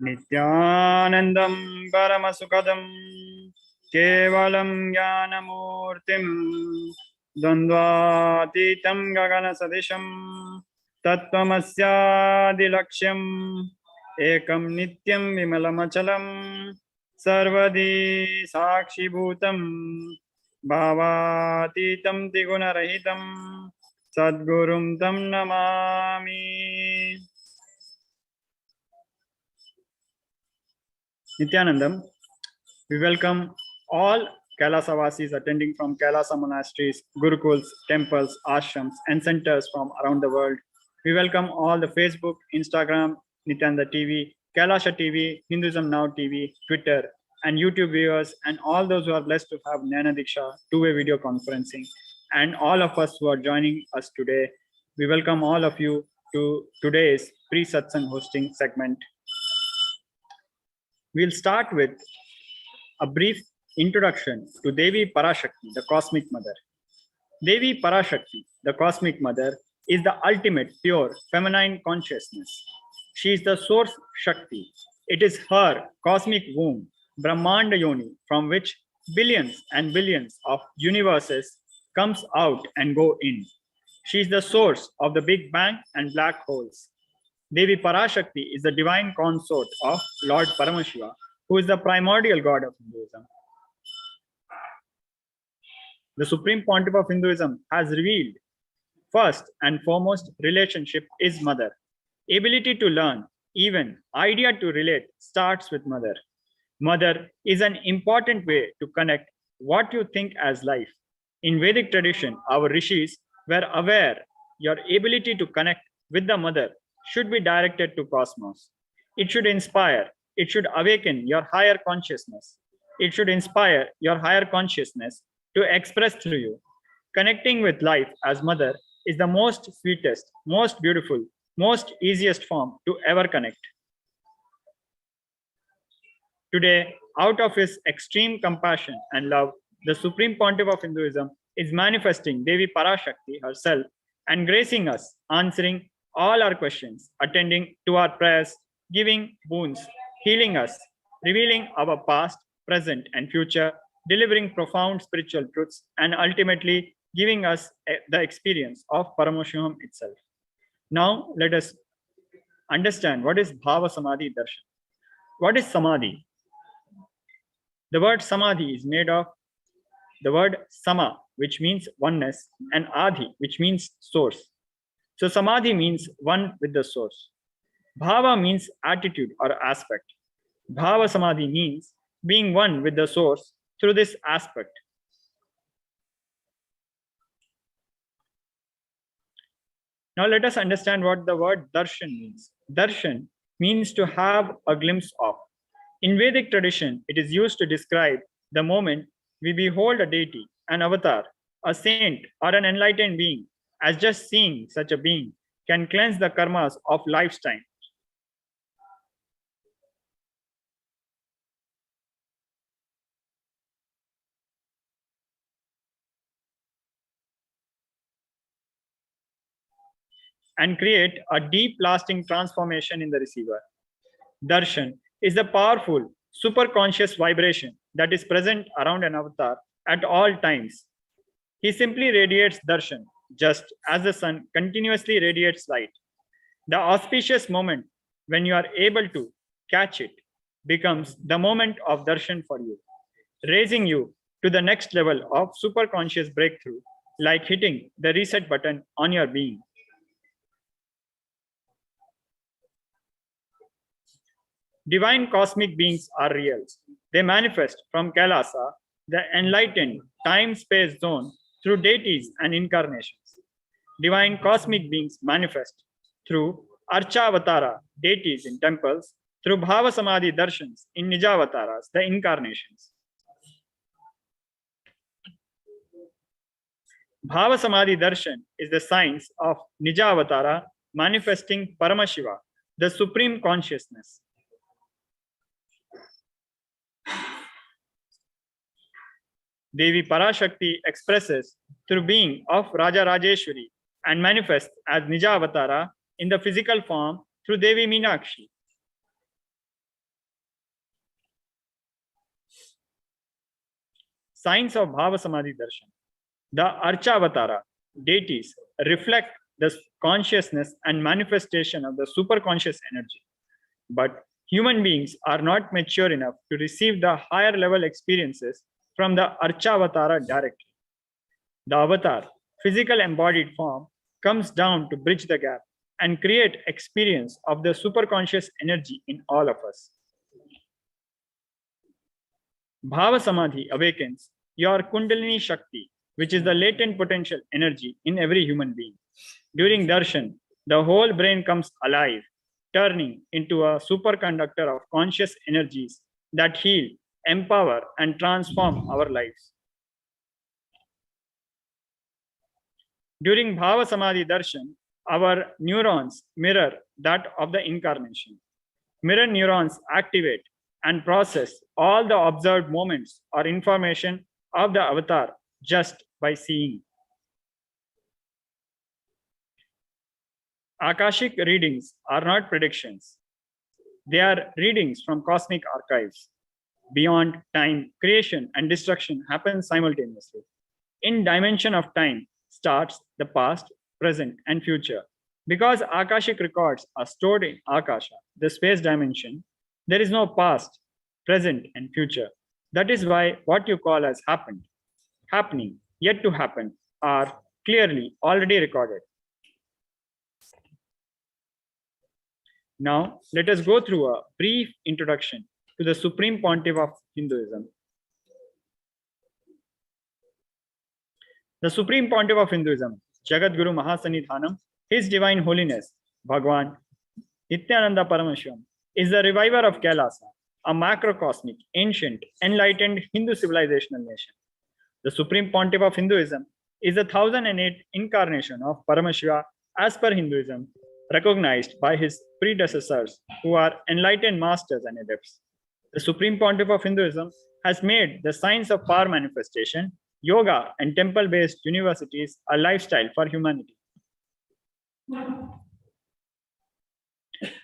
Nithyanandam Paramasukadam Kevalam Jnanamurtim Dvandvatitam Gagana Sadisham Tattvamasyadilaksham Ekam Nityam Vimalamachalam Sarvadi Sakshibhutam Bhavatitam Tigunarahitam Sadgurum Tam Namami. Nithyanandam, we welcome all Kailasa Vasis attending from Kailasa monasteries, gurukuls, temples, ashrams, and centers from around the world. We welcome all the Facebook, Instagram, Nithyananda TV, Kailasha TV, Hinduism Now TV, Twitter, and YouTube viewers, and all those who are blessed to have Jnana Diksha two-way video conferencing, and all of us who are joining us today. We welcome all of you to today's pre-satsang hosting segment. We'll start with a brief introduction to Devi Parashakthi, the Cosmic Mother. Devi Parashakthi, the Cosmic Mother, is the ultimate pure feminine consciousness. She is the source Shakti. It is her cosmic womb, Brahmanda Yoni, from which billions and billions of universes comes out and go in. She is the source of the Big Bang and black holes. Devi Parashakti is the divine consort of Lord Paramashiva, who is the primordial god of Hinduism. The Supreme Pontiff of Hinduism has revealed, first and foremost, relationship is mother. Ability to learn, even idea to relate, starts with mother. Mother is an important way to connect what you think as life. In Vedic tradition, our rishis were aware your ability to connect with the mother should be directed to cosmos. It should inspire, it should awaken your higher consciousness. It should inspire your higher consciousness to express through you. Connecting with life as mother is the most sweetest, most beautiful, most easiest form to ever connect. Today, out of his extreme compassion and love, the Supreme Pontiff of Hinduism is manifesting Devi Parashakti herself and gracing us, answering all our questions, attending to our prayers, giving boons, healing us, revealing our past, present, and future, delivering profound spiritual truths, and ultimately giving us the experience of Paramashivoham itself. Now, let us understand what is Bhava Samadhi Darshan. What is Samadhi? The word Samadhi is made of the word Sama, which means oneness, and Adi, which means source. So Samadhi means one with the source. Bhava means attitude or aspect. Bhava Samadhi means being one with the source through this aspect. Now let us understand what the word darshan means. Darshan means to have a glimpse of. In Vedic tradition, it is used to describe the moment we behold a deity, an avatar, a saint, or an enlightened being, as just seeing such a being can cleanse the karmas of lifetime. And create a deep lasting transformation in the receiver. Darshan is the powerful, super conscious vibration that is present around an avatar at all times. He simply radiates darshan, just as the sun continuously radiates light. The auspicious moment when you are able to catch it becomes the moment of darshan for you, raising you to the next level of super conscious breakthrough, like hitting the reset button on your being. Divine cosmic beings are real. They manifest from Kailasa, the enlightened time-space zone, through deities and incarnations. Divine cosmic beings manifest through Archavatara, deities in temples, through Bhava Samadhi Darshans in Nijavataras, the incarnations. Bhava Samadhi Darshan is the science of Nijavatara manifesting Paramashiva, the supreme consciousness. Devi Parashakti expresses through being of Raja Rajeshwari and manifests as Nija Avatara in the physical form through Devi Meenakshi. signs of Bhava Samadhi Darshan. The Archavatara deities reflect the consciousness and manifestation of the superconscious energy. But human beings are not mature enough to receive the higher level experiences from the Archavatara directly. The avatar, physical embodied form, comes down to bridge the gap and create experience of the superconscious energy in all of us. Bhava Samadhi awakens your Kundalini Shakti, which is the latent potential energy in every human being. During darshan, the whole brain comes alive, turning into a superconductor of conscious energies that heal, empower, and transform our lives. During Bhava Samadhi Darshan, our neurons mirror that of the incarnation. Mirror neurons activate and process all the observed moments or information of the avatar just by seeing. Akashic readings are not predictions. They are readings from cosmic archives. Beyond time, creation and destruction happen simultaneously. In dimension of time starts the past, present, and future. Because Akashic records are stored in Akasha, the space dimension, there is no past, present, and future. That is why what you call as happened, happening, yet to happen, are clearly already recorded. Now, let us go through a brief introduction to the Supreme Pontiff of Hinduism. The Supreme Pontiff of Hinduism, Jagat Guru Mahasanidhanam, His Divine Holiness, Bhagwan Nithyananda Paramashivam, is the reviver of KAILASA, a macrocosmic, ancient, enlightened Hindu civilizational nation. The Supreme Pontiff of Hinduism is the 1008th incarnation of Paramashiva as per Hinduism, recognized by his predecessors who are enlightened masters and adepts. The Supreme Pontiff of Hinduism has made the science of power manifestation, yoga, and temple-based universities a lifestyle for humanity.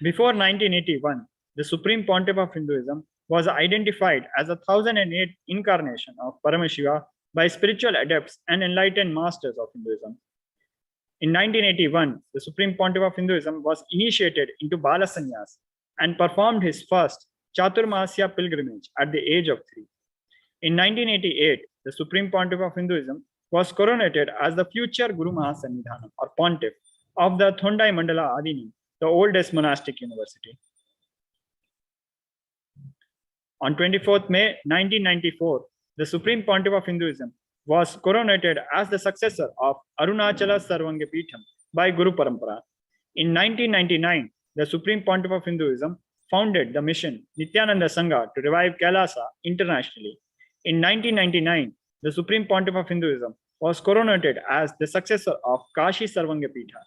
Before 1981, the Supreme Pontiff of Hinduism was identified as a 1008th incarnation of Paramashiva by spiritual adepts and enlightened masters of Hinduism. In 1981, the Supreme Pontiff of Hinduism was initiated into Bala Sannyas and performed his first Chaturmasya pilgrimage at the age of 3. In 1988, the Supreme Pontiff of Hinduism was coronated as the future Guru Mahasanidhanam or Pontiff of the Thondai Mandala Adini, the oldest monastic university. On 24th May 1994, the Supreme Pontiff of Hinduism was coronated as the successor of Arunachala Sarvanga Peetham by Guru Parampara. In 1999, the Supreme Pontiff of Hinduism founded the mission Nithyananda Sangha to revive KAILASA internationally. In 1999, the Supreme Pontiff of Hinduism was coronated as the successor of Kashi Sarvanga Peetha.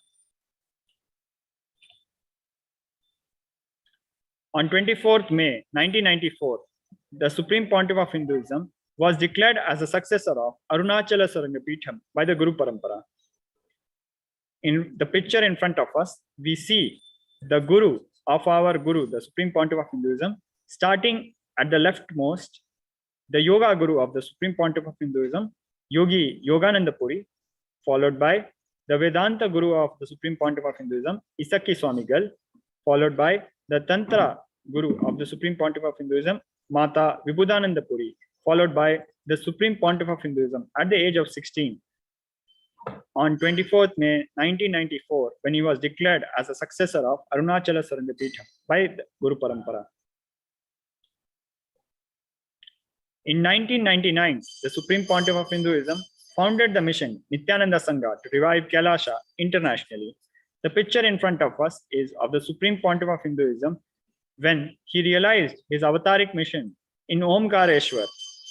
On 24th May 1994, the Supreme Pontiff of Hinduism was declared as the successor of Arunachala Sarvanga Peetham by the Guru Parampara. In the picture in front of us, we see the Guru of our Guru, the Supreme Pontiff of Hinduism, starting at the leftmost, the Yoga Guru of the Supreme Pontiff of Hinduism, Yogi Yogananda Puri, followed by the Vedanta Guru of the Supreme Pontiff of Hinduism, Isaki Swamigal, followed by the Tantra Guru of the Supreme Pontiff of Hinduism, Mata Vibhudananda Puri, followed by the Supreme Pontiff of Hinduism at the age of 16. On 24th May 1994, when he was declared as a successor of Arunachala Sarvanga Peetham by the Guru Parampara. In 1999, the Supreme Pontiff of Hinduism founded the mission Nithyananda Sangha to revive KAILASA internationally. The picture in front of us is of the Supreme Pontiff of Hinduism when he realized his avataric mission in Omkareshwar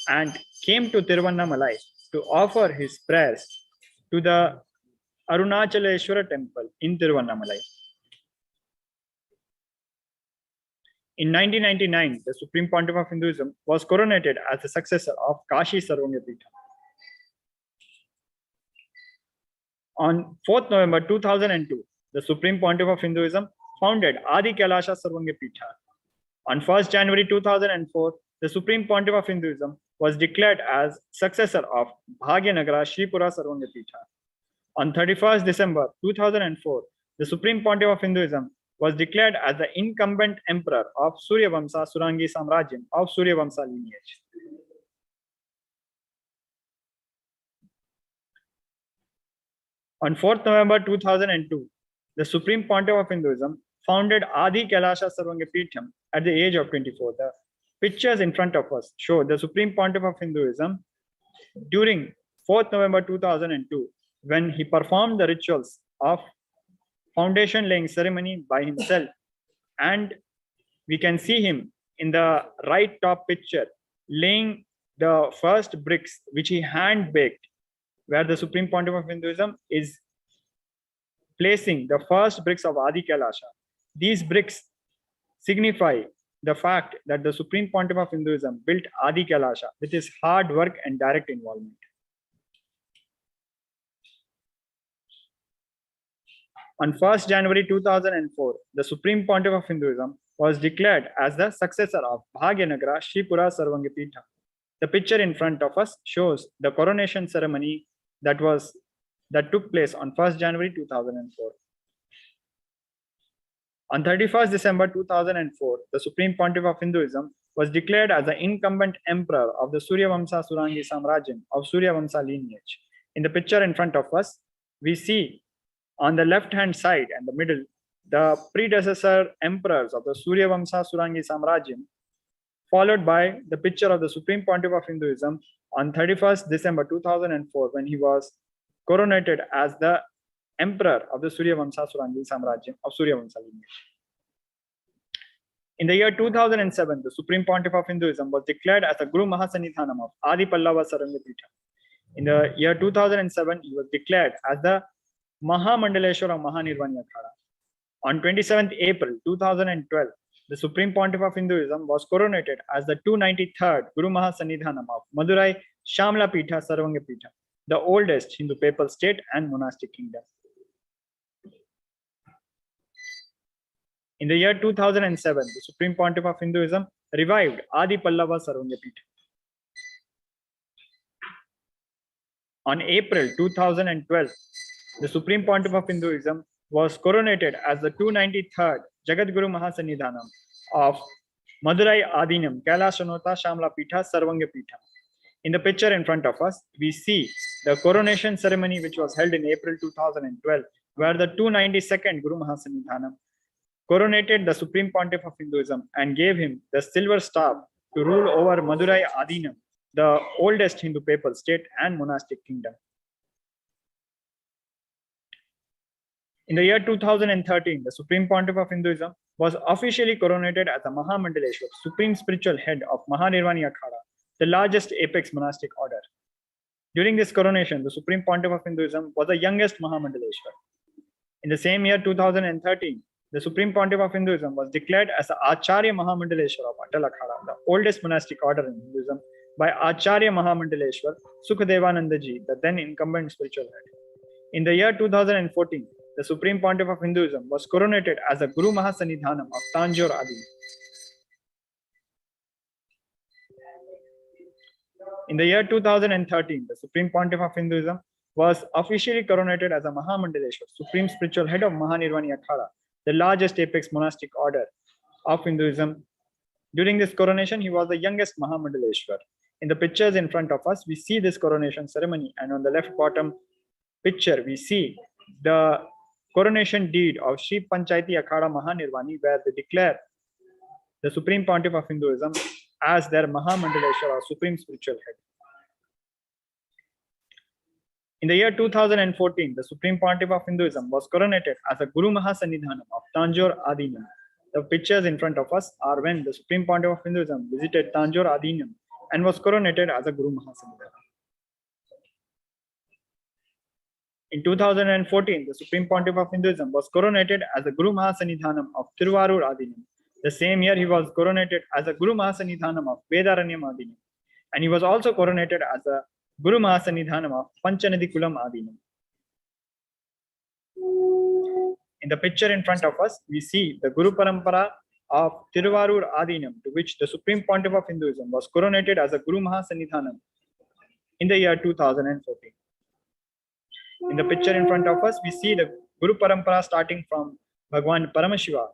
and came to Tiruvannamalai to offer his prayers to the Arunachaleshwara temple in Tiruvannamalai. In 1999, the Supreme Pontiff of Hinduism was coronated as the successor of Kashi Sarvanga Peetham. On 4th November 2002, the Supreme Pontiff of Hinduism founded Adi KAILASA Sarvanga Peetha. On 1st January 2004, the Supreme Pontiff of Hinduism was declared as successor of Bhagyanagara Sripura Sarvangapitha. On 31st December 2004, the Supreme Pontiff of Hinduism was declared as the incumbent emperor of Suryavamsa Surangi Samrajyam of Suryavamsa lineage. On 4th November 2002, the Supreme Pontiff of Hinduism founded Adi KAILASA Sarvangapitham at the age of 24. The pictures in front of us show the Supreme Pontiff of Hinduism during 4th November 2002 when he performed the rituals of foundation laying ceremony by himself. And we can see him in the right top picture laying the first bricks which he hand baked, where the Supreme Pontiff of Hinduism is placing the first bricks of Adi KAILASA. These bricks signify the fact that the Supreme Pontiff of Hinduism built Adi KAILASA with his hard work and direct involvement. On 1st January 2004, the Supreme Pontiff of Hinduism was declared as the successor of Bhagyanagara Sripura Sarvangapitha. The picture in front of us shows the coronation ceremony that took place on 1st January 2004. On 31st December 2004, the Supreme Pontiff of Hinduism was declared as the incumbent emperor of the Suryavamsa Surangi Samrajyam of Suryavamsa lineage. In the picture in front of us, we see on the left-hand side and the middle, the predecessor emperors of the Suryavamsa Surangi Samrajyam, followed by the picture of the Supreme Pontiff of Hinduism on 31st December 2004 when he was coronated as the emperor of the Suryavamsa Surangi Samrajyam of Suryavamsa lineage. In the year 2007, the Supreme Pontiff of Hinduism was declared as the Guru Mahasanidhanam of Adi Pallava Sarvangapitha. In the year 2007, he was declared as the Mahamandaleshwara Mahanirvani Akhada. On 27th April 2012, the Supreme Pontiff of Hinduism was coronated as the 293rd Guru Mahasanidhanam of Madurai Shamla Pitha Sarvangapitha, the oldest Hindu papal state and monastic kingdom. In the year 2007, the Supreme Pontiff of Hinduism revived Adi Pallava Sarvangapitha. On April 2012, the Supreme Pontiff of Hinduism was coronated as the 293rd Jagadguru Mahasanidhanam of Madurai Adinam Kailasanota Shamla Pitha Sarvangapitha. In the picture in front of us, we see the coronation ceremony which was held in April 2012, where the 292nd Guru Mahasanidhanam coronated the Supreme Pontiff of Hinduism and gave him the silver staff to rule over Madurai Adinam, the oldest Hindu papal state and monastic kingdom. In the year 2013, the Supreme Pontiff of Hinduism was officially coronated as the Mahamandaleshwar, Supreme Spiritual Head of Mahanirvani Akhada, the largest apex monastic order. During this coronation, the Supreme Pontiff of Hinduism was the youngest Mahamandaleshwar. In the same year 2013, the Supreme Pontiff of Hinduism was declared as the Acharya Mahamandaleshwar of Atal Akhada, the oldest monastic order in Hinduism, by Acharya Mahamandaleshwar Sukhadevanandaji, the then incumbent spiritual head. In the year 2014, the Supreme Pontiff of Hinduism was coronated as the Guru Mahasanidhanam of Tanjore Adi. In the year 2013, the Supreme Pontiff of Hinduism was officially coronated as a Mahamandaleshwar, Supreme Spiritual Head of Mahanirvani Akhada, the largest apex monastic order of Hinduism. During this coronation, he was the youngest Mahamandaleshwar. In the pictures in front of us, we see this coronation ceremony, and on the left bottom picture, we see the coronation deed of Sri Panchayati Akhada Mahanirvani, where they declare the Supreme Pontiff of Hinduism as their Mahamandaleshwar or Supreme Spiritual Head. In the year 2014, the Supreme Pontiff of Hinduism was coronated as a Guru Mahasanidhanam of Tanjore Adinam. The pictures in front of us are when the Supreme Pontiff of Hinduism visited Tanjore Adinam and was coronated as a Guru Mahasanidhanam. In 2014, the Supreme Pontiff of Hinduism was coronated as a Guru Mahasanidhanam of Tiruvarur Adinam. The same year, he was coronated as a Guru Mahasanidhanam of Vedaranyam Adinam. And he was also coronated as a Guru Mahasanidhanam of Panchanadi Kulam Adinam. In the picture in front of us, we see the Guru Parampara of Tiruvarur Adinam, to which the Supreme Pontiff of Hinduism was coronated as a Guru Mahasannidhanam in the year 2014. In the picture in front of us, we see the Guru Parampara starting from Bhagwan Paramashiva.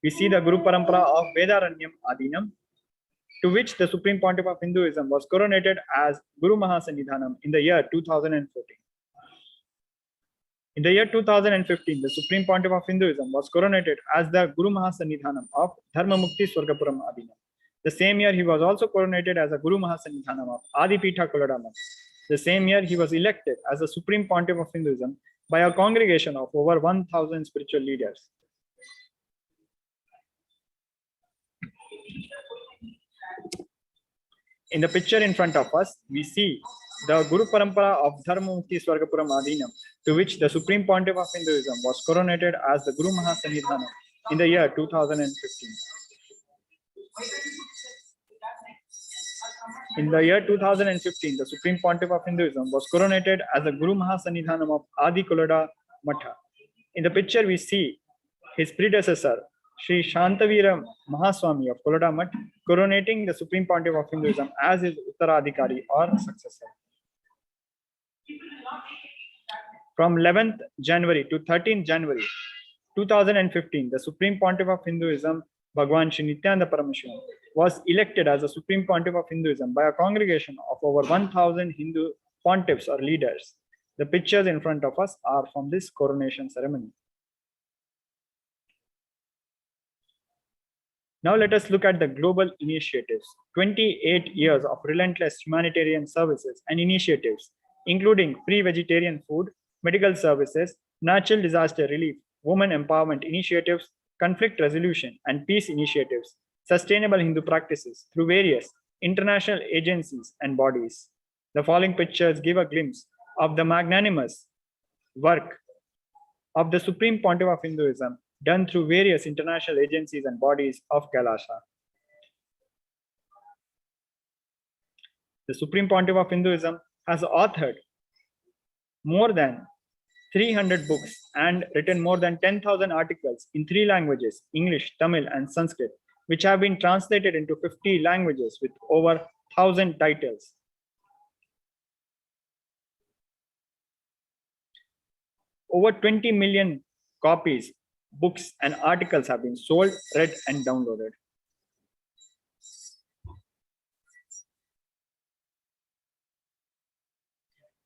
We see the Guru Parampara of Vedaranyam Adinam, to which the Supreme Pontiff of Hinduism was coronated as Guru Mahasannidhanam in the year 2014. In the year 2015, the Supreme Pontiff of Hinduism was coronated as the Guru Mahasannidhanam of Dharmamukti Swargapuram Adinam. The same year, he was also coronated as a Guru Mahasannidhanam of Adipitha Kolodama. The same year, he was elected as the Supreme Pontiff of Hinduism by a congregation of over 1,000 spiritual leaders. In the picture in front of us, we see the Guru Parampara of Dharmamukti Swargapuram Adinam, to which the Supreme Pontiff of Hinduism was coronated as the Guru Mahasannidhanam in the year 2015. In the year 2015, the Supreme Pontiff of Hinduism was coronated as the Guru Mahasannidhanam of Adi Kuloda Matha. In the picture, we see his predecessor, Sri Shantavira Mahaswami of Kuloda Math, coronating the Supreme Pontiff of Hinduism as his Uttaradhikari or successor. From 11th January to 13th January 2015, the Supreme Pontiff of Hinduism, Bhagwan Sri Nithyananda Paramashivam, was elected as the Supreme Pontiff of Hinduism by a congregation of over 1,000 Hindu pontiffs or leaders. The pictures in front of us are from this coronation ceremony. Now let us look at the global initiatives. 28 years of relentless humanitarian services and initiatives, including free vegetarian food, medical services, natural disaster relief, women empowerment initiatives, conflict resolution and peace initiatives, sustainable Hindu practices through various international agencies and bodies. The following pictures give a glimpse of the magnanimous work of the Supreme Pontiff of Hinduism done through various international agencies and bodies of KAILASA. The Supreme Pontiff of Hinduism has authored more than 300 books and written more than 10,000 articles in 3 languages, English, Tamil, and Sanskrit, which have been translated into 50 languages with over 1,000 titles. Over 20 million copies, books, and articles have been sold, read, and downloaded.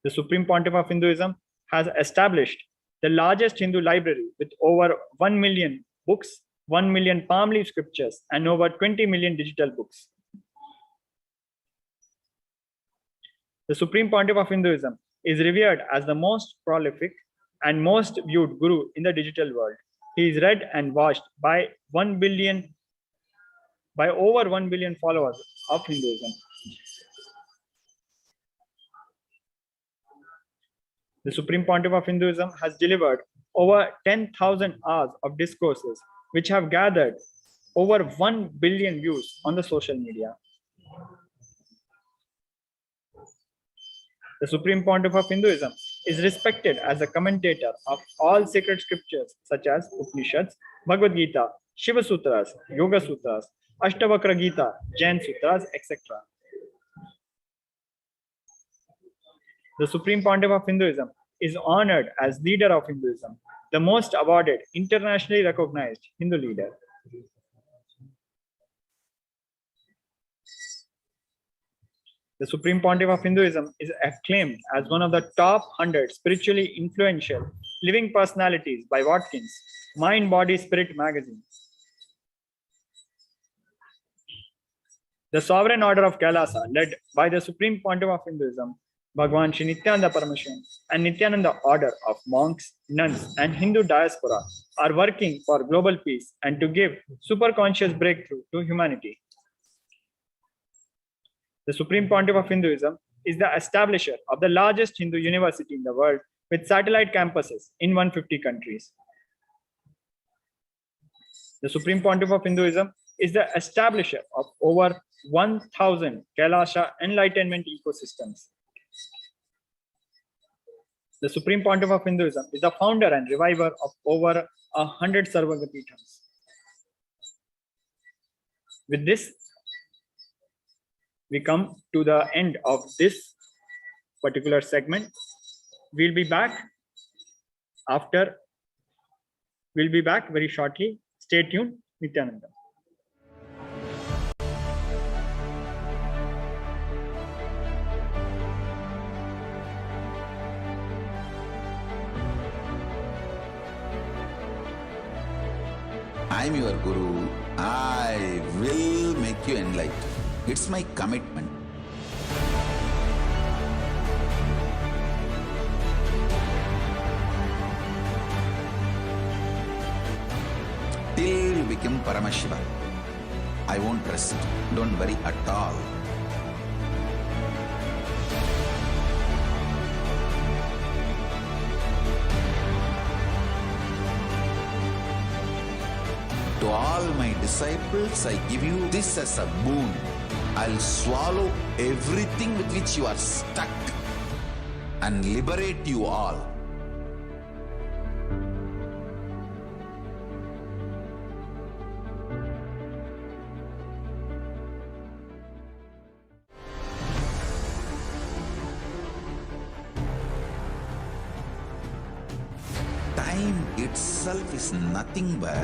The Supreme Pontiff of Hinduism has established the largest Hindu library with over 1 million books, 1 million palm leaf scriptures, and over 20 million digital books. The Supreme Pontiff of Hinduism is revered as the most prolific and most viewed guru in the digital world. He is read and watched by over 1 billion followers of Hinduism. The Supreme Pontiff of Hinduism has delivered over 10,000 hours of discourses, which have gathered over 1 billion views on the social media. The Supreme Pontiff of Hinduism is respected as a commentator of all sacred scriptures such as Upanishads, Bhagavad Gita, Shiva Sutras, Yoga Sutras, Ashtavakra Gita, Jain Sutras, etc. The Supreme Pontiff of Hinduism is honored as leader of Hinduism, the most awarded, internationally recognized Hindu leader. The Supreme Pontiff of Hinduism is acclaimed as one of the top 100 spiritually influential living personalities by Watkins, Mind, Body, Spirit magazine. The Sovereign Order of KAILASA, led by the Supreme Pontiff of Hinduism, Bhagwan Sri Nithyananda Paramashivam, and Nithyananda Order of monks, nuns, and Hindu diaspora are working for global peace and to give superconscious breakthrough to humanity. The Supreme Pontiff of Hinduism is the establisher of the largest Hindu university in the world with satellite campuses in 150 countries. The Supreme Pontiff of Hinduism is the establisher of over 1,000 KAILASA Enlightenment ecosystems. The Supreme Pontiff of Hinduism is the founder and reviver of over 100 Sarvagapithams. With this, we come to the end of this particular segment. We'll be back very shortly. Stay tuned. Nithyananda. I'm your Guru. I will make you enlightened. It's my commitment. Till you become Paramashiva, I won't rest. Don't worry at all. To all my disciples, I give you this as a boon. I'll swallow everything with which you are stuck and liberate you all. Time itself is nothing but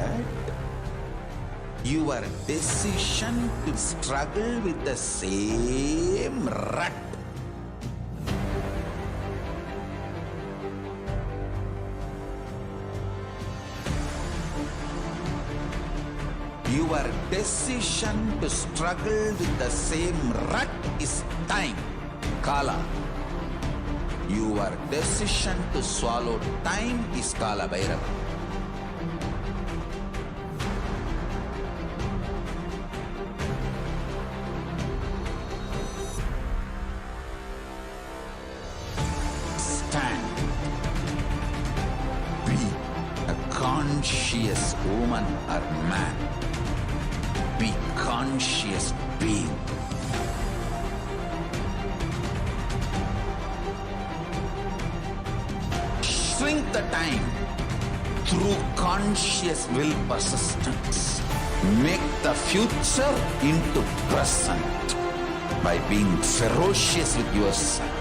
your decision to struggle with the same rut. Your decision to struggle with the same rut is time, Kala. Your decision to swallow time is Kala Bhairava. Stand. Be a conscious woman or man. Be conscious being. Shrink the time through conscious will persistence. Make the future into present by being ferocious with yourself.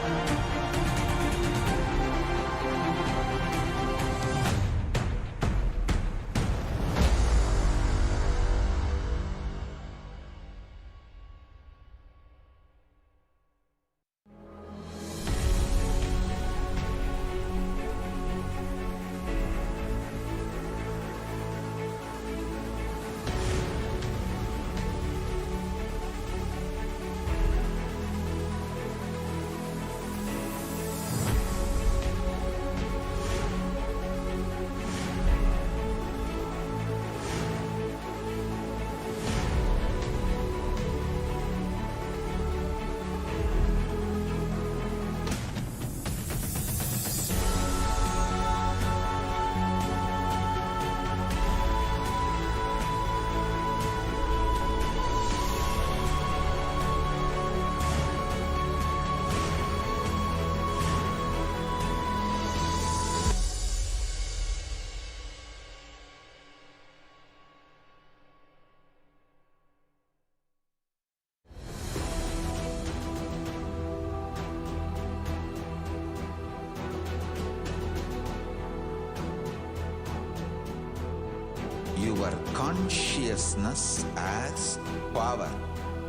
Your consciousness as power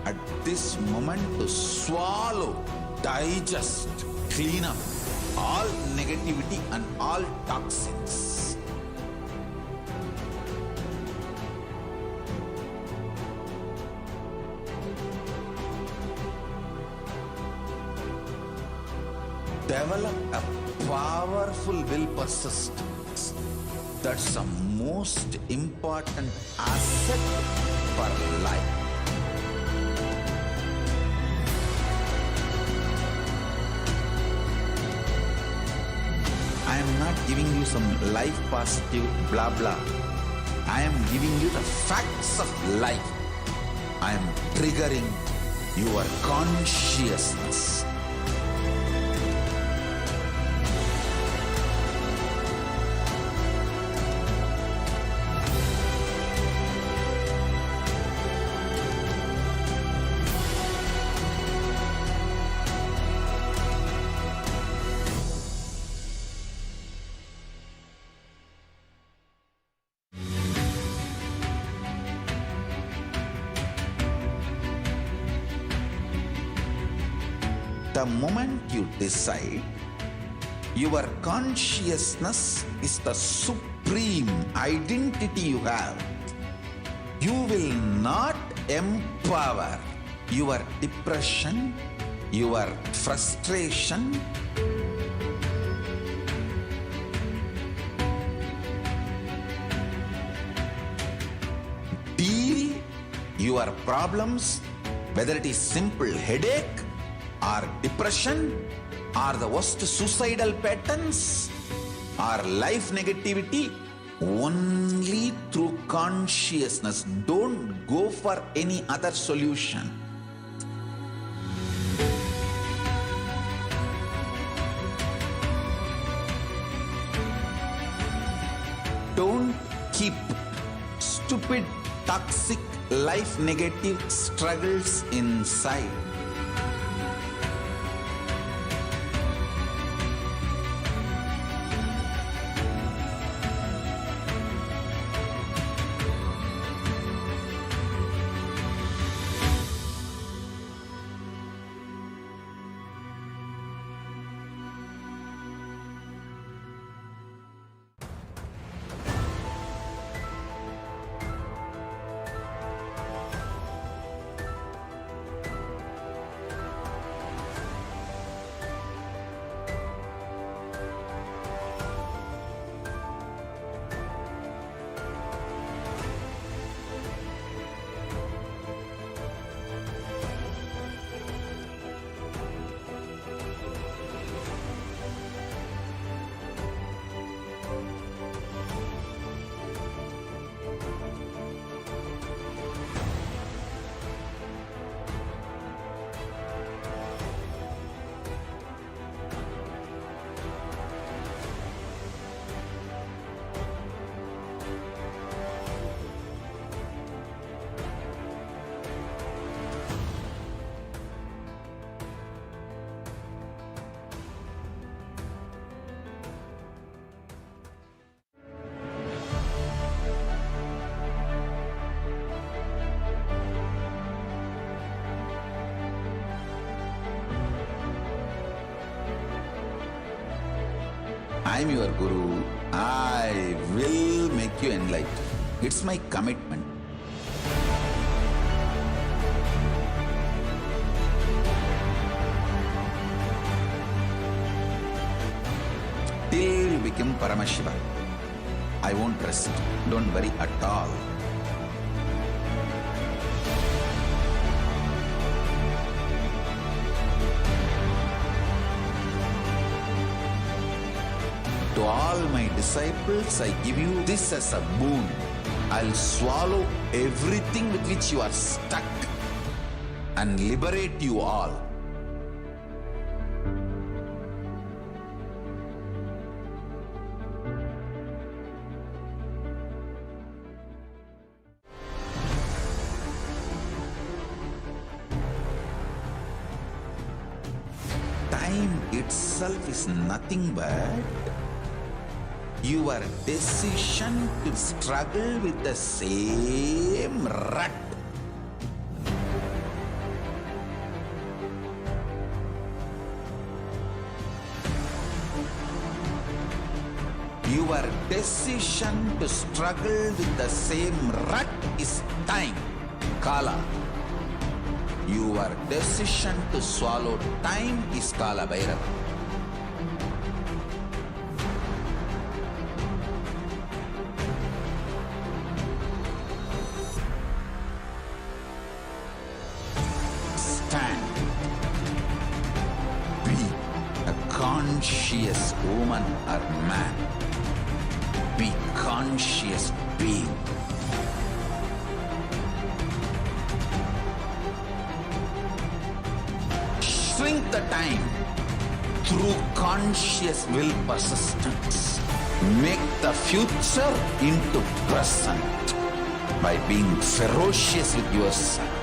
at this moment to swallow, digest, clean up all negativity and all toxins. Develop a powerful will persistence. That's the most important asset for life. I am not giving you some life positive blah blah. I am giving you the facts of life. I am triggering your consciousness. The moment you decide, your consciousness is the supreme identity you have. You will not empower your depression, your frustration, deal your problems, whether it is simple headache or depression or the worst suicidal patterns or life negativity, only through consciousness. Don't go for any other solution. Don't keep stupid, toxic, life negative struggles inside. I am your Guru. I will make you enlightened. It's my commitment. Till you become Paramashiva, I won't rest. Don't worry at all. To all my disciples, I give you this as a boon. I'll swallow everything with which you are stuck and liberate you all. Time itself is nothing but your decision to struggle with the same rut. Your decision to struggle with the same rut is time, Kala. Your decision to swallow time is Kala Bhairava. Stand. Be a conscious woman or man. Be conscious being. Shrink the time through conscious will persistence. Make the future into present by being ferocious with yourself.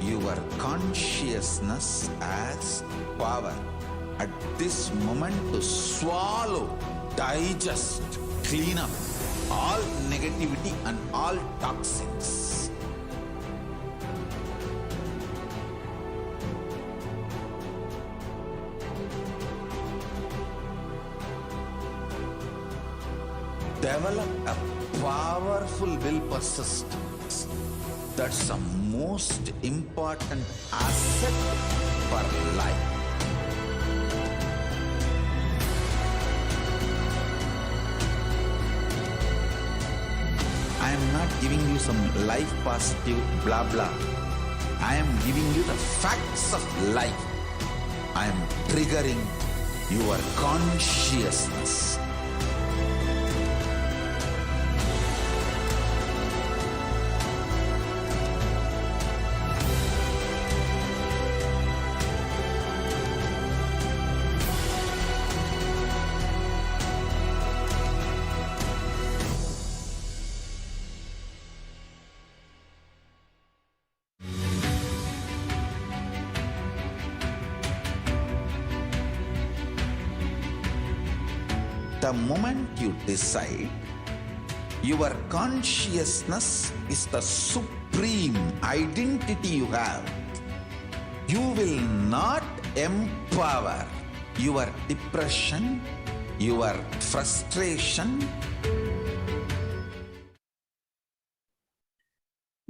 your consciousness as power at this moment to swallow, digest, clean up all negativity and all toxins. Develop a powerful will persistence. That's the most important asset for life. I am not giving you some life positive blah blah. I am giving you the facts of life. I am triggering your consciousness. The moment you decide, your consciousness is the supreme identity you have. You will not empower your depression, your frustration.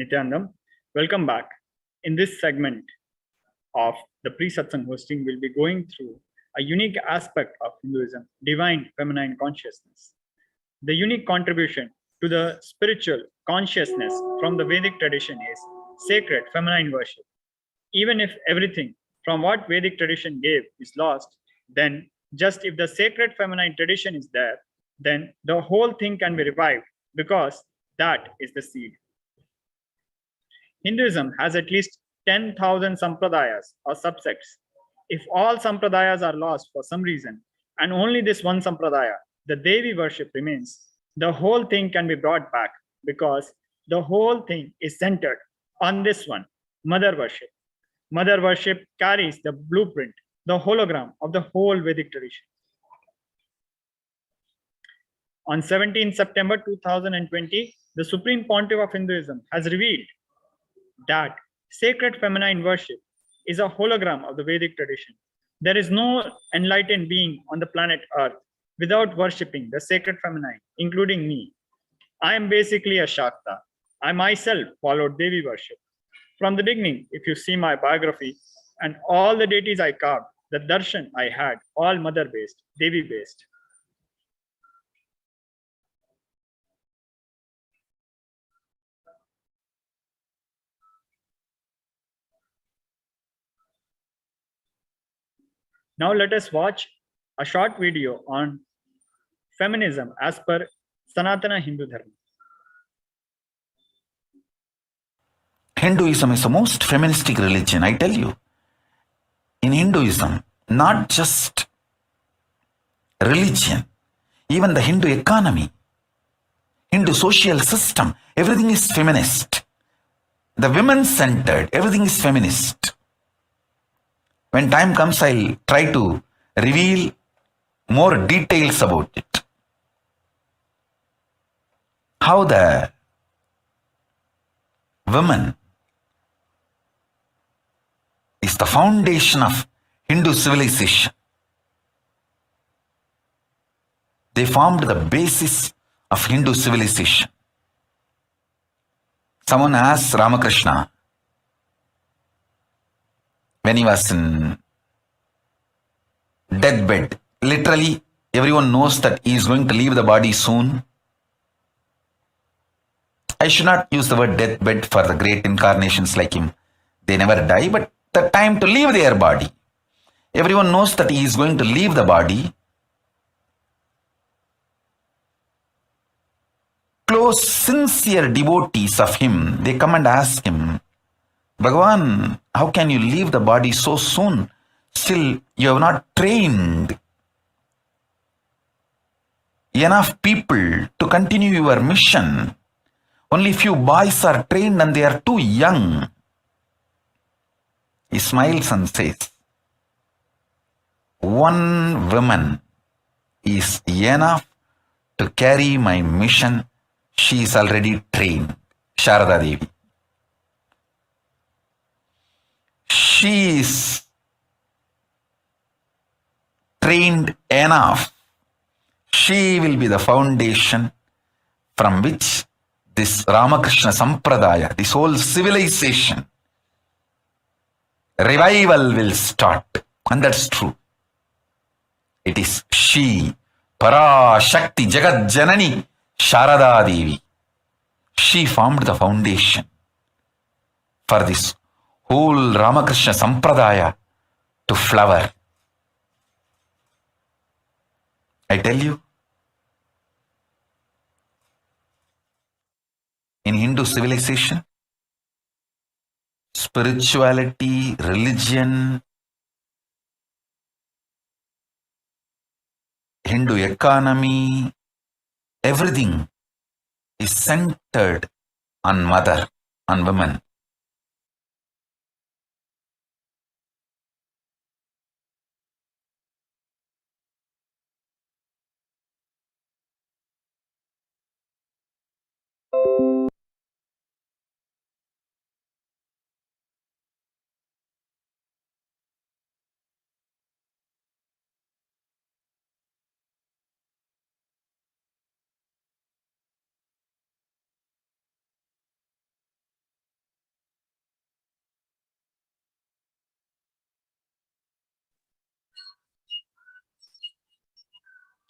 Nithyanandam, welcome back. In this segment of the pre-satsang hosting, we'll be going through a unique aspect of Hinduism, divine feminine consciousness. The unique contribution to the spiritual consciousness from the Vedic tradition is sacred feminine worship. Even if everything from what Vedic tradition gave is lost, then just if the sacred feminine tradition is there, then the whole thing can be revived because that is the seed. Hinduism has at least 10,000 sampradayas or subsects. If all sampradayas are lost for some reason, and only this one sampradaya, the Devi worship remains, the whole thing can be brought back because the whole thing is centered on this one, mother worship. Mother worship carries the blueprint, the hologram of the whole Vedic tradition. On 17 September 2020, the Supreme Pontiff of Hinduism has revealed that sacred feminine worship is a hologram of the Vedic tradition. There is no enlightened being on the planet Earth without worshipping the sacred feminine, including me. I am basically a Shakta. I myself followed Devi worship. From the beginning, if you see my biography and all the deities I carved, the darshan I had, all mother-based, Devi-based. Now let us watch a short video on feminism as per Sanatana Hindu Dharma. Hinduism is the most feministic religion, I tell you. In Hinduism, not just religion, even the Hindu economy, Hindu social system, everything is feminist. The women-centered, everything is feminist. When time comes, I'll try to reveal more details about it. How the women is the foundation of Hindu civilization. They formed the basis of Hindu civilization. Someone asked Ramakrishna, when he was in deathbed, literally everyone knows that he is going to leave the body soon. I should not use the word deathbed for the great incarnations like him. They never die, but the time to leave their body. Everyone knows that he is going to leave the body. Close, sincere devotees of him, they come and ask him, Bhagavan, how can you leave the body so soon? Still, you have not trained enough people to continue your mission. Only few boys are trained and they are too young. He smiles and says, one woman is enough to carry my mission. She is already trained. Sharada Devi. She is trained enough. She will be the foundation from which this Ramakrishna Sampradaya, this whole civilization, revival will start. And that's true. It is she, Parashakti, Jagat Janani, Sharada Devi. She formed the foundation for this whole Ramakrishna Sampradaya to flower. I tell you, in Hindu civilization, spirituality, religion, Hindu economy, everything is centered on mother, on women.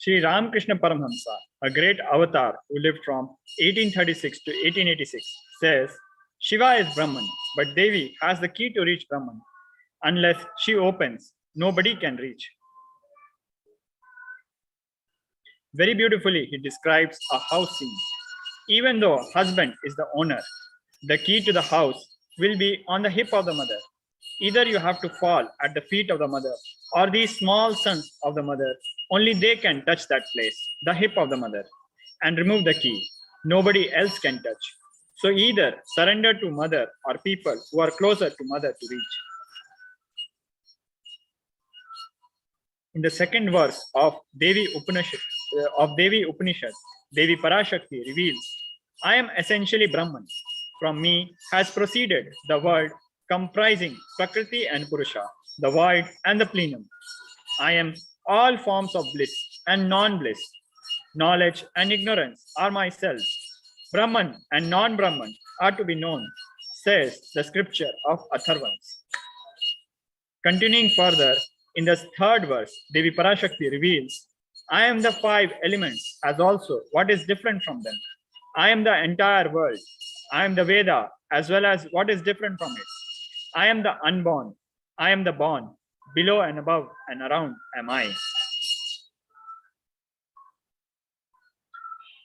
Sri Ramakrishna Paramahamsa, a great avatar who lived from 1836 to 1886, says, Shiva is Brahman, but Devi has the key to reach Brahman. Unless she opens, nobody can reach. Very beautifully, he describes a house scene. Even though husband is the owner, the key to the house will be on the hip of the mother. Either you have to fall at the feet of the mother, or these small sons of the mother, only they can touch that place, the hip of the mother, and remove the key. Nobody else can touch. So either surrender to mother or people who are closer to mother to reach. In the second verse of Devi Upanishad, Devi Parashakti reveals, I am essentially Brahman. From me has proceeded the world comprising Prakriti and Purusha, the void and the plenum. I am all forms of bliss and non-bliss. Knowledge and ignorance are myself. Brahman and non-Brahman are to be known, says the scripture of Atharvans. Continuing further, in the third verse, Devi Parashakti reveals, I am the five elements as also what is different from them. I am the entire world. I am the Veda as well as what is different from it. I am the unborn. I am the born. Below and above and around am I.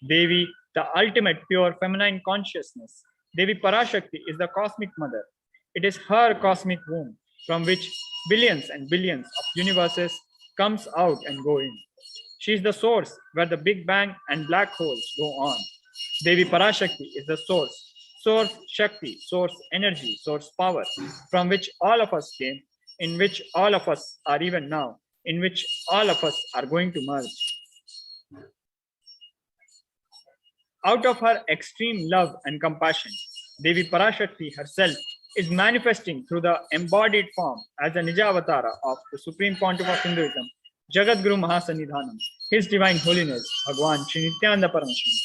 Devi, the ultimate pure feminine consciousness. Devi Parashakti is the cosmic mother. It is her cosmic womb from which billions and billions of universes comes out and go in. She is the source where the Big Bang and black holes go on. Devi Parashakti is the source Shakti, source energy, source power, from which all of us came, in which all of us are even now, in which all of us are going to merge. Out of her extreme love and compassion, Devi Parashakti herself is manifesting through the embodied form as the Nijavatara of the Supreme Pontiff of Hinduism, Jagadguru Mahasanidhanam, His Divine Holiness, Bhagwan Sri Nithyananda Paramashivam,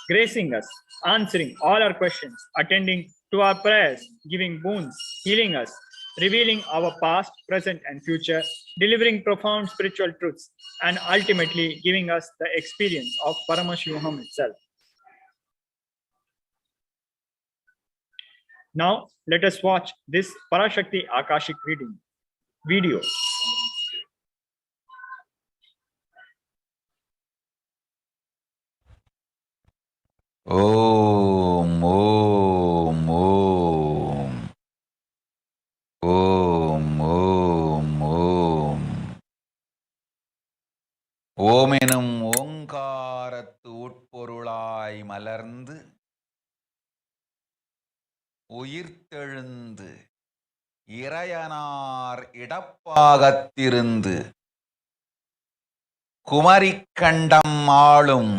gracing us, answering all our questions, attending to our prayers, giving boons, healing us, revealing our past, present, and future, delivering profound spiritual truths, and ultimately giving us the experience of Paramashivoham itself. Now, let us watch this Parashakti Akashic reading video. Om, Om, Om. Om, Om, Om. ஓம் எனும் ஓங்காரத்து உட்பொருளாய் மலர்ந்து, உயிர்த்தெழுந்து, இறையனார் இடப்பாகத்திருந்து குமரிக்கண்டம் ஆளும்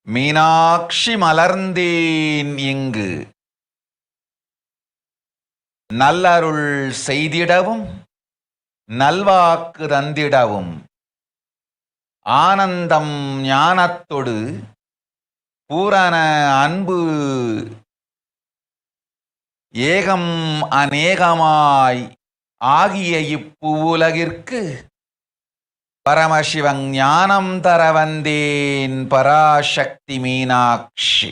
மீனாட்சி மலர்ந்தேன் இங்கு நல்லருள் செய்திடவும் நல்வாக்கு தந்திடவும் ஆனந்தம் ஞானத்தொடு பூரண அன்பு ஏகம் அநேகமாய் ஆகிய இப்புலகிற்கு பரமசிவன் ஞானம் தர வந்தேன் பராசக்தி மீனாட்சி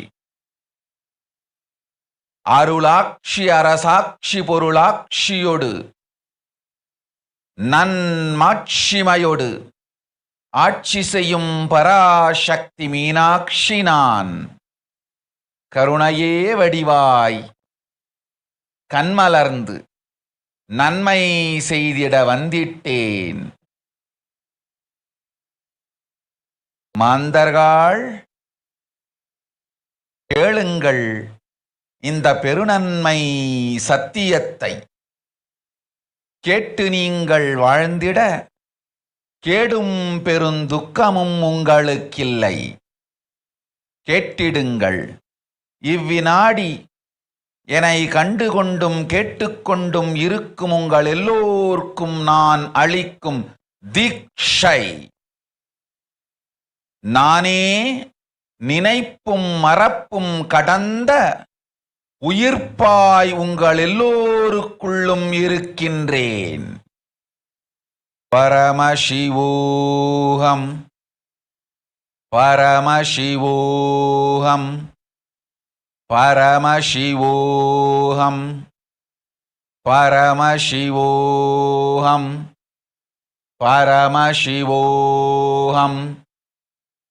அருளாட்சி அரசாட்சி பொருளாட்சியொடு நன்மாட்சிமையொடு ஆட்சி செய்யும் பராசக்தி மீனாட்சி நான் கருணையே வடிவாய் கண்மலர்ந்து நன்மை செய்திட வந்திட்டேன். மாந்தர்கள் கேளுங்கள் இந்த பெருநன்மை சத்தியத்தை, கேட்டு நீங்கள் வாழ்ந்திட கேடும் பெருந்துக்கமும் உங்களுக்கில்லை. கேட்டிடுங்கள். இவ்வினாடி என்னை கண்டுகொண்டும் கேட்டுக்கொண்டும் இருக்கும் உங்கள் எல்லோருக்கும் நான் அளிக்கும் தீட்சை, நானே நினைப்பும் மறப்பும் கடந்த உயிர்ப்பாய் உங்கள் எல்லோருக்குள்ளும் இருக்கின்றேன். பரமசிவோகம் பரமசிவோகம் பரமசிவோகம் பரமசிவோகம் பரமசிவோகம்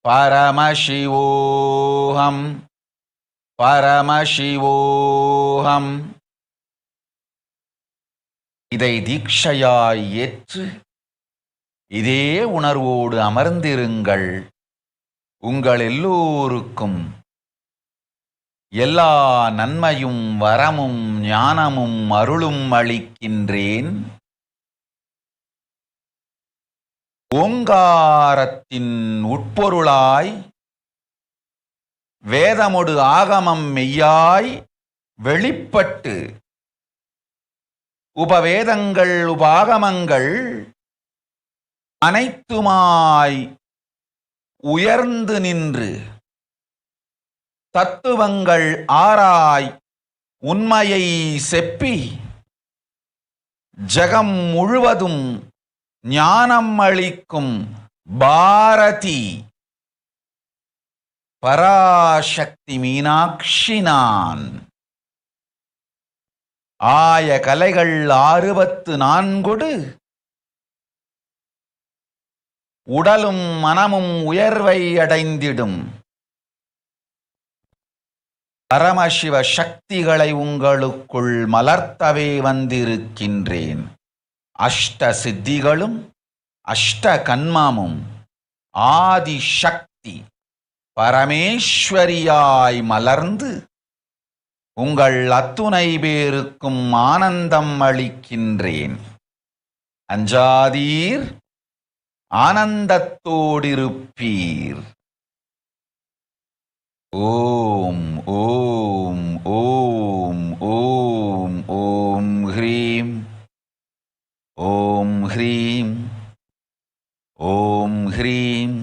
பரமசிவோகம் பரமசிவோகம். இதை தீட்சையாய் ஏற்று இதே உணர்வோடு அமர்ந்திருங்கள். உங்கள் எல்லோருக்கும் எல்லா நன்மையும் வரமும் ஞானமும் அருளும் அளிக்கின்றேன். ஓங்காரத்தின் உட்பொருளாய் வேதமொடு ஆகமம் மெய்யாய் வெளிப்பட்டு உபவேதங்கள் உபாகமங்கள் அனைத்துமாய் உயர்ந்து நின்று தத்துவங்கள் ஆராய் உண்மையை செப்பி ஜகம் முழுவதும் ஞானம் அளிக்கும் பாரதி பராசக்தி மீனாட்சி நான். ஆய கலைகள் 64 உடலும் மனமும் உயர்வை அடைந்திடும் பரமசிவ சக்திகளை உங்களுக்குள் மலர்த்தவே வந்திருக்கின்றேன். அஷ்ட சித்திகளும் அஷ்ட கன்மமும் ஆதி சக்தி பரமேஸ்வரியாய் மலர்ந்து உங்கள் அத்துணை பேருக்கும் ஆனந்தம் அளிக்கின்றேன். அஞ்சாதீர், ஆனந்தத்தோடிருப்பீர். ஓம் ஓம் ஓம் ஓம் ஓம் ஹ்ரீம் ஓம் ஹ்ரீம் ஓம் ஹ்ரீம்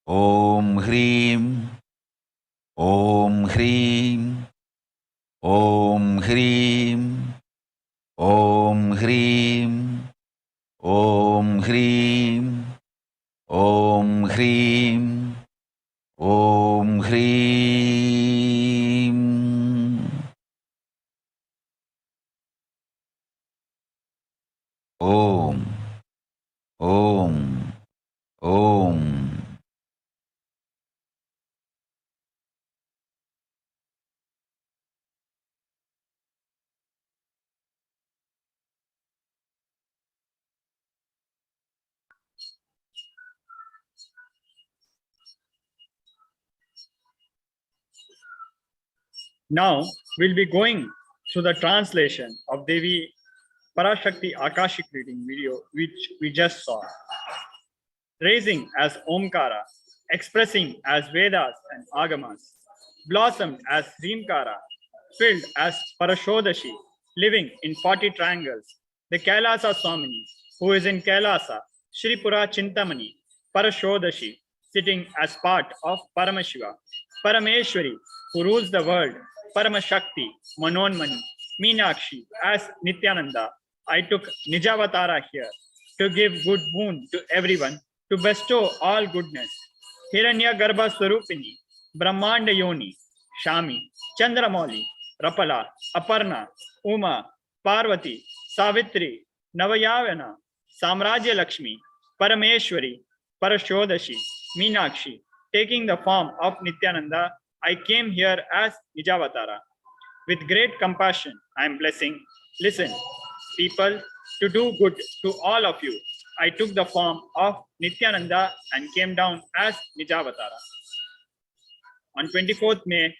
ஓம் ஹ்ரீம் ஓம் ஹ்ரீம் ஓம் ஹ்ரீம் ஓம் ஹ்ரீம் ஓம் ஹ்ரீம் ஓம் ஹ்ரீம் ஓம் ஹ்ரீம். ஓம் ஓம் ஓம். Now we'll be going So the translation of Devi Parashakthi Akashic reading video, which we just saw. Raising as Omkara, expressing as Vedas and Agamas, blossomed as Rimkara, filled as Parashodashi, living in 40 triangles, the Kailasa Swamini, who is in Kailasa, Shripura Chintamani, Parashodashi, sitting as part of Paramashiva, Parameshwari, who rules the world, Paramashakti, Manonmani, Meenakshi, as Nithyananda. I took Nijavatara here to give good boon to everyone, to bestow all goodness. Hiranya Garbha Swarupini, Brahmanda Yoni, Shami, Chandramauli, Rapala, Aparna, Uma, Parvati, Savitri, Navayavana, Samrajya Lakshmi, Parameshwari, Parashodashi, Meenakshi, taking the form of Nithyananda, I came here as Nijavatara. With great compassion, I am blessing. Listen, people, to do good to all of you. I took the form of Nithyananda and came down as Nijavatara. On 24th May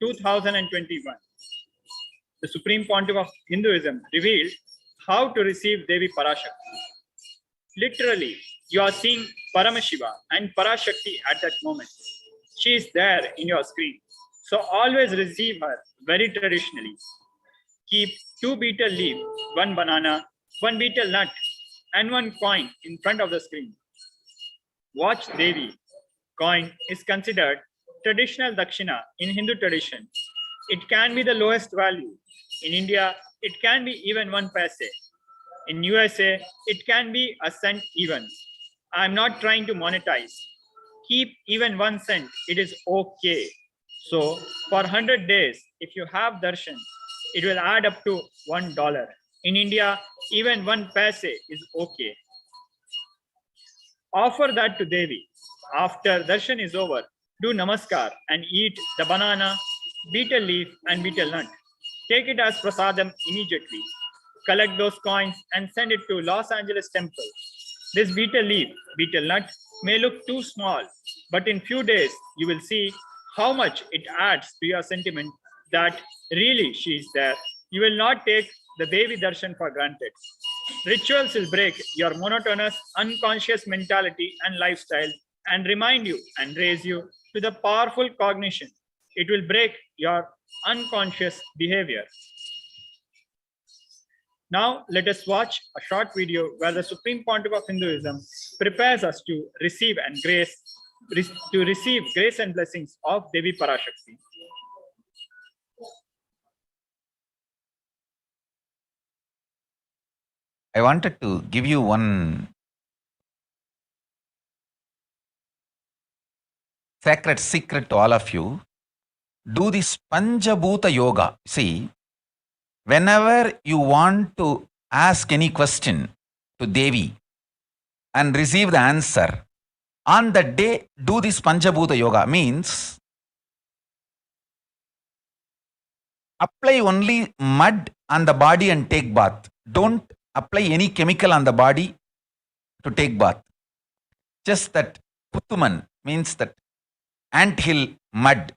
2021, the Supreme Pontiff of Hinduism revealed how to receive Devi Parashakti. Literally, you are seeing Paramashiva and Parashakti at that moment. She is there in your screen. So always receive her very traditionally. Keep 2 betel leaf, 1 banana, 1 betel nut, and 1 coin in front of the screen. Watch Devi. Coin is considered traditional dakshina in Hindu tradition. It can be the lowest value. In India, it can be even 1 paise. In USA, it can be a cent even. I am not trying to monetize. Keep even 1 cent. It is okay. So for 100 days, if you have darshan, it will add up to $1. In India, even 1 paise is okay. Offer that to Devi. After darshan is over, do namaskar and eat the banana, betel leaf and betel nut. Take it as prasadam immediately. Collect those coins and send it to Los Angeles temple. This betel leaf, betel nut may look too small, but in few days you will see how much it adds to your sentiment that really she is there. You will not take the Devi darshan for granted. Rituals will break your monotonous, unconscious mentality and lifestyle and remind you and raise you to the powerful cognition. It will break your unconscious behavior. Now, let us watch a short video where the Supreme Pontiff of Hinduism prepares us to receive grace and blessings of Devi Parashakti. I wanted to give you one sacred secret to all of you. Do this Panchabhuta Yoga. See, whenever you want to ask any question to Devi and receive the answer, on the day, do this Panchabhuta Yoga. Means, apply only mud on the body and take bath. Don't apply any chemical on the body to take bath. Just that Puttuman means that anthill mud.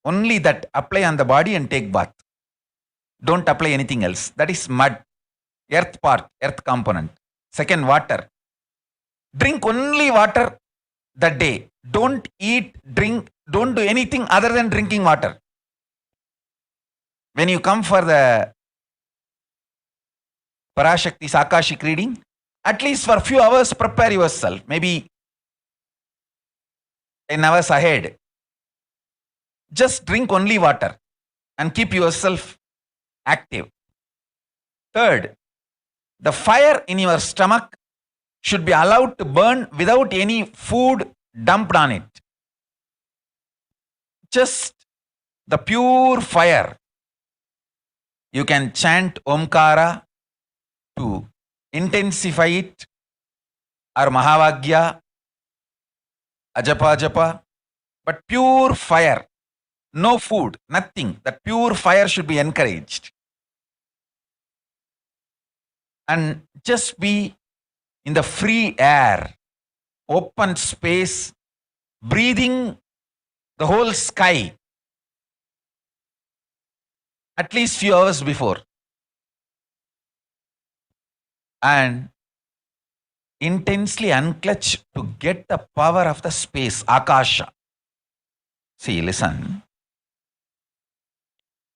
Only that apply on the body and take bath. Don't apply anything else. That is mud. Earth part, earth component. Second, water. Drink only water that day. Don't eat, drink, don't do anything other than drinking water. When you come for the Parashakti's Akashic reading, at least for a few hours, prepare yourself. Maybe 10 hours ahead. Just drink only water and keep yourself active. Third, the fire in your stomach should be allowed to burn without any food dumped on it. Just the pure fire. You can chant Omkara to intensify it, or Mahavagya, Ajapa Japa, but pure fire. No food, nothing. That pure fire should be encouraged. And just be in the free air, open space, breathing the whole sky. at least few hours before, and intensely unclutch to get the power of the space, Akasha. See, listen.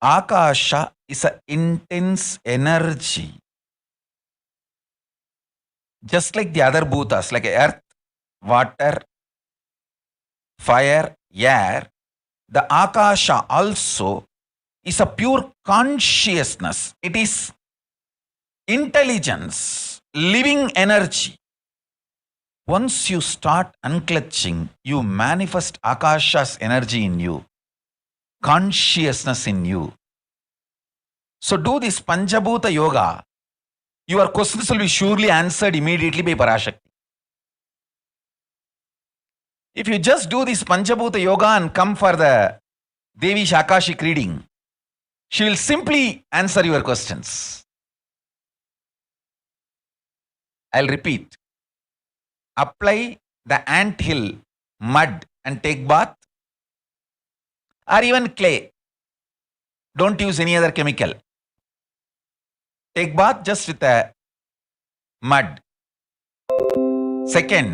Akasha is an intense energy. Just like the other bhutas, like earth, water, fire, air, the Akasha also is a pure consciousness. It is intelligence, living energy. Once you start unclutching, you manifest Akasha's energy in you, consciousness in you. So do this Panchabhuta Yoga. Your questions will be surely answered immediately by Parashakthi. If you just do this Panchabhuta Yoga and come for the Devi Akashic reading, she will simply answer your questions. I'll repeat. Apply the anthill mud and take bath, or even clay. Don't use any other chemical. Take bath just with a mud. Second,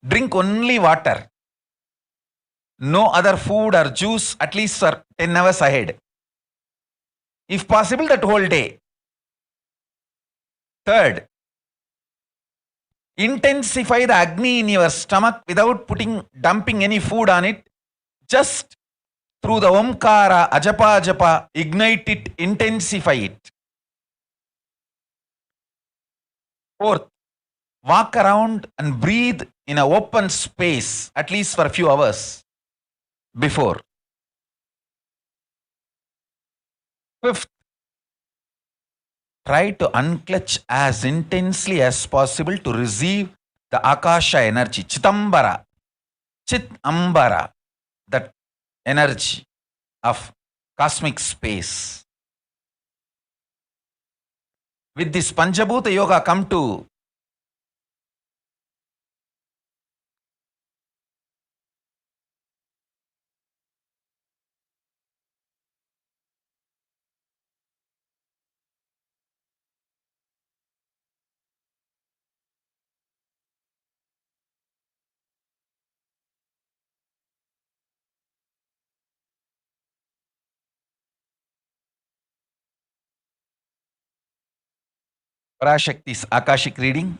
drink only water. No other food or juice at least for 10 hours ahead. If possible, that whole day. Third, intensify the Agni in your stomach without dumping any food on it. Just through the Omkara, Ajapa, Japa, ignite it, intensify it. Fourth, walk around and breathe in an open space, at least for a few hours before. Fifth, try to unclutch as intensely as possible to receive the Akasha energy, Chitambara, Chitambara, that energy of cosmic space. With this Panchabhuta Yoga, come to Parashakti's Akashic reading.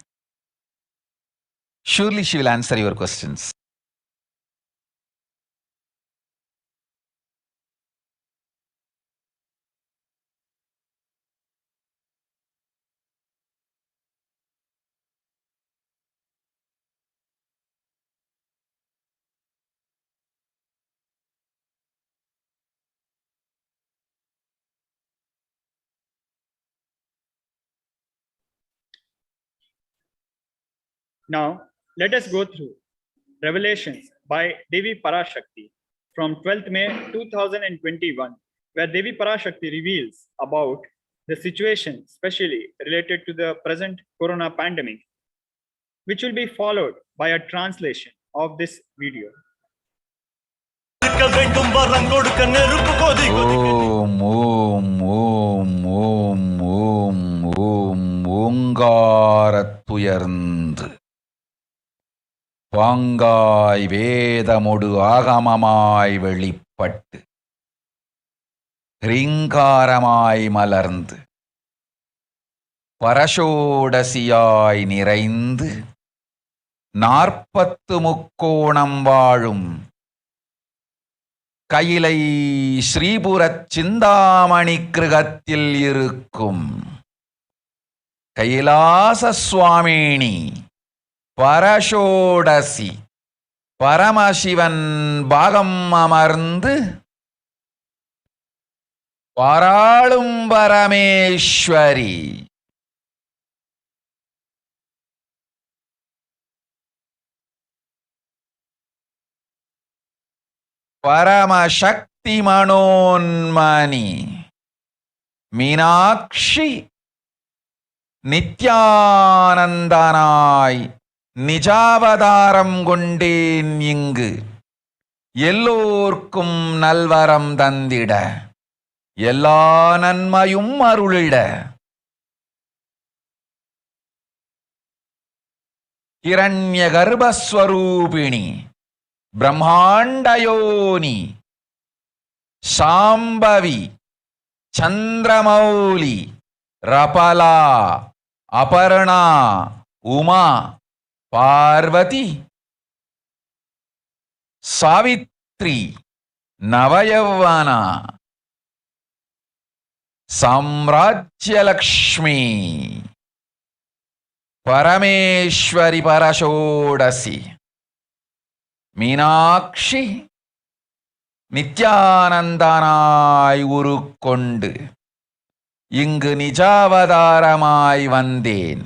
Surely she will answer your questions. Now, let us go through Revelations by Devi Parashakti from 12th May 2021, where Devi Parashakti reveals about the situation, especially related to the present corona pandemic, which will be followed by a translation of this video. Om, Om, Om, Om, Om, Om, Omgaratuyarnd. பாங்காய் வேதமொடு ஆகமமாய் வெளிப்பட்டு ரீங்காரமாய் மலர்ந்து பரஷோடசியாய் நிறைந்து 40 முக்கோணம் வாழும் கையிலை ஸ்ரீபுரச் சிந்தாமணி கிருகத்தில் இருக்கும் கைலாச சுவாமினி பரஷோடசி பரமசிவன் பாகம் அமர்ந்து பாராளும் பரமேஸ்வரி பரமசக்தி மனோன்மணி மீனாட்சி நித்யானந்தனாய் நிஜாவதாரம் கொண்டேன் இங்கு எல்லோர்க்கும் நல்வரம் தந்திட எல்லா நன்மையும் அருளிட ஹிரண்ய கர்ப்பஸ்வரூபிணி பிரம்மாண்டயோனி சாம்பவி சந்திரமௌலி ரபலா அபர்ணா உமா பார்வதி சாவித்ரி நவயௌவனா சாம்ராஜ்யலக்ஷ்மி பரமேஸ்வரி பரஷோடசி மீனாட்சி நித்யானந்தனாய் உருக்கொண்டு இங்கு நிஜாவதாரமாய் வந்தேன்.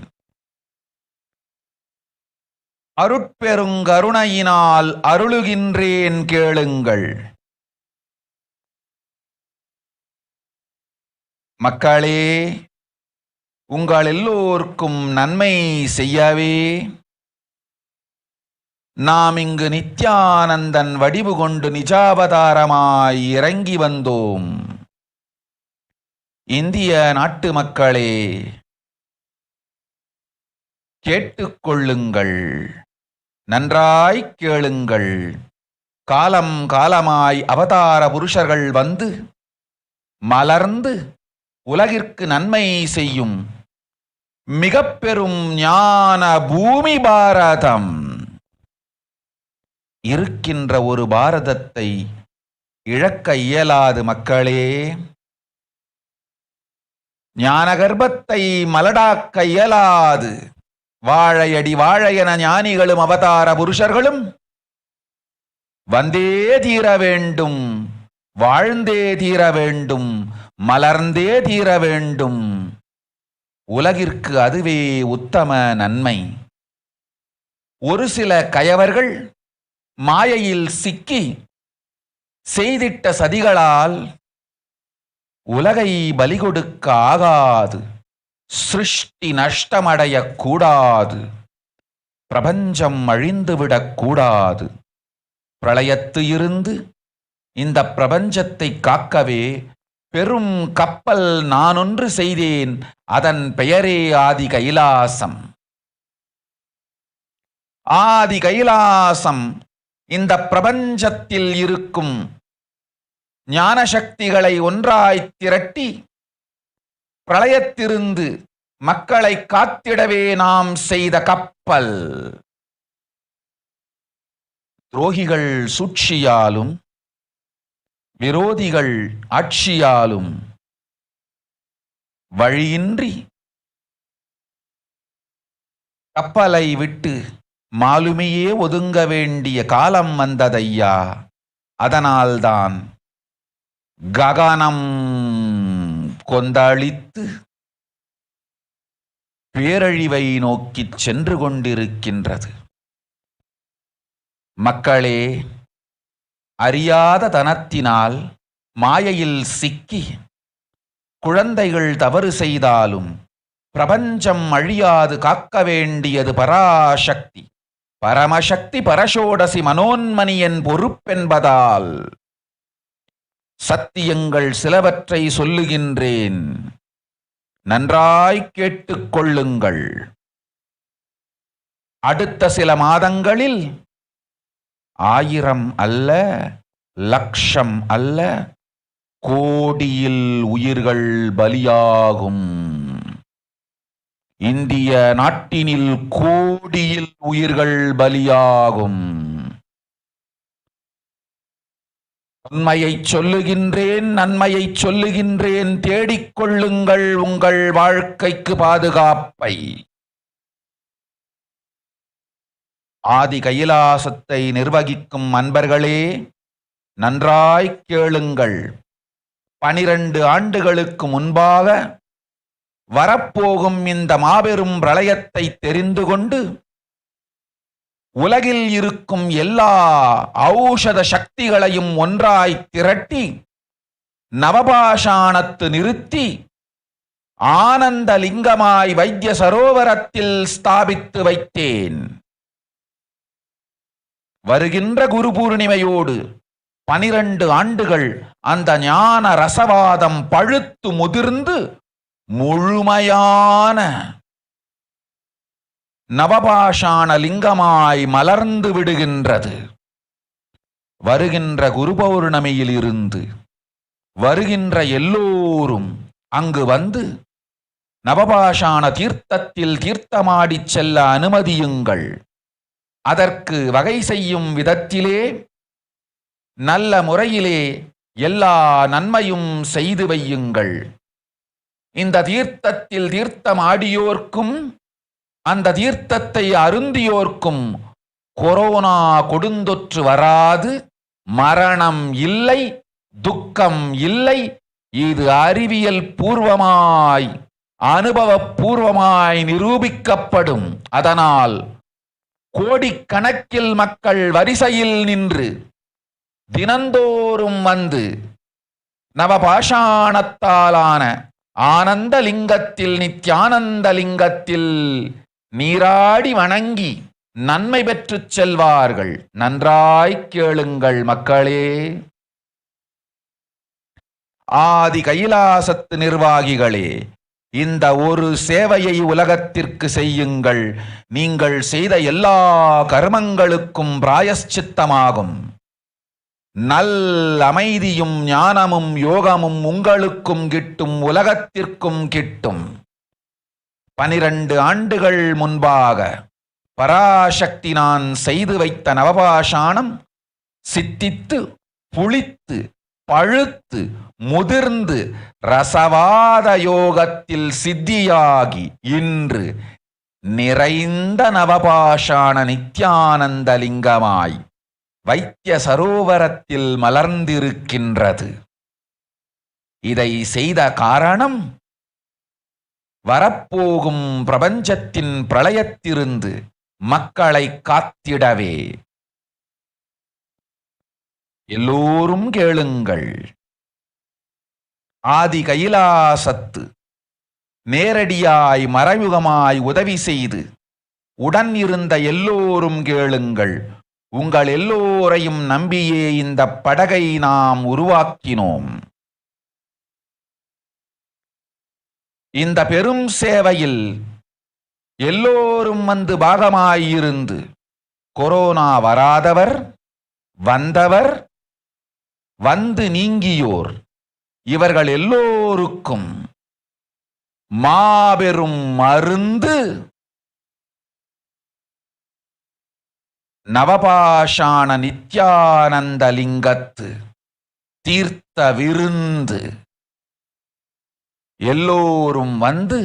அருட்பெருங்கருணையினால் அருளுகின்றேன் கேளுங்கள். மக்களே, உங்கள் எல்லோருக்கும் நன்மை செய்யவே நாம் இங்கு நித்யானந்தன் வடிவு கொண்டு நிஜாவதாரமாய் இறங்கி வந்தோம். இந்திய நாட்டு மக்களே, கேட்டுக்கொள்ளுங்கள், நன்றாய் கேளுங்கள். காலம் காலமாய் அவதார புருஷர்கள் வந்து மலர்ந்து உலகிற்கு நன்மை செய்யும் மிக பெரும் ஞான பூமி பாரதம். இருக்கின்ற ஒரு பாரதத்தை இழக்க இயலாது மக்களே. ஞான கர்ப்பத்தை மலடாக்க இயலாது. வாழையடி வாழையென ஞானிகளும் அவதார புருஷர்களும் வந்தே தீர வேண்டும், வாழ்ந்தே தீர வேண்டும், மலர்ந்தே தீர வேண்டும். உலகிற்கு அதுவே உத்தம நன்மை. ஒரு சில கயவர்கள் மாயையில் சிக்கி செய்திட்ட சதிகளால் உலகை பலி கொடுக்க ஆகாது. சிருஷ்டி நஷ்டமடையக் கூடாது. பிரபஞ்சம் அழிந்துவிடக் கூடாது. பிரளயத்து இருந்து இந்த பிரபஞ்சத்தை காக்கவே பெரும் கப்பல் நானொன்று செய்தேன். அதன் பெயரே ஆதி கைலாசம். ஆதி கைலாசம் இந்த பிரபஞ்சத்தில் இருக்கும் ஞான சக்திகளை ஒன்றாய் திரட்டி பிரளயத்திலிருந்து மக்களை காத்திடவே நாம் செய்த கப்பல். துரோகிகள் சூழ்ச்சியாலும் விரோதிகள் ஆட்சியாலும் வழியின்றி கப்பலை விட்டு மாலுமியே ஒதுங்க வேண்டிய காலம் வந்ததையா. அதனால்தான் ககனம் கொந்தளித்து பேரழிவை நோக்கிச் சென்று கொண்டிருக்கின்றது. மக்களே, அறியாத தனத்தினால் மாயையில் சிக்கி குழந்தைகள் தவறு செய்தாலும் பிரபஞ்சம் அழியாது காக்க வேண்டியது பராசக்தி. பரமசக்தி பரஷோடசி மனோன்மணியன் பொறுப்பென்பதால் சத்தியங்கள் சிலவற்றை சொல்லுகின்றேன், நன்றாய் கேட்டுக்கொள்ளுங்கள். அடுத்த சில மாதங்களில் 1000 அல்ல, லட்சம் அல்ல, கோடியில் உயிர்கள் பலியாகும். இந்திய நாட்டினில் கோடியில் உயிர்கள் பலியாகும். உண்மையை சொல்லுகின்றேன், நன்மையை சொல்லுகின்றேன். தேடிக்கொள்ளுங்கள் உங்கள் வாழ்க்கைக்கு பாதுகாப்பை. ஆதி கைலாசத்தை நிர்வகிக்கும் அன்பர்களே, நன்றாய் கேளுங்கள். 12 ஆண்டுகளுக்கு முன்பாக வரப்போகும் இந்த மாபெரும் பிரளயத்தை தெரிந்து கொண்டு உலகில் இருக்கும் எல்லா ஔஷத சக்திகளையும் ஒன்றாய் திரட்டி நவபாஷாணத்து நிறுத்தி ஆனந்த லிங்கமாய் வைத்திய சரோவரத்தில் ஸ்தாபித்து வைத்தேன். வருகின்ற குரு பூர்ணிமையோடு 12 ஆண்டுகள் அந்த ஞான ரசவாதம் பழுத்து முதிர்ந்து முழுமையான நவபாஷாண லிங்கமாய் மலர்ந்து விடுகின்றது. வருகின்ற குரு பௌர்ணமியில் இருந்து வருகின்ற எல்லோரும் அங்கு வந்து நவபாஷாண தீர்த்தத்தில் தீர்த்தமாடிச் செல்ல அனுமதியுங்கள். அதற்கு வகை செய்யும் விதத்திலே நல்ல முறையிலே எல்லா நன்மையும் செய்து வையுங்கள். இந்த தீர்த்தத்தில் தீர்த்தமாடியோர்க்கும் அந்த தீர்த்தத்தை அருந்தியோர்க்கும் கொரோனா கொடுந்தொற்று வராது, மரணம் இல்லை, துக்கம் இல்லை. இது அறிவியல் பூர்வமாய் அனுபவபூர்வமாய் நிரூபிக்கப்படும். அதனால் கோடிக்கணக்கில் மக்கள் வரிசையில் நின்று தினந்தோறும் வந்து நவபாஷாணத்தாலான ஆனந்த லிங்கத்தில் நித்யானந்த லிங்கத்தில் நீராடி வணங்கி நன்மை பெற்றுச் செல்வார்கள். நன்றாய் கேளுங்கள் மக்களே. ஆதி கைலாசத்து நிர்வாகிகளே, இந்த ஒரு சேவையை உலகத்திற்கு செய்யுங்கள். நீங்கள் செய்த எல்லா கர்மங்களுக்கும் பிராயஷ்சித்தமாகும். நல் அமைதியும் ஞானமும் யோகமும் உங்களுக்கும் கிட்டும், உலகத்திற்கும் கிட்டும். 12 ஆண்டுகள் முன்பாக பராசக்தி நான் செய்து வைத்த நவபாஷாணம் சித்தித்து புளித்து பழுத்து முதிர்ந்து ரசவாத யோகத்தில் சித்தியாகி இன்று நிறைந்த நவபாஷாண நித்யானந்த லிங்கமாய் வைத்திய சரோவரத்தில் மலர்ந்திருக்கின்றது. இதை செய்த காரணம் வரப்போகும் பிரபஞ்சத்தின் பிரளயத்திலிருந்து மக்களை காத்திடவே. எல்லோரும் கேளுங்கள். ஆதி கைலாசத்து நேரடியாய் மறைமுகமாய் உதவி செய்து உடன் இருந்த எல்லோரும் கேளுங்கள். உங்கள் எல்லோரையும் நம்பியே இந்த படகை நாம் உருவாக்கினோம். இந்த பெரும் சேவையில் எல்லோரும் வந்து பாகமாயிருந்து கொரோனா வராதவர், வந்தவர், வந்து நீங்கியோர் இவர்கள் எல்லோருக்கும் மாபெரும் மருந்து நவபாஷாண நித்யானந்த லிங்கத்து தீர்த்த விருந்து. எல்லோரும் வந்து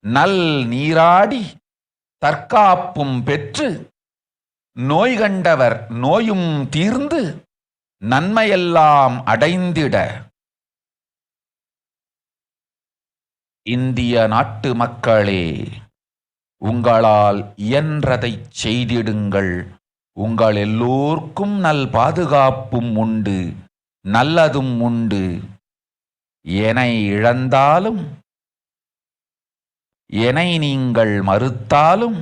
நல் நீராடி தற்காப்பும் பெற்று நோய் கண்டவர் நோயும் தீர்ந்து நன்மையெல்லாம் அடைந்திட இந்திய நாட்டு மக்களே, உங்களால் இயன்றதை செய்திடுங்கள். உங்கள் எல்லோர்க்கும் நல் பாதுகாப்பும் உண்டு, நல்லதும் உண்டு. என்னை இழந்தாலும் என்னை நீங்கள் மறுத்தாலும்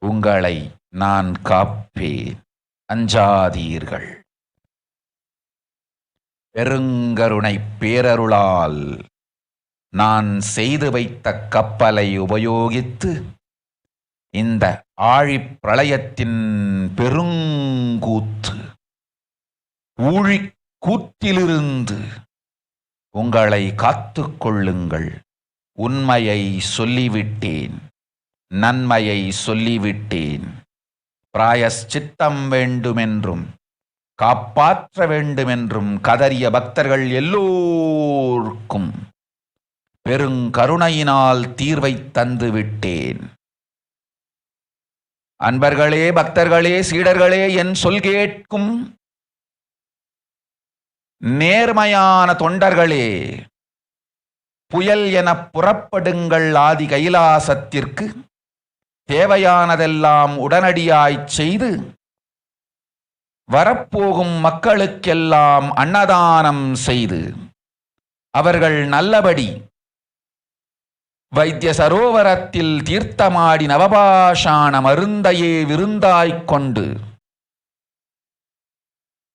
உங்களை நான் காப்பேன். அஞ்சாதீர்கள். பெருங்கருணை பேரருளால் நான் செய்து வைத்த கப்பலை உபயோகித்து இந்த ஆழிப் பிரளயத்தின் பெருங்கூத்து ஊழிக்கூத்திலிருந்து உங்களை காத்துக் கொள்ளுங்கள். உண்மையை சொல்லிவிட்டேன், நன்மையை சொல்லிவிட்டேன். பிராயஷ்சித்தம் வேண்டுமென்றும் காப்பாற்ற வேண்டுமென்றும் கதறிய பக்தர்கள் எல்லோருக்கும் பெருங்கருணையினால் தீர்வை தந்து விட்டேன். அன்பர்களே, பக்தர்களே, சீடர்களே, என் சொல் கேட்கும் நேர்மையான தொண்டர்களே, புயல் என புறப்படுங்கள். ஆதி கைலாசத்திற்கு தேவையானதெல்லாம் உடனடியாய்ச் செய்து வரப்போகும் மக்களுக்கெல்லாம் அன்னதானம் செய்து அவர்கள் நல்லபடி வைத்திய சரோவரத்தில் தீர்த்தமாடி நவபாஷாண மருந்தையே விருந்தாய்க் கொண்டு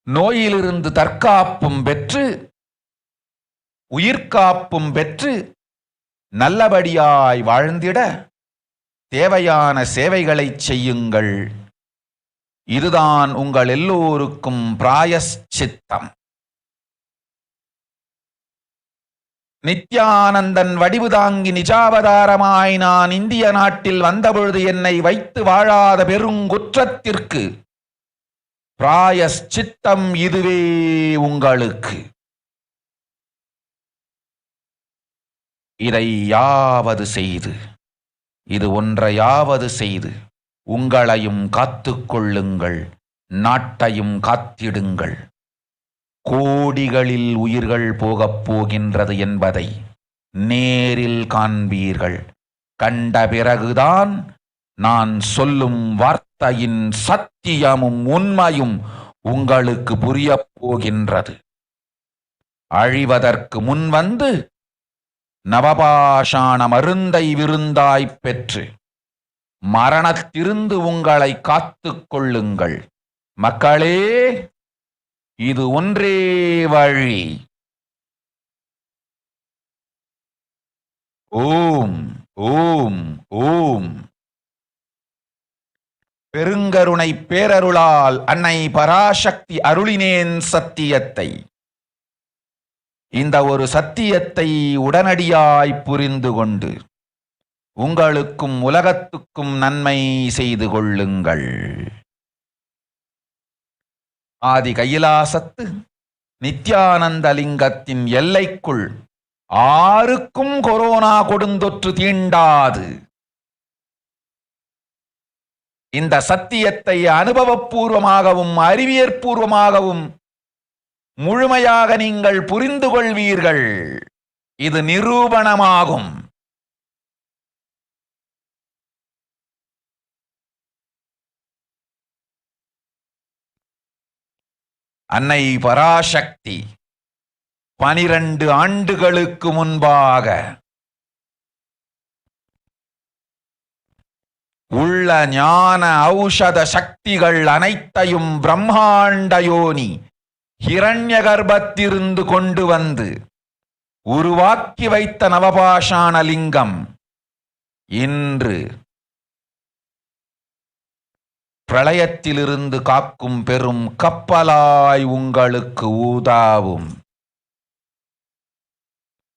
நோயிலிருந்து தற்காப்பும் பெற்று உயிர்காப்பும் பெற்று நல்லபடியாய் வாழ்ந்திட தேவையான சேவைகளை செய்யுங்கள். இதுதான் உங்கள் எல்லோருக்கும் பிராயஷ்சித்தம். நித்யானந்தன் வடிவு தாங்கி நிஜாவதாரமாய் நான் இந்திய நாட்டில் வந்தபொழுது என்னை வைத்து வாழாத பெருங்குற்றத்திற்கு பிராயஷ்சித்தம் இதுவே உங்களுக்கு. இதை யாவது செய்து, இது ஒன்றையாவது செய்து உங்களையும் காத்துக்கொள்ளுங்கள், நாட்டையும் காத்திடுங்கள். கோடிகளில் உயிர்கள் போகப் போகின்றது என்பதை நேரில் காண்பீர்கள். கண்ட பிறகுதான் நான் சொல்லும் வார்த்தையின் சத்தியமும் உண்மையும் உங்களுக்கு புரியப் போகின்றது. அழிவதற்கு முன் வந்து நவபாஷாண மருந்தை விருந்தாய்ப் பெற்று மரணத்திலிருந்து உங்களை காத்துக் கொள்ளுங்கள். மக்களே, இது ஒன்றே வழி. ஓம் ஓம் ஓம். பெருங்கருணை பேரருளால் அன்னை பராசக்தி அருளினேன் சத்தியத்தை. இந்த ஒரு சத்தியத்தை உடனடியாய் புரிந்து கொண்டு உங்களுக்கும் உலகத்துக்கும் நன்மை செய்து கொள்ளுங்கள். ஆதி கைலாசத்து நித்யானந்த லிங்கத்தின் எல்லைக்குள் ஆருக்கும் கொரோனா கொடுந்தொற்று தீண்டாது. இந்த சத்தியத்தை அனுபவபூர்வமாகவும் அறிவியற்பூர்வமாகவும் முழுமையாக நீங்கள் புரிந்து கொள்வீர்கள். இது நிரூபணமாகும். அன்னை பராசக்தி 12 ஆண்டுகளுக்கு முன்பாக உள்ள ஞான ஔஷத சக்திகள் அனைத்தையும் பிரம்மாண்ட யோனி ஹிரண்ய கர்ப்பத்திலிருந்து கொண்டு வந்து உருவாக்கி வைத்த நவபாஷாண லிங்கம் இன்று பிரளயத்திலிருந்து காக்கும் பெரும் கப்பலாய் உங்களுக்கு ஊதாவும்.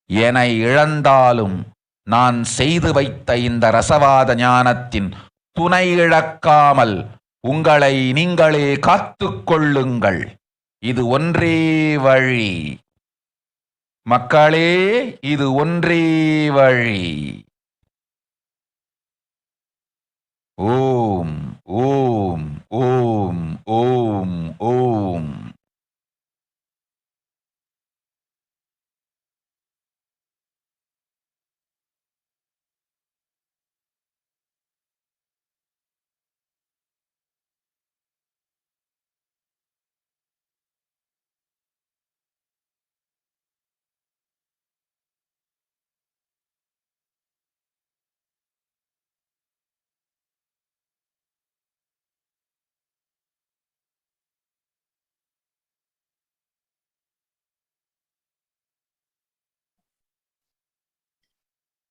என இழந்தாலும் நான் செய்து வைத்த இந்த ரசவாத ஞானத்தின் துணை இழக்காமல் உங்களை நீங்களே காத்துக்கொள்ளுங்கள். இது ஒன்றே வழி. மக்களே, இது ஒன்றே வழி. ஓம் ஓம் ஓம் ஓம் ஓம்.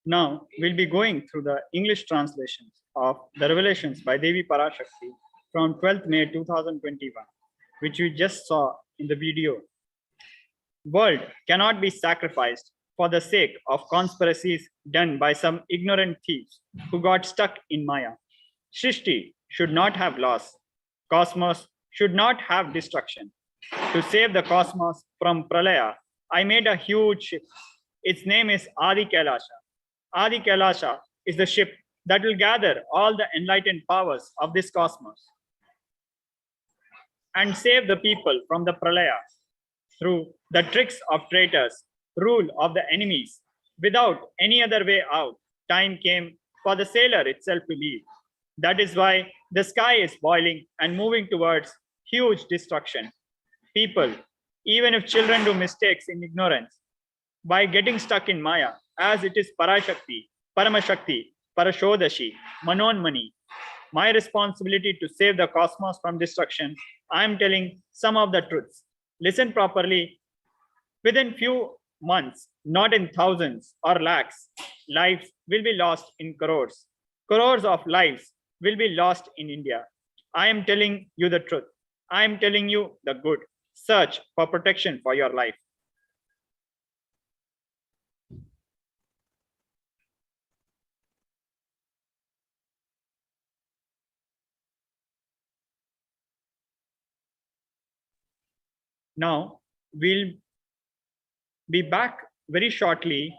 Now we'll be going through the English translations of the revelations by Devi Parashakthi from 12th May 2021, which we just saw in the video. World cannot be sacrificed for the sake of conspiracies done by some ignorant thieves who got stuck in Maya. Shrishti should not have loss. Cosmos should not have destruction. To save the cosmos from Pralaya, I made a huge ship. Its name is Adi KAILASA. Adi KAILASA is the ship that will gather all the enlightened powers of this cosmos and save the people from the Pralaya through the tricks of traitors, rule of the enemies. Without any other way out, time came for the sailor itself to leave. That is why the sky is boiling and moving towards huge destruction. People, even if children do mistakes in ignorance, by getting stuck in Maya, as it is Parashakti, Paramashakti, Parashodashi, Manonmani, my responsibility to save the cosmos from destruction, I am telling some of the truths. Listen properly. Within few months, not in thousands or lakhs, lives will be lost in crores. Crores of lives will be lost in India. I am telling you the truth. I am telling you the good. Search for protection for your life. Now, we'll be back very shortly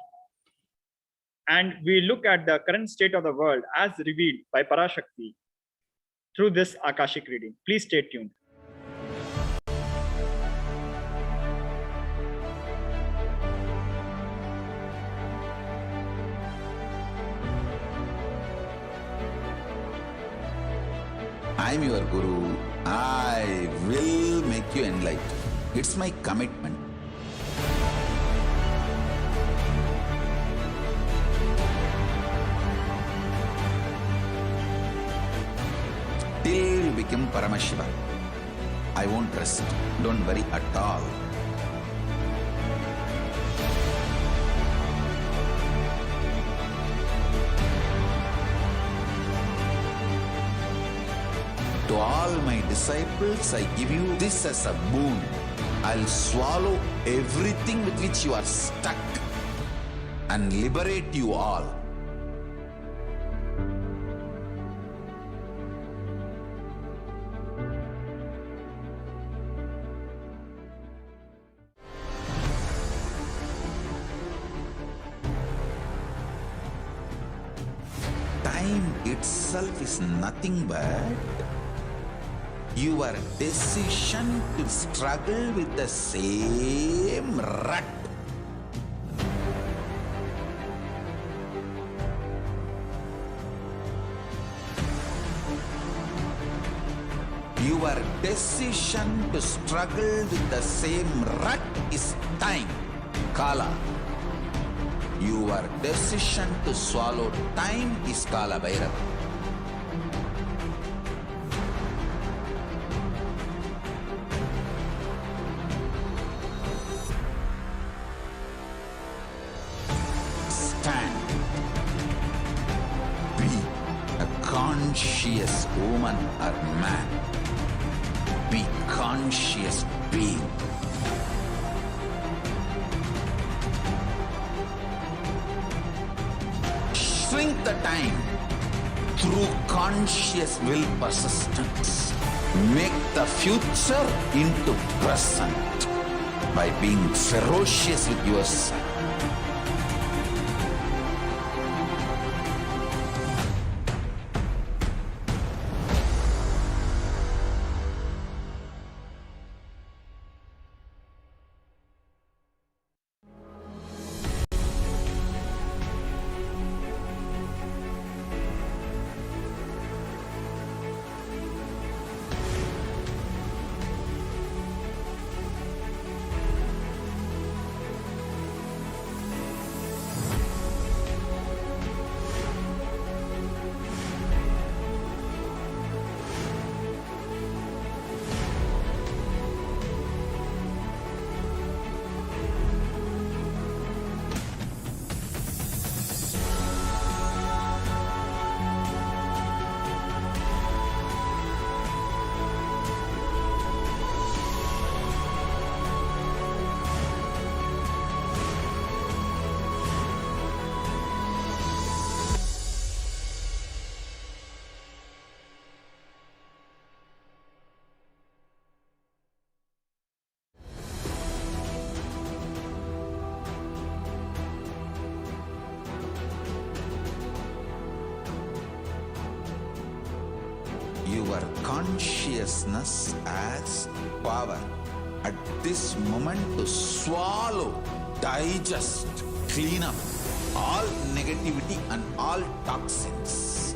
and we look at the current state of the world as revealed by Parashakthi through this Akashic reading. Please stay tuned. I'm your Guru. I will make you enlightened. It's my commitment. Till you become Paramashiva, I won't rest. Don't worry at all. To all my disciples, I give you this as a boon. I'll swallow everything with which you are stuck and liberate you all. Time itself is nothing but your decision to struggle with the same rut. Your decision to struggle with the same rut is time, Kala. Your decision to swallow time is Kala Bhairava. Stand. Be a conscious woman or man. Be conscious being. Shrink the time through conscious will persistence. Make the future into present by being ferocious with yourself. Your consciousness as power at this moment to swallow, digest, clean up all negativity and all toxins.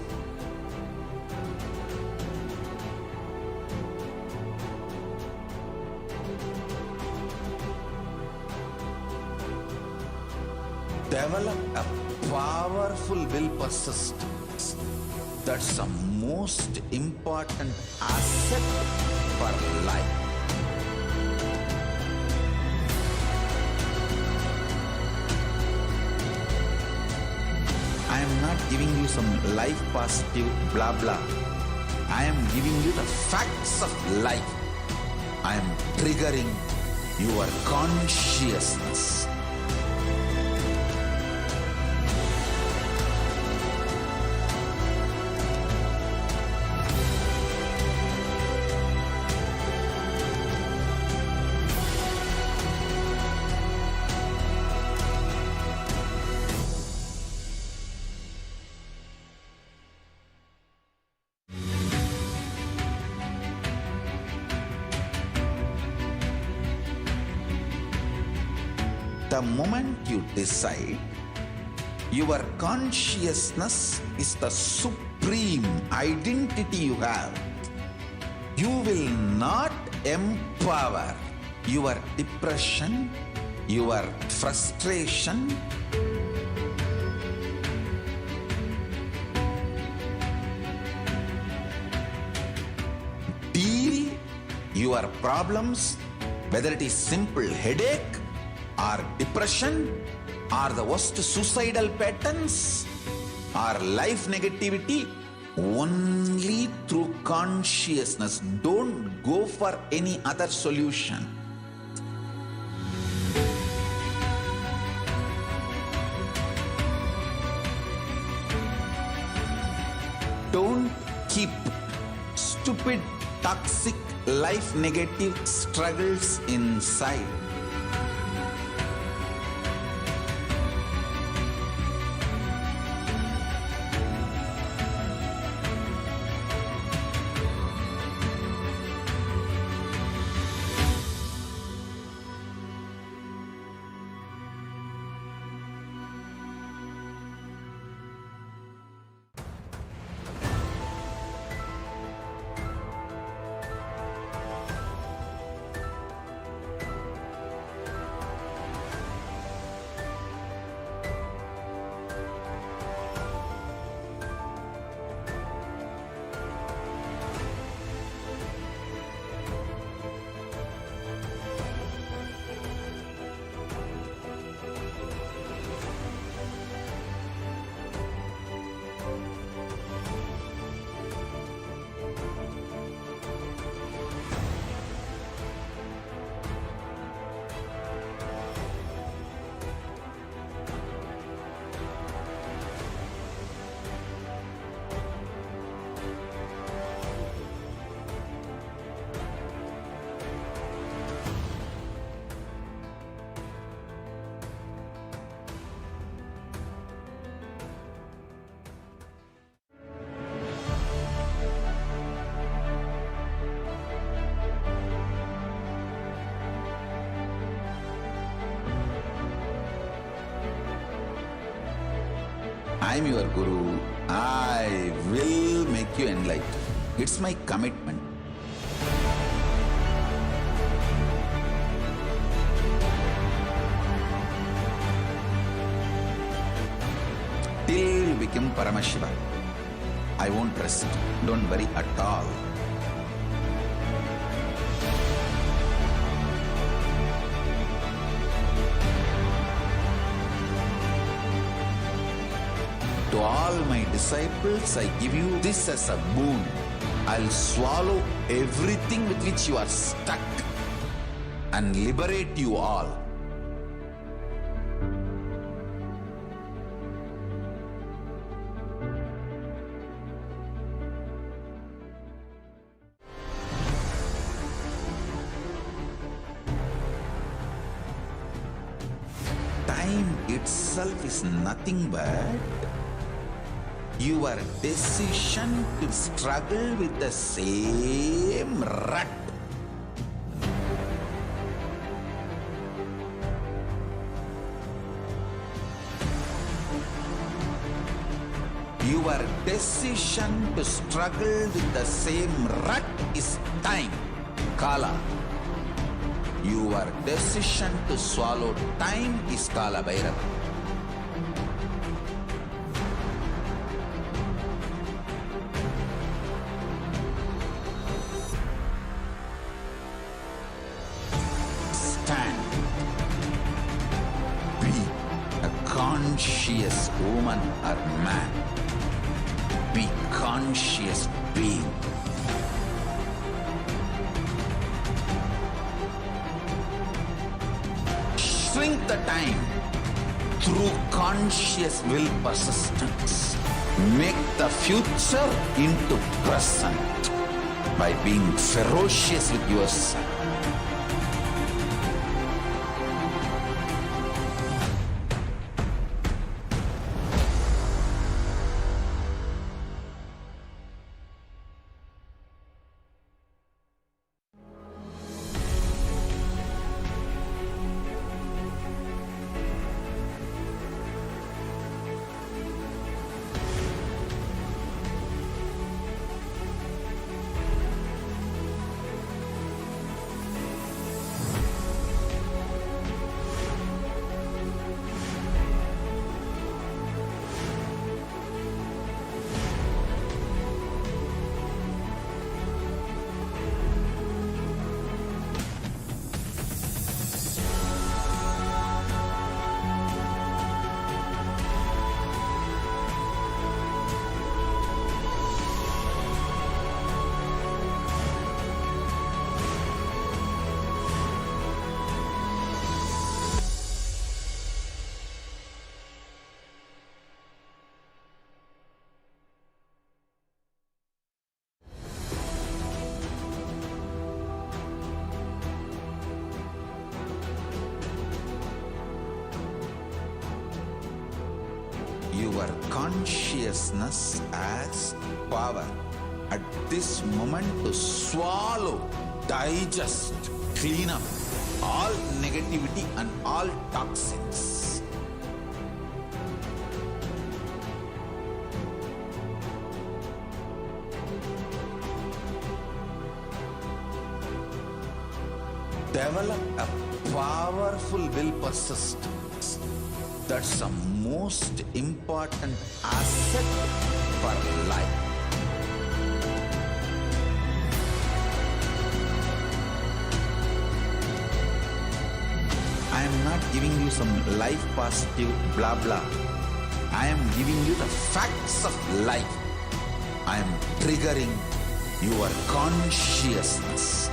Develop a powerful will persistence. That's a most important asset for life. I am not giving you some life positive blah blah. I am giving you the facts of life. I am triggering your consciousness. The moment you decide, your consciousness is the supreme identity you have. You will not empower your depression, your frustration, deal your problems, whether it is simple headache or depression or the worst suicidal patterns or life negativity, only through consciousness. Don't go for any other solution. Don't keep stupid, toxic, life negative struggles inside. I am your Guru. I will make you enlightened. It's my commitment. Till you become Paramashiva, I won't rest. Don't worry at all. To all my disciples, I give you this as a boon. I'll swallow everything with which you are stuck and liberate you all. Time itself is nothing but your decision to struggle with the same rut. Your decision to struggle with the same rut is time, Kala. Your decision to swallow time is Kala Bhairava. conscious woman or man. Be conscious being. Shrink the time through conscious will persistence. Make the future into present by being ferocious with yourself. Your consciousness as power at this moment to swallow, digest, clean up all negativity and all toxins. Develop a powerful will persistence. That's the most important asset for life. I am not giving you some life positive blah blah. I am giving you the facts of life. I am triggering your consciousness.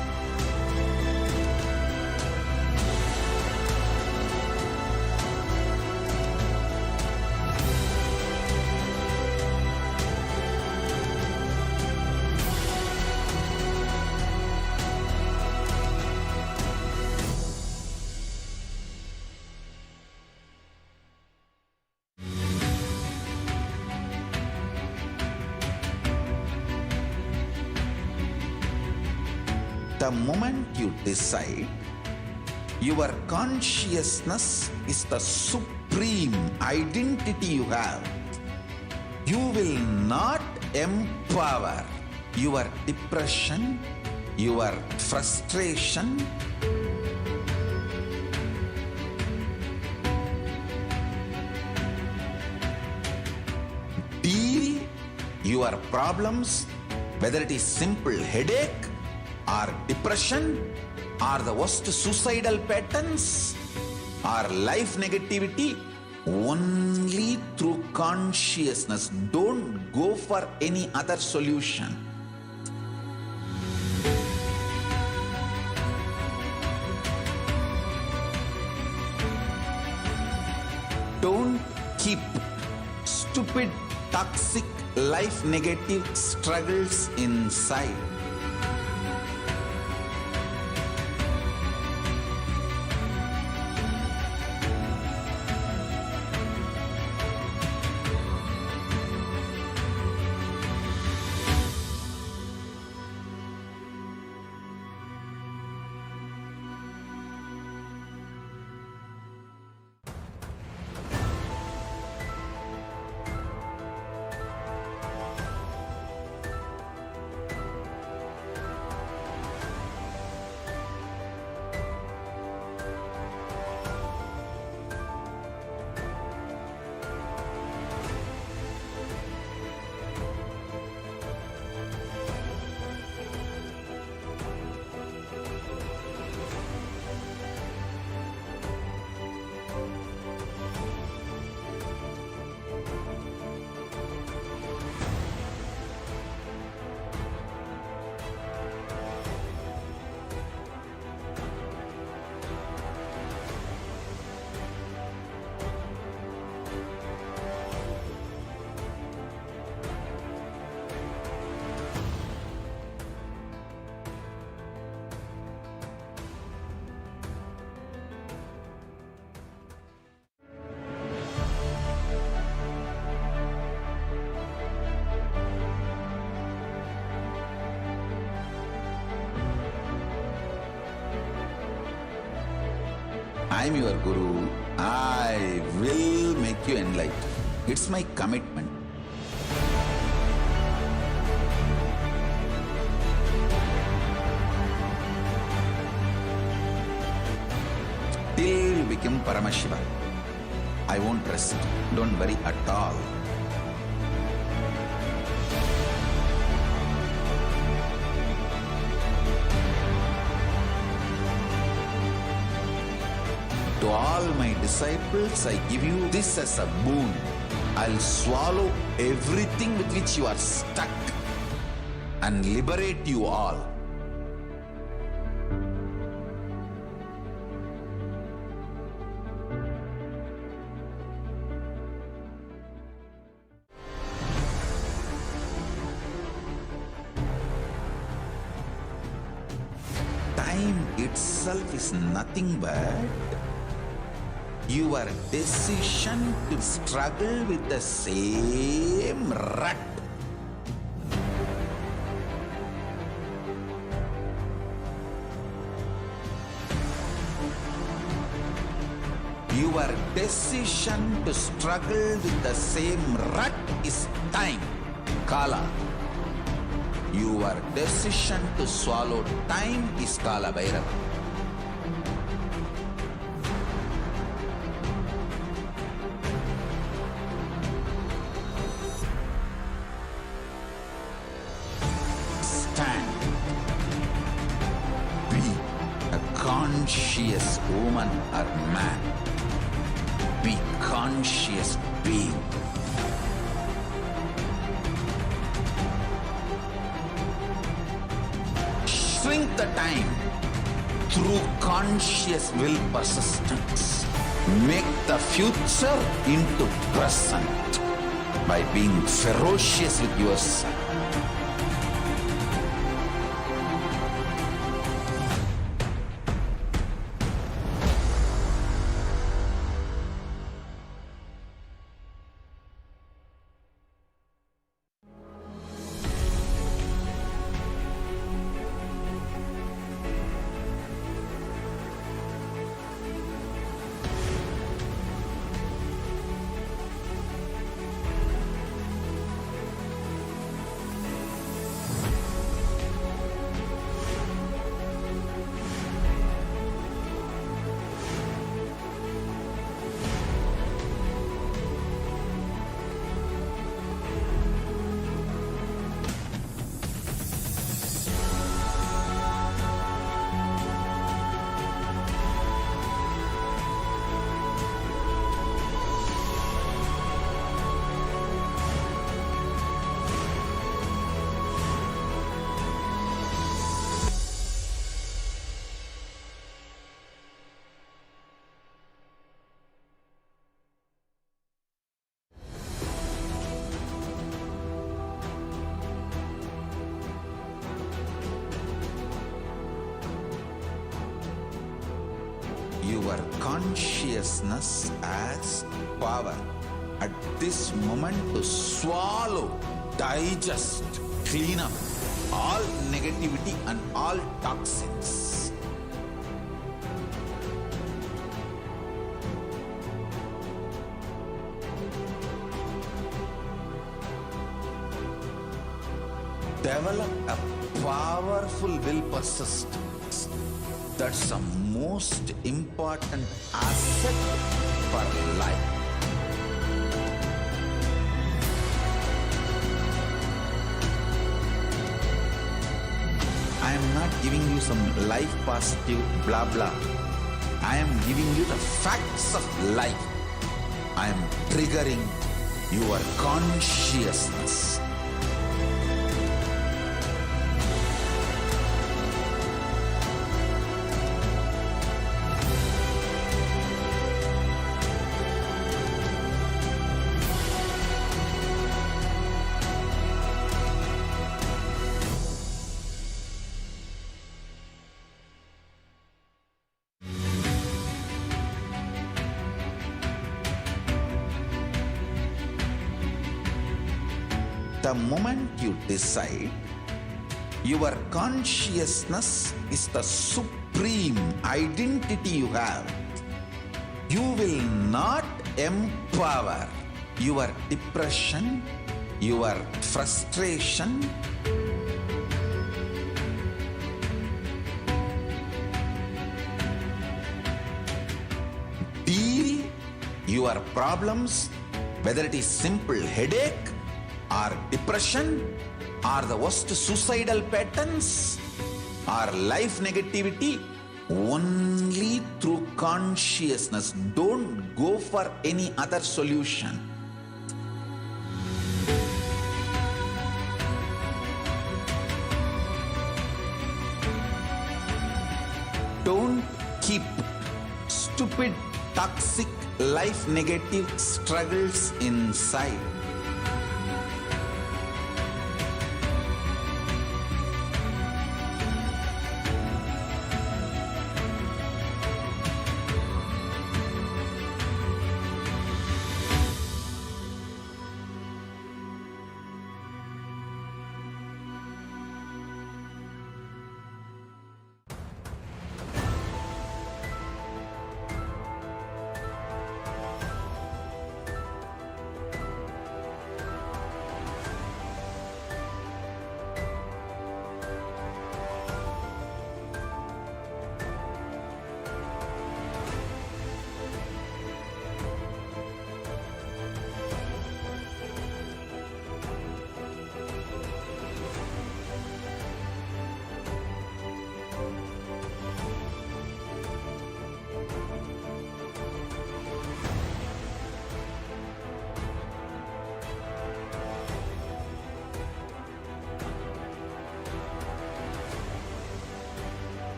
The moment you decide, your consciousness is the supreme identity you have. You will not empower your depression, your frustration, deal your problems, whether it is simple headache or depression or the worst suicidal patterns or life negativity, only through consciousness. Don't go for any other solution. Don't keep stupid, toxic, life negative struggles inside. I am your Guru. I will make you enlightened. It's my commitment. Till you become Paramashiva, I won't rest. Don't worry at all. To all my disciples, I give you this as a boon. I'll swallow everything with which you are stuck and liberate you all. Time itself is nothing but your decision to struggle with the same rut. Your decision to struggle with the same rut is time, Kala. Your decision to swallow time is Kala Bhairava. Stand. Be a conscious woman or man. Be conscious being. Shrink the time through conscious will persistence. Make the future into present by being ferocious with yourself. Your consciousness has power at this moment to swallow, digest, clean up all negativity and all toxins. Develop a powerful will persistence. That's the most important asset for life. I am not giving you some life positive blah blah. I am giving you the facts of life. I am triggering your consciousness. The moment you decide, your consciousness is the supreme identity you have. You will not empower your depression, your frustration, deal your problems, whether it is simple headache or depression or the worst suicidal patterns or life negativity, only through consciousness. Don't go for any other solution. Don't keep stupid, toxic, life negative struggles inside.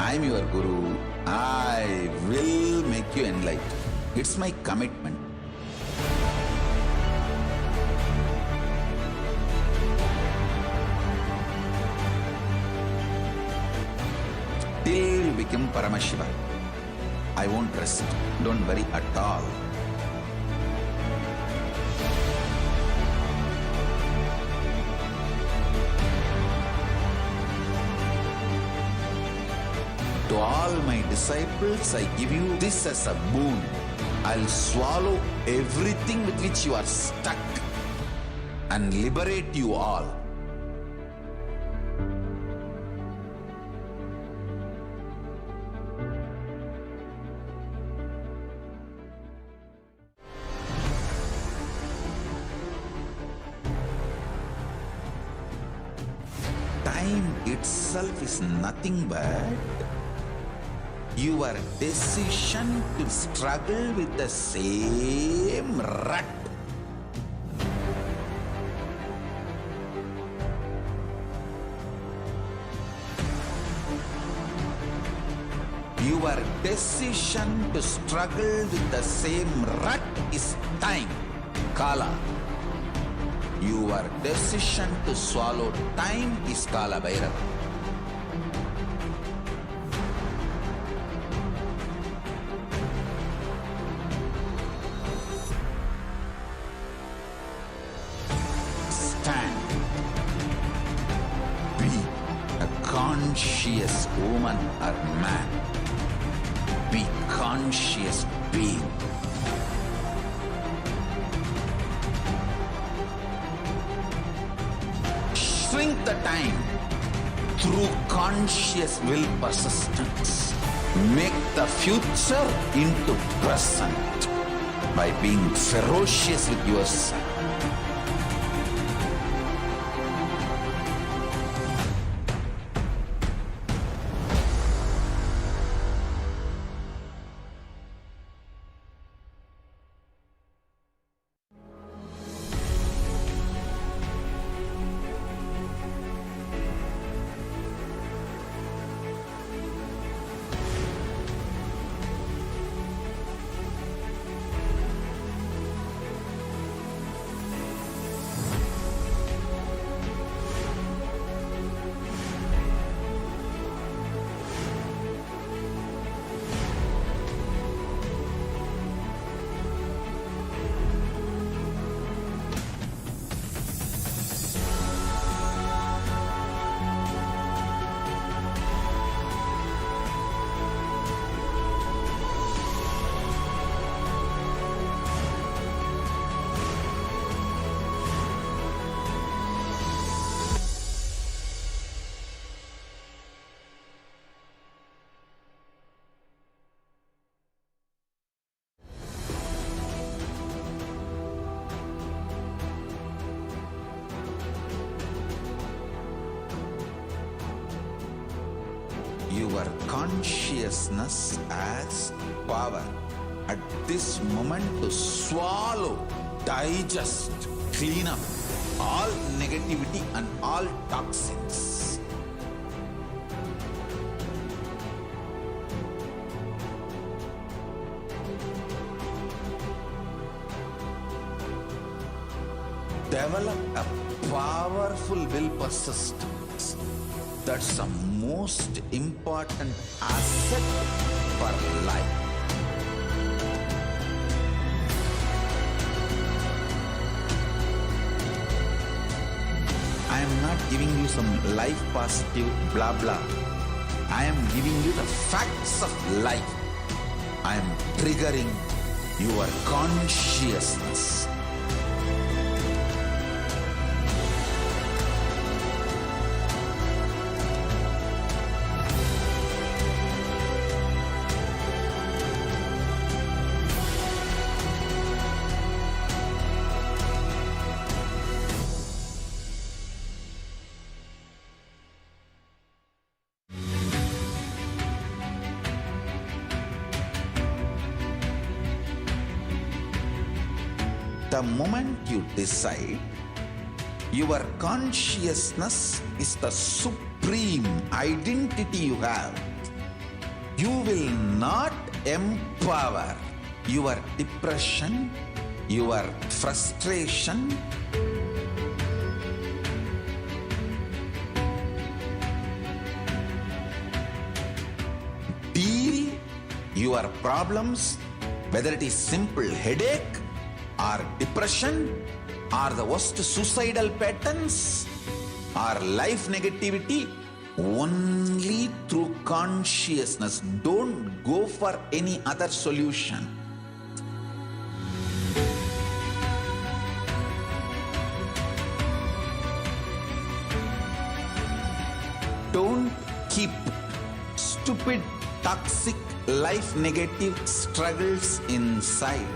I am your Guru. I will make you enlightened. It's my commitment. Till you become Paramashiva, I won't rest. Don't worry at all. To all my disciples, I give you this as a boon. I'll swallow everything with which you are stuck and liberate you all. Time itself is nothing but your decision to struggle with the same rut. Your decision to struggle with the same rut is time, Kala. Your decision to swallow time is Kala Bhairava. Conscious woman or man. Be conscious being. Shrink the time through conscious will persistence. Make the future into present by being ferocious with yourself. your consciousness as power at this moment to swallow, digest, clean up all negativity and all toxins. Develop a powerful will persistence. That's the most important asset for life. I am not giving you some life positive blah blah. I am giving you the facts of life. I am triggering your consciousness. The moment you decide, your consciousness is the supreme identity you have. You will not empower your depression, your frustration, deal your problems, whether it is simple headache or depression or the worst suicidal patterns or life negativity, only through consciousness. Don't go for any other solution. Don't keep stupid, toxic, life negative struggles inside.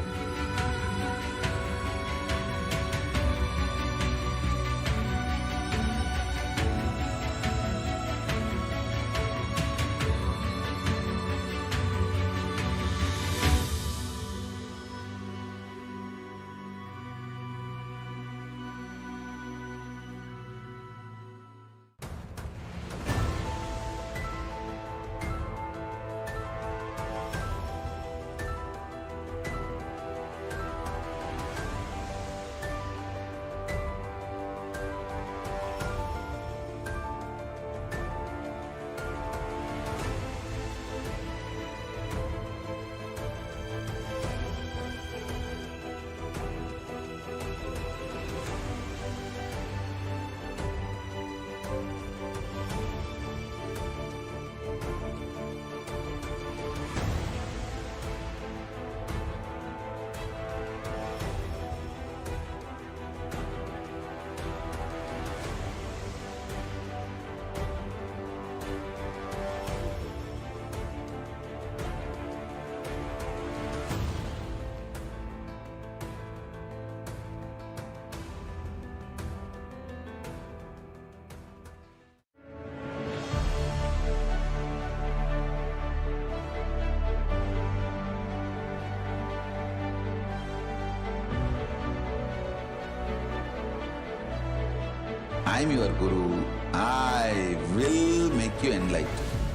I am your Guru. I will make you enlightened.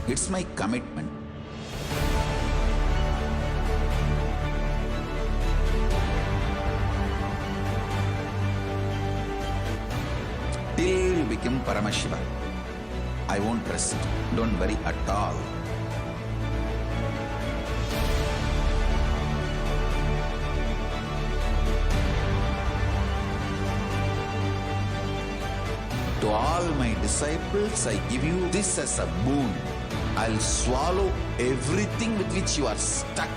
It's my commitment. Till you become Paramashiva, I won't rest. Don't worry at all. To all my disciples, I give you this as a boon. I'll swallow everything with which you are stuck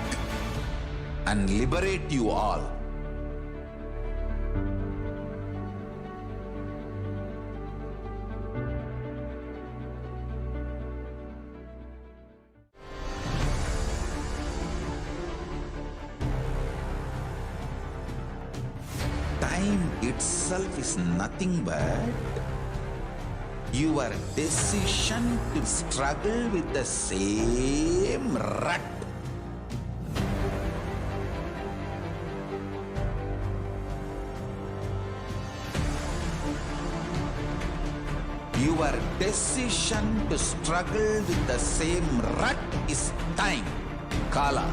and liberate you all. Time itself is nothing but Your decision to struggle with the same rut. Your decision to struggle with the same rut is time, Kala.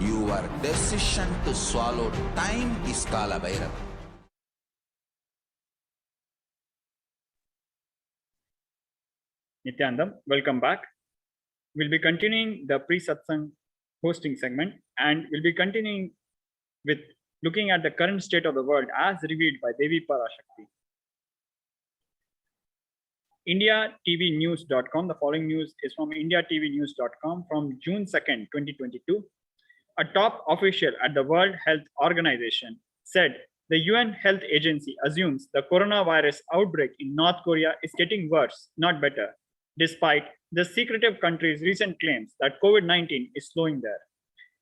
Your decision to swallow time is Kala Bhairava. Nithyanandam, welcome back. We'll be continuing the pre-satsang hosting segment, and we'll be continuing with looking at the current state of the world as revealed by Devi Parashakthi. IndiaTVNews.com. The following news is from IndiaTVNews.com from June 2nd, 2022. A top official at the World Health Organization said the UN Health Agency assumes the coronavirus outbreak in North Korea is getting worse, not better, despite the secretive country's recent claims that COVID-19 is slowing there.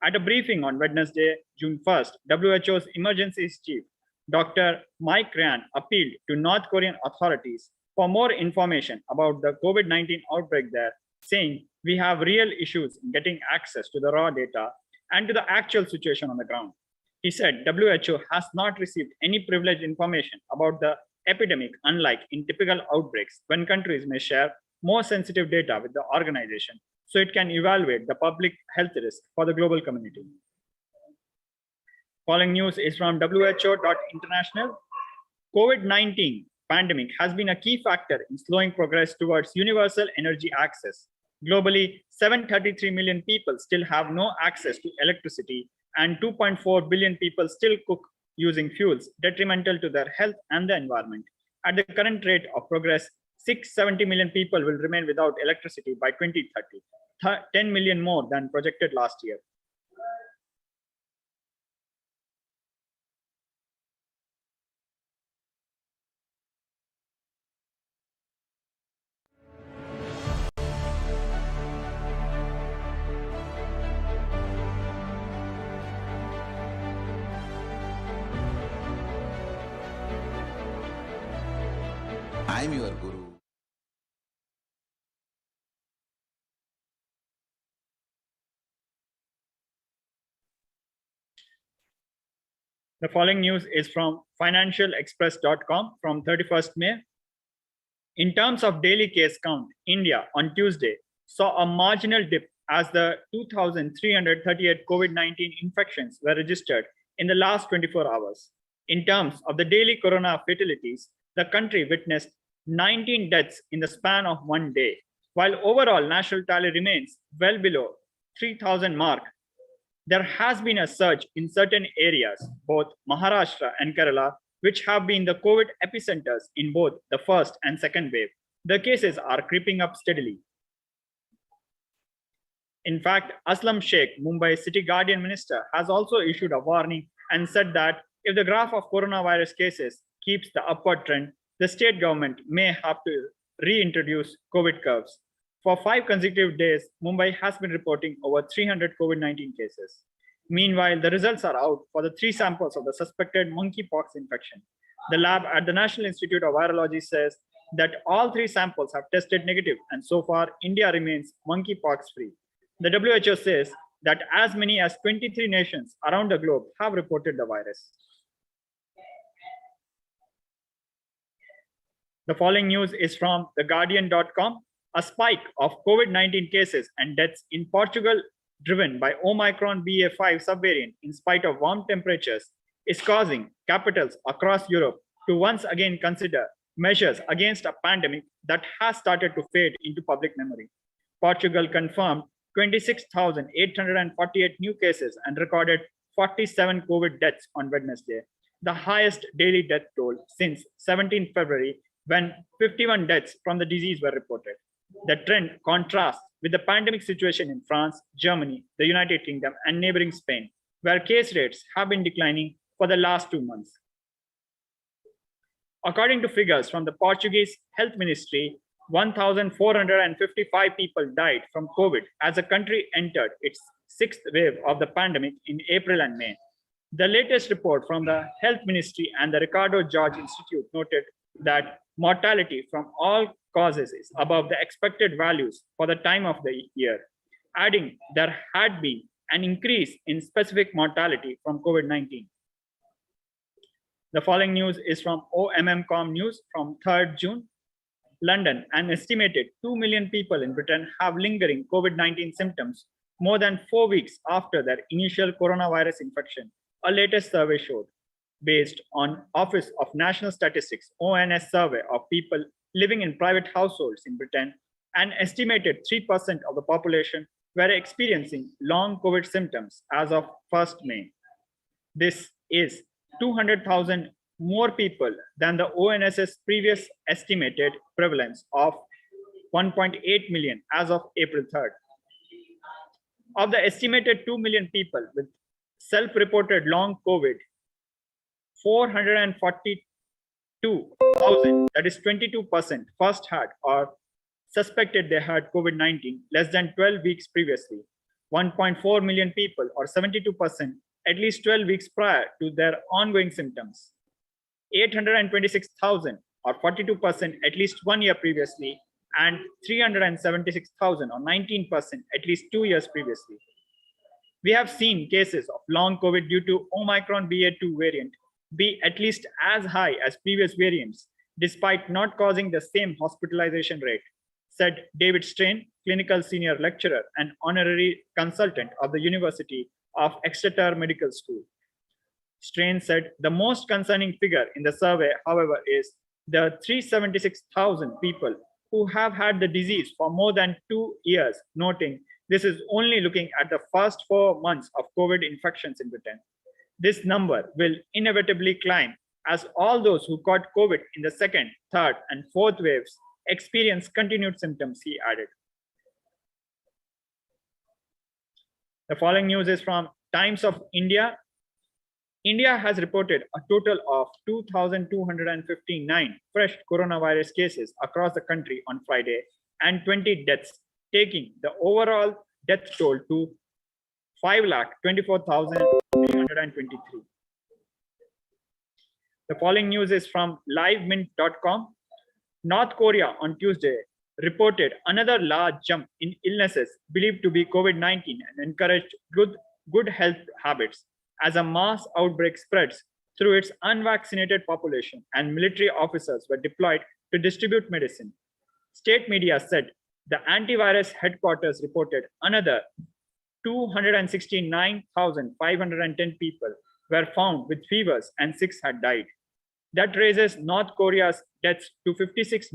At a briefing on Wednesday, June 1st, WHO's emergencies chief, Dr. Mike Ryan, appealed to North Korean authorities for more information about the COVID-19 outbreak there, saying we have real issues in getting access to the raw data and to the actual situation on the ground. He said WHO has not received any privileged information about the epidemic, unlike in typical outbreaks when countries may share more sensitive data with the organization so it can evaluate the public health risk for the global community. Following news is from WHO.international. COVID-19 pandemic has been a key factor in slowing progress towards universal energy access. Globally, 733 million people still have no access to electricity, and 2.4 billion people still cook using fuels detrimental to their health and the environment. At the current rate of progress, 670 million people will remain without electricity by 2030, 10 million more than projected last year. I am your Guru. The following news is from financialexpress.com from 31st May. In terms of daily case count, India on Tuesday saw a marginal dip as the 2,338 COVID-19 infections were registered in the last 24 hours. In terms of the daily corona fatalities, the country witnessed 19 deaths in the span of one day, while overall national tally remains well below 3,000 mark. There has been a surge in certain areas, both Maharashtra and Kerala, which have been the COVID epicenters in both the first and second wave. The cases are creeping up steadily. In fact, Aslam Sheikh, Mumbai City Guardian Minister, has also issued a warning and said that if the graph of coronavirus cases keeps the upward trend, the state government may have to reintroduce COVID curves. For 5 consecutive days, Mumbai has been reporting over 300 COVID-19 cases. Meanwhile, the results are out for the 3 samples of the suspected monkeypox infection. The lab at the National Institute of Virology says that all 3 samples have tested negative, and so far, India remains monkeypox free. The WHO says that as many as 23 nations around the globe have reported the virus. The following news is from theguardian.com. A spike of COVID-19 cases and deaths in Portugal, driven by Omicron BA.5 subvariant in spite of warm temperatures, is causing capitals across Europe to once again consider measures against a pandemic that has started to fade into public memory. Portugal confirmed 26,848 new cases and recorded 47 COVID deaths on Wednesday, the highest daily death toll since 17 February, when 51 deaths from the disease were reported. The trend contrasts with the pandemic situation in France, Germany, the United Kingdom, and neighboring Spain, where case rates have been declining for the last 2 months. According to figures from the Portuguese Health Ministry, 1,455 people died from COVID as the country entered its 6th wave of the pandemic in April and May. The latest report from the Health Ministry and the Ricardo Jorge Institute noted that mortality from all causes is above the expected values for the time of the year, adding there had been an increase in specific mortality from COVID-19. The following news is from OMMcom News from 3rd June. London, an estimated 2 million people in Britain have lingering COVID-19 symptoms more than 4 weeks after their initial coronavirus infection, a latest survey showed. Based on Office of National Statistics ONS survey of people living in private households in Britain, an estimated 3% of the population were experiencing long COVID symptoms as of 1st May. This is 200,000 more people than the ONS's previous estimated prevalence of 1.8 million as of April 3rd. Of the estimated 2 million people with self-reported long COVID, 442,000, that is 22%, first had or suspected they had COVID-19 less than 12 weeks previously. 1.4 million people, or 72%, at least 12 weeks prior to their ongoing symptoms. 826,000, or 42%, at least 1 year previously, and 376,000, or 19%, at least 2 years previously. We have seen cases of long COVID due to Omicron BA.2 variant be at least as high as previous variants, despite not causing the same hospitalization rate, said David Strain, clinical senior lecturer and honorary consultant of the University of Exeter Medical School. Strain said the most concerning figure in the survey, however, is the 376,000 people who have had the disease for more than 2 years, noting this is only looking at the first 4 months of COVID infections in Britain. This number will inevitably climb as all those who caught COVID in the second, third, and fourth waves experience continued symptoms, he added. The following news is from Times of India. India has reported a total of 2,259 fresh coronavirus cases across the country on Friday and 20 deaths, taking the overall death toll to 5,24,323. The following news is from livemint.com. North Korea on Tuesday reported another large jump in illnesses believed to be COVID-19 and encouraged good health habits as a mass outbreak spreads through its unvaccinated population and military officers were deployed to distribute medicine. State media said the antivirus headquarters reported another 269,510 people were found with fevers and 6 had died. That raises North Korea's deaths to 56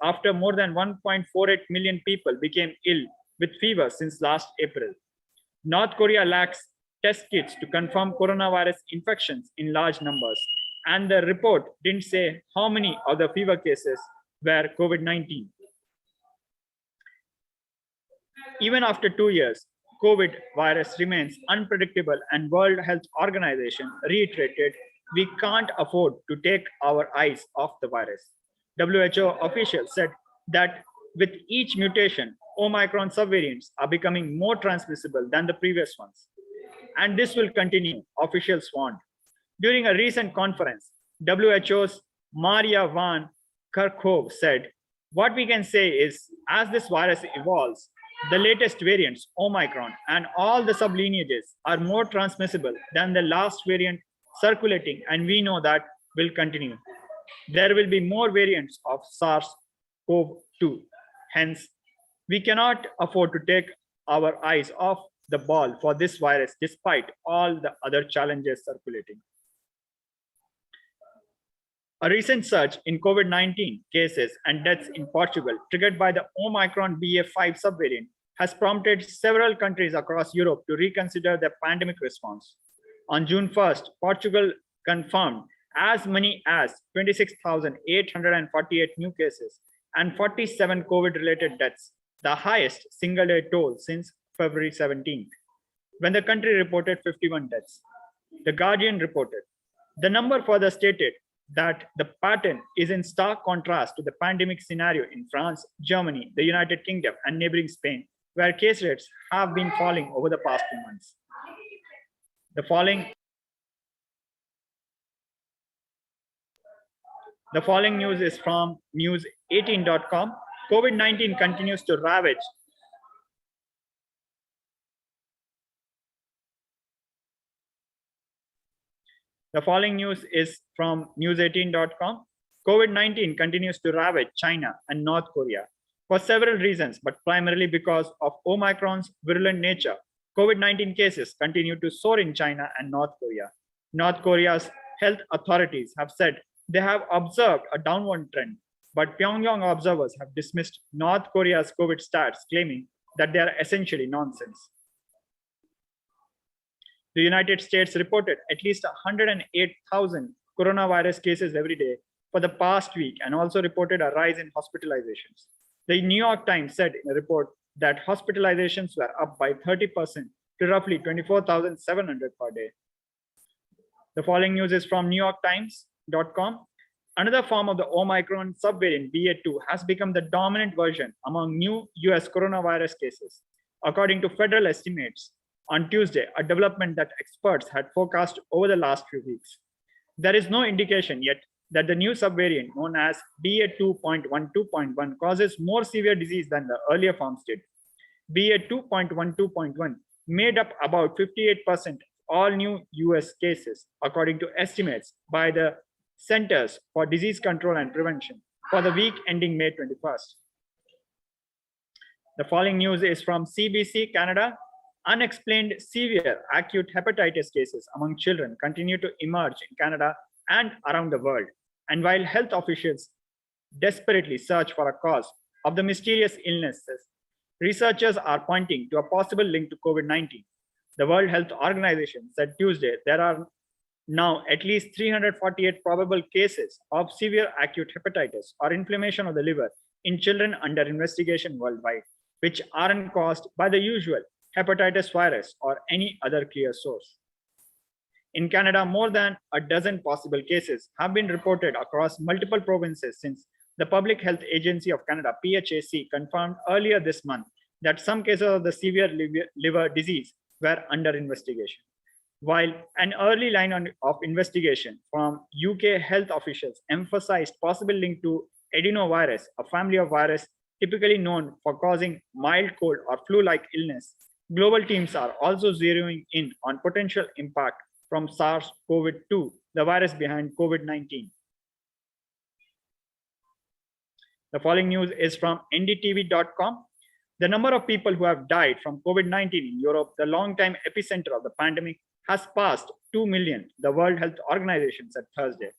after more than 1.48 million people became ill with fever since last April. North Korea lacks test kits to confirm coronavirus infections in large numbers, and the report didn't say how many of the fever cases were COVID-19. Even after 2 years, COVID virus remains unpredictable, and World Health Organization reiterated we can't afford to take our eyes off the virus. WHO officials said that with each mutation, Omicron subvariants are becoming more transmissible than the previous ones. And this will continue, officials warned. During a recent conference, WHO's Maria van Kerkhove said, what we can say is, as this virus evolves, the latest variants, Omicron, and all the sublineages are more transmissible than the last variant circulating, and we know that will continue. There will be more variants of SARS-CoV-2. Hence, we cannot afford to take our eyes off the ball for this virus despite all the other challenges circulating. A recent surge in COVID-19 cases and deaths in Portugal, triggered by the Omicron BA.5 subvariant, has prompted several countries across Europe to reconsider their pandemic response. On June 1st, Portugal confirmed as many as 26,848 new cases and 47 COVID-related deaths, the highest single-day toll since February 17th, when the country reported 51 deaths. The Guardian reported. The number further stated that the pattern is in stark contrast to the pandemic scenario in France, Germany, the United Kingdom, and neighboring Spain, where case rates have been falling over the past 2 months. The following The following news is from news18.com. COVID-19 continues to ravage. The following news is from news18.com. COVID-19 continues to ravage China and North Korea for several reasons, but primarily because of Omicron's virulent nature. COVID-19 cases continue to soar in China and North Korea. North Korea's health authorities have said they have observed a downward trend, but Pyongyang observers have dismissed North Korea's COVID stats, claiming that they are essentially nonsense. The United States reported at least 108,000 coronavirus cases every day for the past week and also reported a rise in hospitalizations. The New York Times said in a report that hospitalizations were up by 30% to roughly 24,700 per day. The following news is from NewYorkTimes.com. Another form of the Omicron subvariant BA2 has become the dominant version among new US coronavirus cases, according to federal estimates. On Tuesday, a development that experts had forecast over the last few weeks. There is no indication yet that the new subvariant, known as BA2.12.1, causes more severe disease than the earlier forms did. BA2.12.1 made up about 58% of all new US cases, according to estimates by the Centers for Disease Control and Prevention for the week ending May 21st. The following news is from CBC Canada. Unexplained severe acute hepatitis cases among children continue to emerge in Canada and around the world. And while health officials desperately search for a cause of the mysterious illnesses, researchers are pointing to a possible link to COVID-19. The World Health Organization said Tuesday there are now at least 348 probable cases of severe acute hepatitis or inflammation of the liver in children under investigation worldwide, which aren't caused by the usual hepatitis virus or any other clear source. In Canada, more than a dozen possible cases have been reported across multiple provinces since the Public Health Agency of Canada, PHAC, confirmed earlier this month that some cases of the severe liver disease were under investigation. While an early line of investigation from UK health officials emphasized possible link to adenovirus, a family of virus typically known for causing mild cold or flu-like illness, global teams are also zeroing in on potential impact from SARS-CoV-2, the virus behind COVID-19. The following news is from ndtv.com. The number of people who have died from COVID-19 in Europe, the long-time epicenter of the pandemic, has passed 2 million, the World Health Organization said Thursday.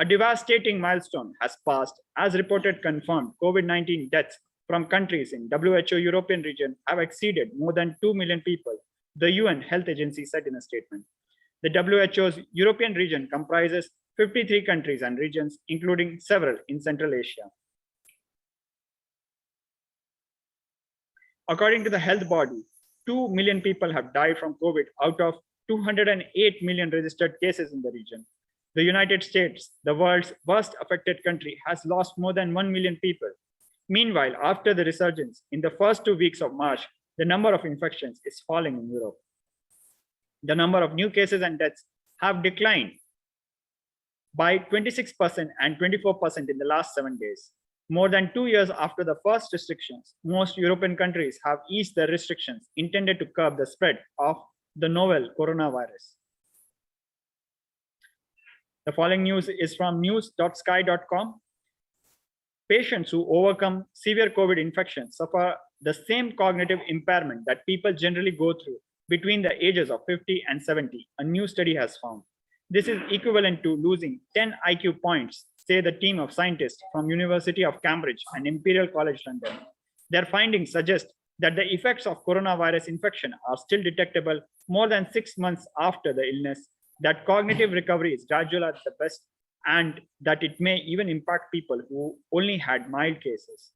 A devastating milestone has passed, as reported confirmed COVID-19 deaths from countries in WHO European region have exceeded more than 2 million people, the UN Health Agency said in a statement. The WHO's European region comprises 53 countries and regions, including several in Central Asia. According to the health body, 2 million people have died from COVID out of 208 million registered cases in the region. The United States, the world's worst affected country, has lost more than 1 million people. Meanwhile, after the resurgence in the first 2 weeks of March, the number of infections is falling in Europe. The number of new cases and deaths have declined by 26% and 24% in the last 7 days. More than 2 years after the first restrictions, most European countries have eased their restrictions intended to curb the spread of the novel coronavirus. The following news is from news.sky.com. Patients who overcome severe COVID infection suffer the same cognitive impairment that people generally go through between the ages of 50 and 70, a new study has found. This is equivalent to losing 10 IQ points, say the team of scientists from University of Cambridge and Imperial College London. Their findings suggest that the effects of coronavirus infection are still detectable more than 6 months after the illness, that cognitive recovery is gradual at the best, and that it may even impact people who only had mild cases.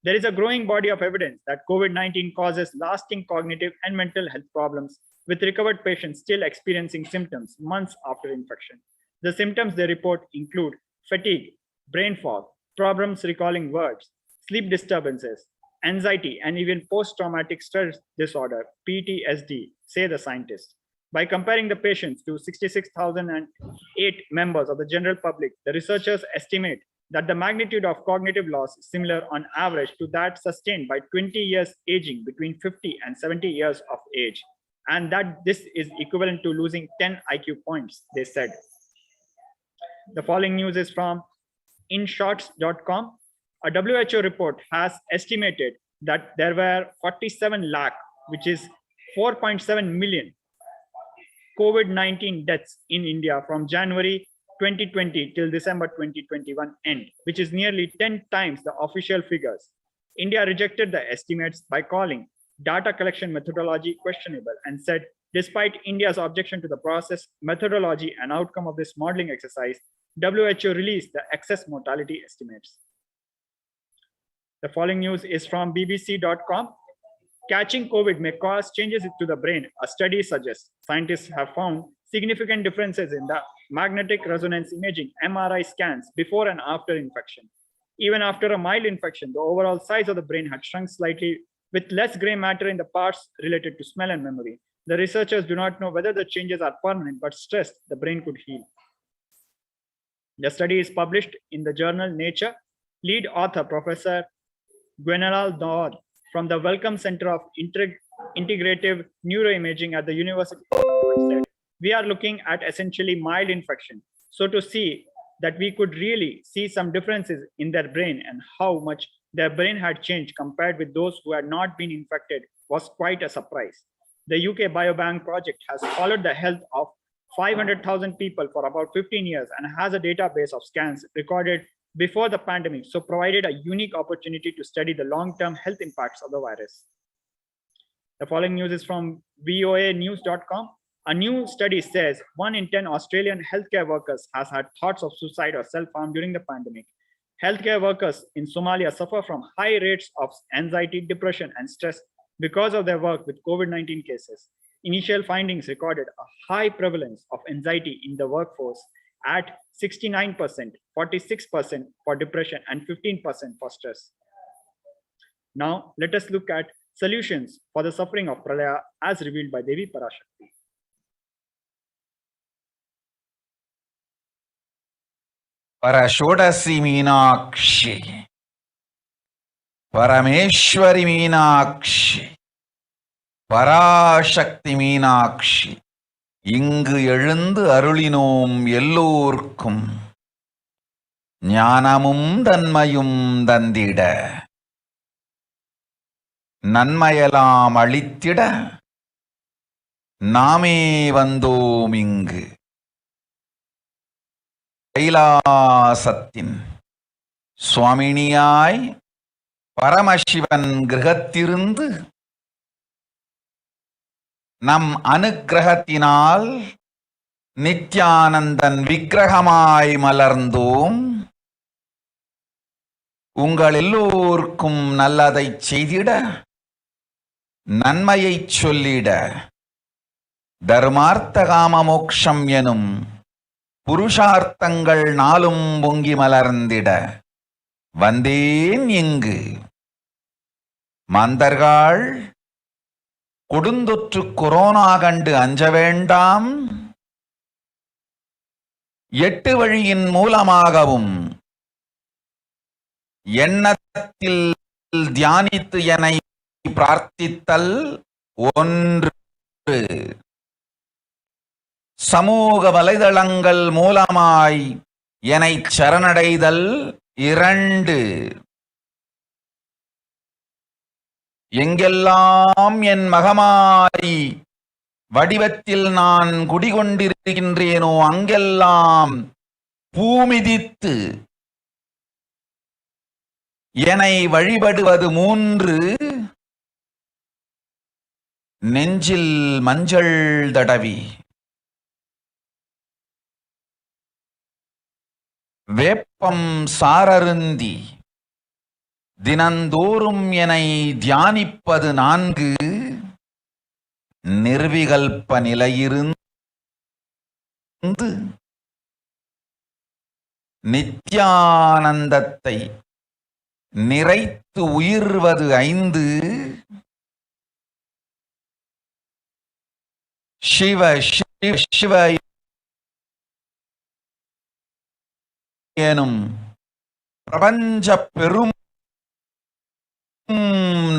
There is a growing body of evidence that COVID-19 causes lasting cognitive and mental health problems, with recovered patients still experiencing symptoms months after infection. The symptoms they report include fatigue, brain fog, problems recalling words, sleep disturbances, anxiety, and even post-traumatic stress disorder, PTSD, say the scientists. By comparing the patients to 66,008 members of the general public, the researchers estimate that the magnitude of cognitive loss is similar on average to that sustained by 20 years aging between 50 and 70 years of age, and that this is equivalent to losing 10 IQ points, they said. The following news is from InShots.com. A WHO report has estimated that there were 47 lakh, which is 4.7 million COVID-19 deaths in India from January 2020 till December 2021 end, which is nearly 10 times the official figures. India rejected the estimates by calling data collection methodology questionable and said, despite India's objection to the process, methodology, and outcome of this modeling exercise, WHO released the excess mortality estimates. The following news is from BBC.com. Catching COVID may cause changes to the brain, a study suggests. Scientists have found significant differences in the magnetic resonance imaging MRI scans before and after infection. Even after a mild infection, the overall size of the brain had shrunk slightly with less gray matter in the parts related to smell and memory. The researchers do not know whether the changes are permanent, but stressed the brain could heal. The study is published in the journal Nature. Lead author, Professor Gwenalal Daud from the Wellcome Center of Integrative Neuroimaging at the University of Oxford said, we are looking at essentially mild infection. So to see that we could really see some differences in their brain and how much their brain had changed compared with those who had not been infected was quite a surprise. The UK Biobank project has followed the health of 500,000 people for about 15 years and has a database of scans recorded before the pandemic, so provided a unique opportunity to study the long-term health impacts of the virus. The following news is from voanews.com. A new study says 1 in 10 Australian healthcare workers has had thoughts of suicide or self-harm during the pandemic. Healthcare workers in Somalia suffer from high rates of anxiety, depression, and stress because of their work with COVID-19 cases. Initial findings recorded a high prevalence of anxiety in the workforce at 69%, 46% for depression, and 15% for stress. Now, let us look at solutions for the suffering of Pralaya as revealed by Devi Parashakthi. Parashodasi Meenakshi, Parameshwari Meenakshi, Parashakthi Meenakshi, இங்கு எழுந்து அருளினோம் எல்லோர்க்கும் ஞானமும் தன்மையும் தந்திட நன்மையெல்லாம் அளித்திட நாமே வந்தோம் இங்கு கைலாசத்தின் சுவாமினியாய் பரமசிவன் கிரகத்திருந்து நம் அனுக்கிரகத்தினால் நித்யானந்தன் விக்கிரகமாய் மலர்ந்தோம். உங்கள் எல்லோருக்கும் நல்லதைச் செய்திட, நன்மையைச் சொல்லிட, தர்மார்த்த காம மோக்ஷம் எனும் புருஷார்த்தங்கள் நாளும் பொங்கி மலர்ந்திட வந்தேன் இங்கு. மாந்தர்கள் கொடுந்தொற்று கொரோனா கண்டு அஞ்ச வேண்டாம். 8 வழியின் மூலமாகவும் எண்ணத்தில் தியானித்து என்னை பிரார்த்தித்தல் 1, சமூக வலைதளங்கள் மூலமாய் என்னை சரணடைதல் 2, எங்கெல்லாம் என் மகமாரி வடிவத்தில் நான் குடிகொண்டிருக்கின்றேனோ அங்கெல்லாம் பூமிதித்து என்னை வழிபடுவது 3, நெஞ்சில் மஞ்சள் தடவி வேப்பம் சாரருந்தி தினந்தோறும் என்னை தியானிப்பது 4, நிர்விகல்ப நிலையிருந்து நித்யானந்தத்தை நிறைத்து உயிர்வது 5, சிவ சிவ சிவ எனும் பிரபஞ்ச பெரும்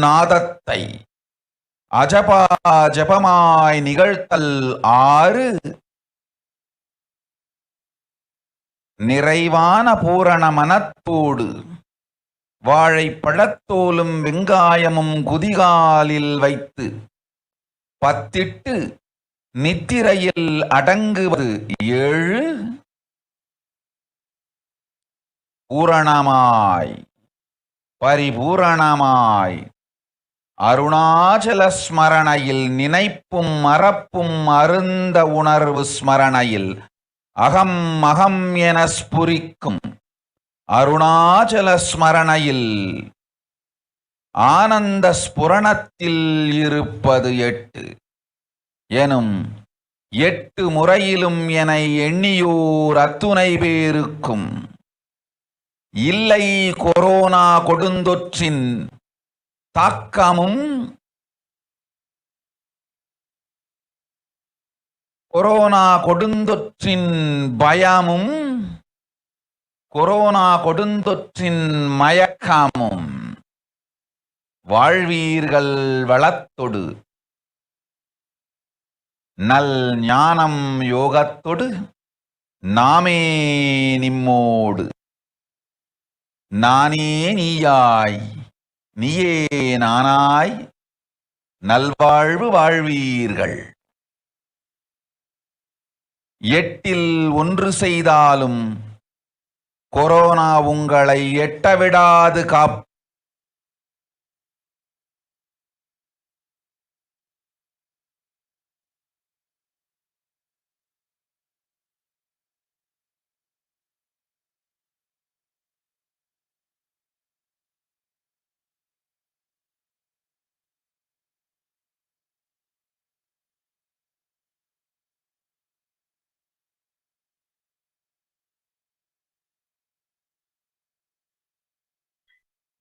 நாதத்தை அஜபா ஜபமாய் நிகழ்த்தல் ஆறு நிறைவான பூரண மனத்தோடு வாழைப்பழத்தோலும் வெங்காயமும் குதிகாலில் வைத்து பத்திட்டு நித்திரையில் அடங்குவது ஏழு பூரணமாய் பரிபூரணமாய் அருணாச்சல ஸ்மரணையில் நினைப்பும் மறப்பும் அருந்த உணர்வு ஸ்மரணையில் அகம் அகம் என ஸ்புரிக்கும் அருணாச்சல ஸ்மரணையில் ஆனந்த ஸ்புரணத்தில் இருப்பது எட்டு எனும் எட்டு முறையிலும் என எண்ணியோர் அத்துணை பேருக்கும் இல்லை கொரோனா கொடுந்தொற்றின் தாக்கமும் கொரோனா கொடுந்தொற்றின் பயமும் கொரோனா கொடுந்தொற்றின் மயக்கமும் வாழ்வீர்கள் வளத்தொடு நல் ஞானம் யோகத்தொடு நாமே நிம்மோடு நானே நீயாய் நீயே நானாய் நல்வாழ்வு வாழ்வீர்கள். எட்டில் ஒன்று செய்தாலும் கொரோனா உங்களை எட்டவிடாது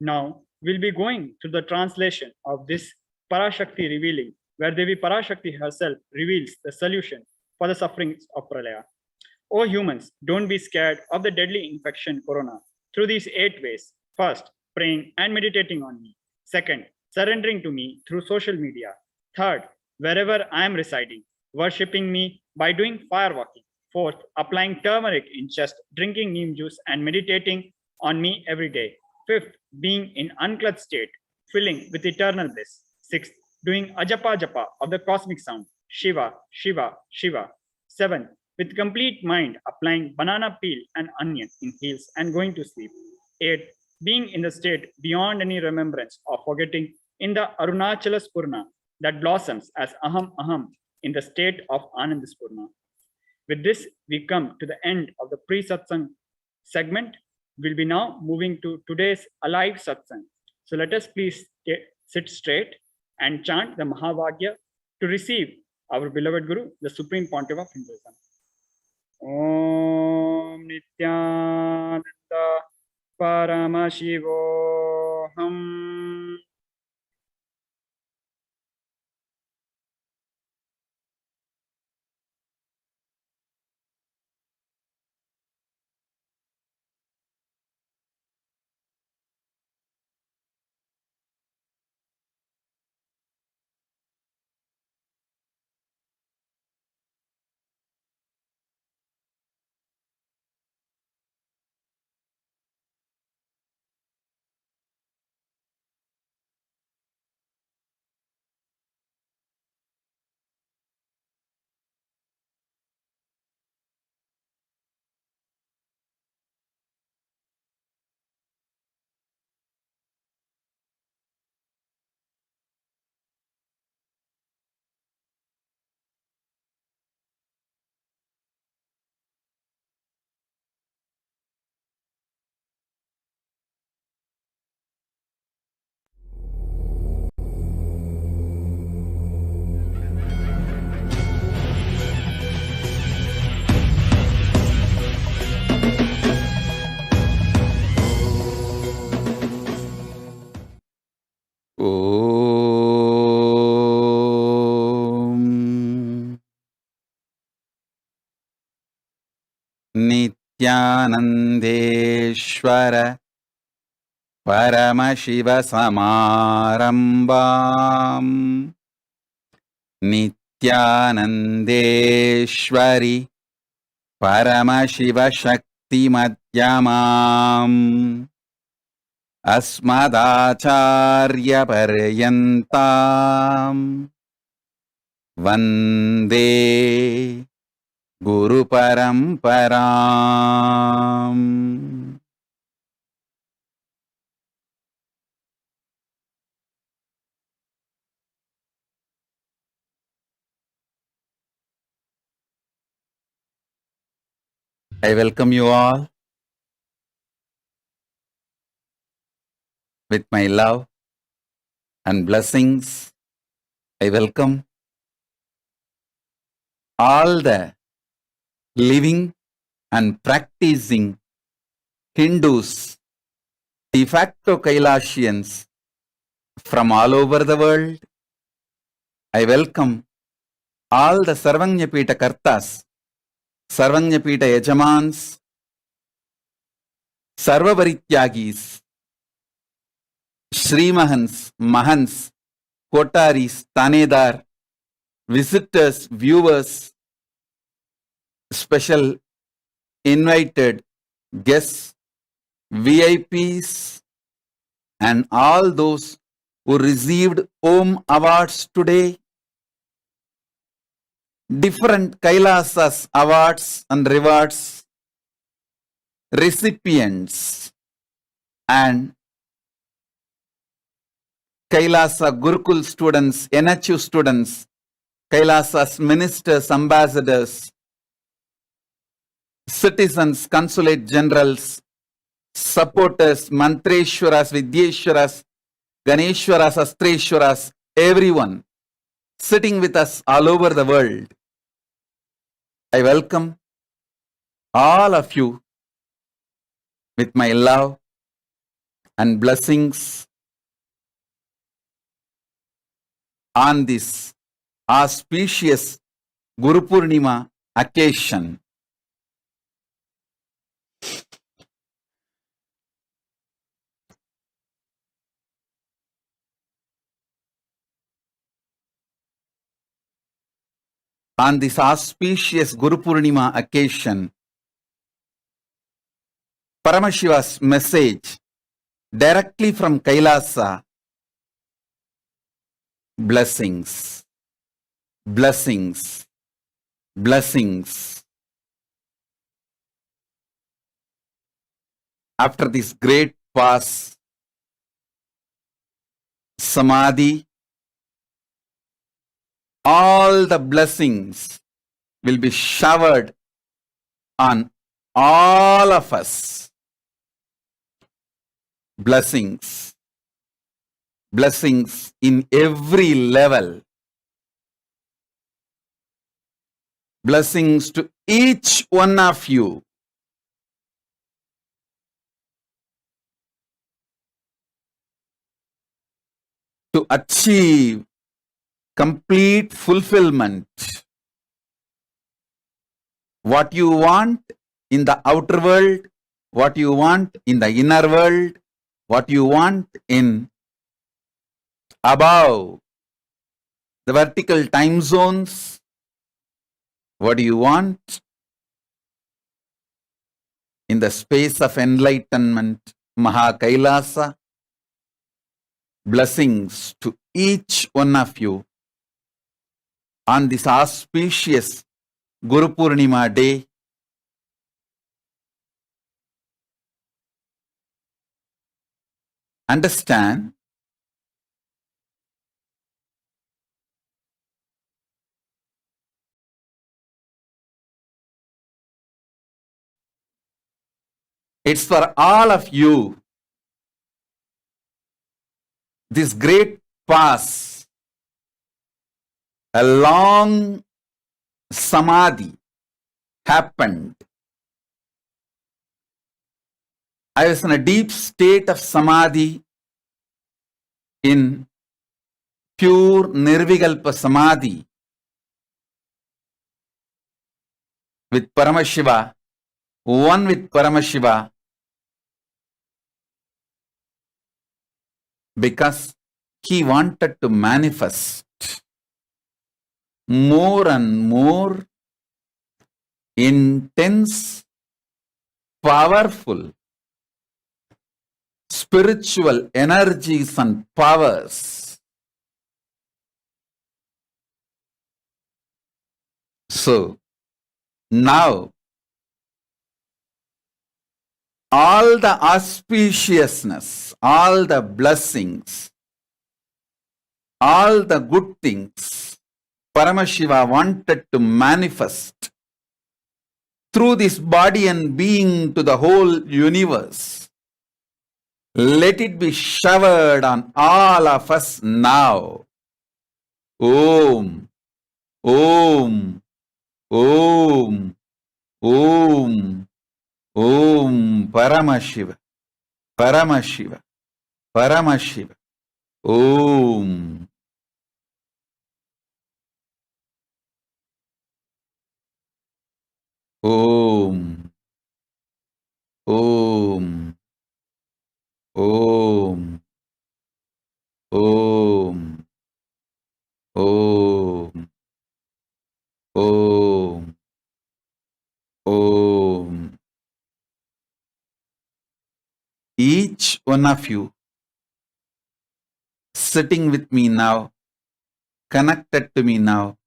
Now, we'll be going to the translation of this Parashakthi revealing, where Devi Parashakthi herself reveals the solution for the sufferings of Pralaya. O humans, don't be scared of the deadly infection corona through these 8 ways. First, praying and meditating on me. Second, surrendering to me through social media. Third, wherever I am residing, worshipping me by doing fire walking. Fourth, applying turmeric in chest, drinking neem juice, and meditating on me every day. Fifth, being in unclutched state, filling with eternal bliss. Sixth, doing ajapa japa of the cosmic sound, Shiva, Shiva, Shiva. Seventh, with complete mind, applying banana peel and onion in heels and going to sleep. Eighth, being in the state beyond any remembrance of forgetting in the Arunachala Spurna that blossoms as Aham Aham in the state of Anand Spurna. With this, we come to the end of the pre-satsang segment. We'll be now moving to today's alive satsang. So let us please sit straight and chant the Mahavagya to receive our beloved Guru, the Supreme Pontiff of Hinduism. Om Nithyananda Paramashivoham. नित्यानन्देश्वर परमशिवसमारम्भाम् नित्यानन्देश्वरि परमशिवशक्तिमध्यमाम् अस्मदाचार्यपर्यन्ताम् वन्दे गुरुपरम्पराम्. I welcome you all with my love and blessings. I welcome all the living and practicing Hindus, de facto Kailasians from all over the world. I welcome all the Sarvanyapita Kartas, Sarvanyapita Yajamans, Sarvavarityagis, Srimahans, Mahans, Kotaris, Tanedar, visitors, viewers, special invited guests, VIPs, and all those who received Om Awards today. Different Kailasas awards and rewards, recipients, and Kailasa Gurukul students, NHU students, Kailasa's ministers, ambassadors, citizens, consulate generals, supporters, Mantreshwaras, Vidyeshwaras, Ganeshwaras, Astreshwaras, everyone sitting with us all over the world. I welcome all of you with my love and blessings on this auspicious Guru Purnima occasion. On this auspicious Guru Purnima occasion, Paramashiva's message directly from Kailasa: blessings, blessings, blessings. After this great pause, Samadhi, all the blessings will be showered on all of us. Blessings, blessings in every level. Blessings to each one of you. To achieve complete fulfillment. What you want in the outer world, what you want in the inner world, what you want in above the vertical time zones, what do you want in the space of enlightenment, Maha Kailasa? Blessings to each one of you on this auspicious Guru Purnima day. Understand, it's for all of you. This great pause, a long samadhi happened. I was in a deep state of samadhi, in pure Nirvikalpa samadhi with Paramashiva one with Paramashiva, because he wanted to manifest more and more intense, powerful, spiritual energies and powers. So now all the auspiciousness, all the blessings, all the good things Paramashiva wanted to manifest through this body and being to the whole universe. Let it be showered on all of us now. Om, Om, Om, Om, Om, Paramashiva, Paramashiva, Paramashiva, Om. Om, Om, Om, Om, Om, Om, Om. Each one of you sitting with me now, connected to me now,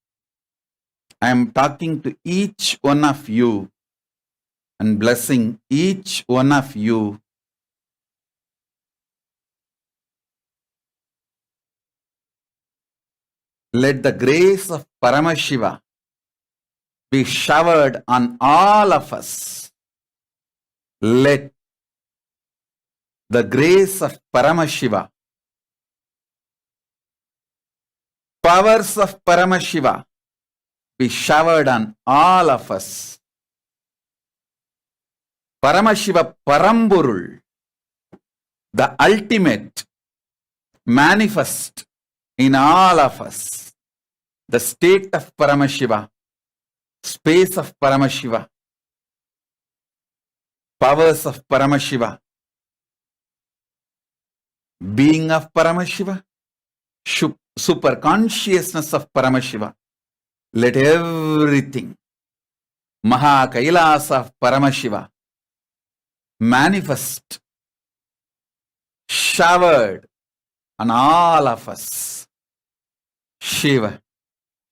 I am talking to each one of you and blessing each one of you. Let the grace of Paramashiva be showered on all of us. Let the grace of Paramashiva, powers of Paramashiva be showered on all of us. Paramashiva Paramburul, the ultimate, manifest in all of us. The state of Paramashiva, space of Paramashiva, powers of Paramashiva, being of Paramashiva, super consciousness of Paramashiva. Let everything, Maha KAILASA of Paramashiva, manifest, showered on all of us. Shiva,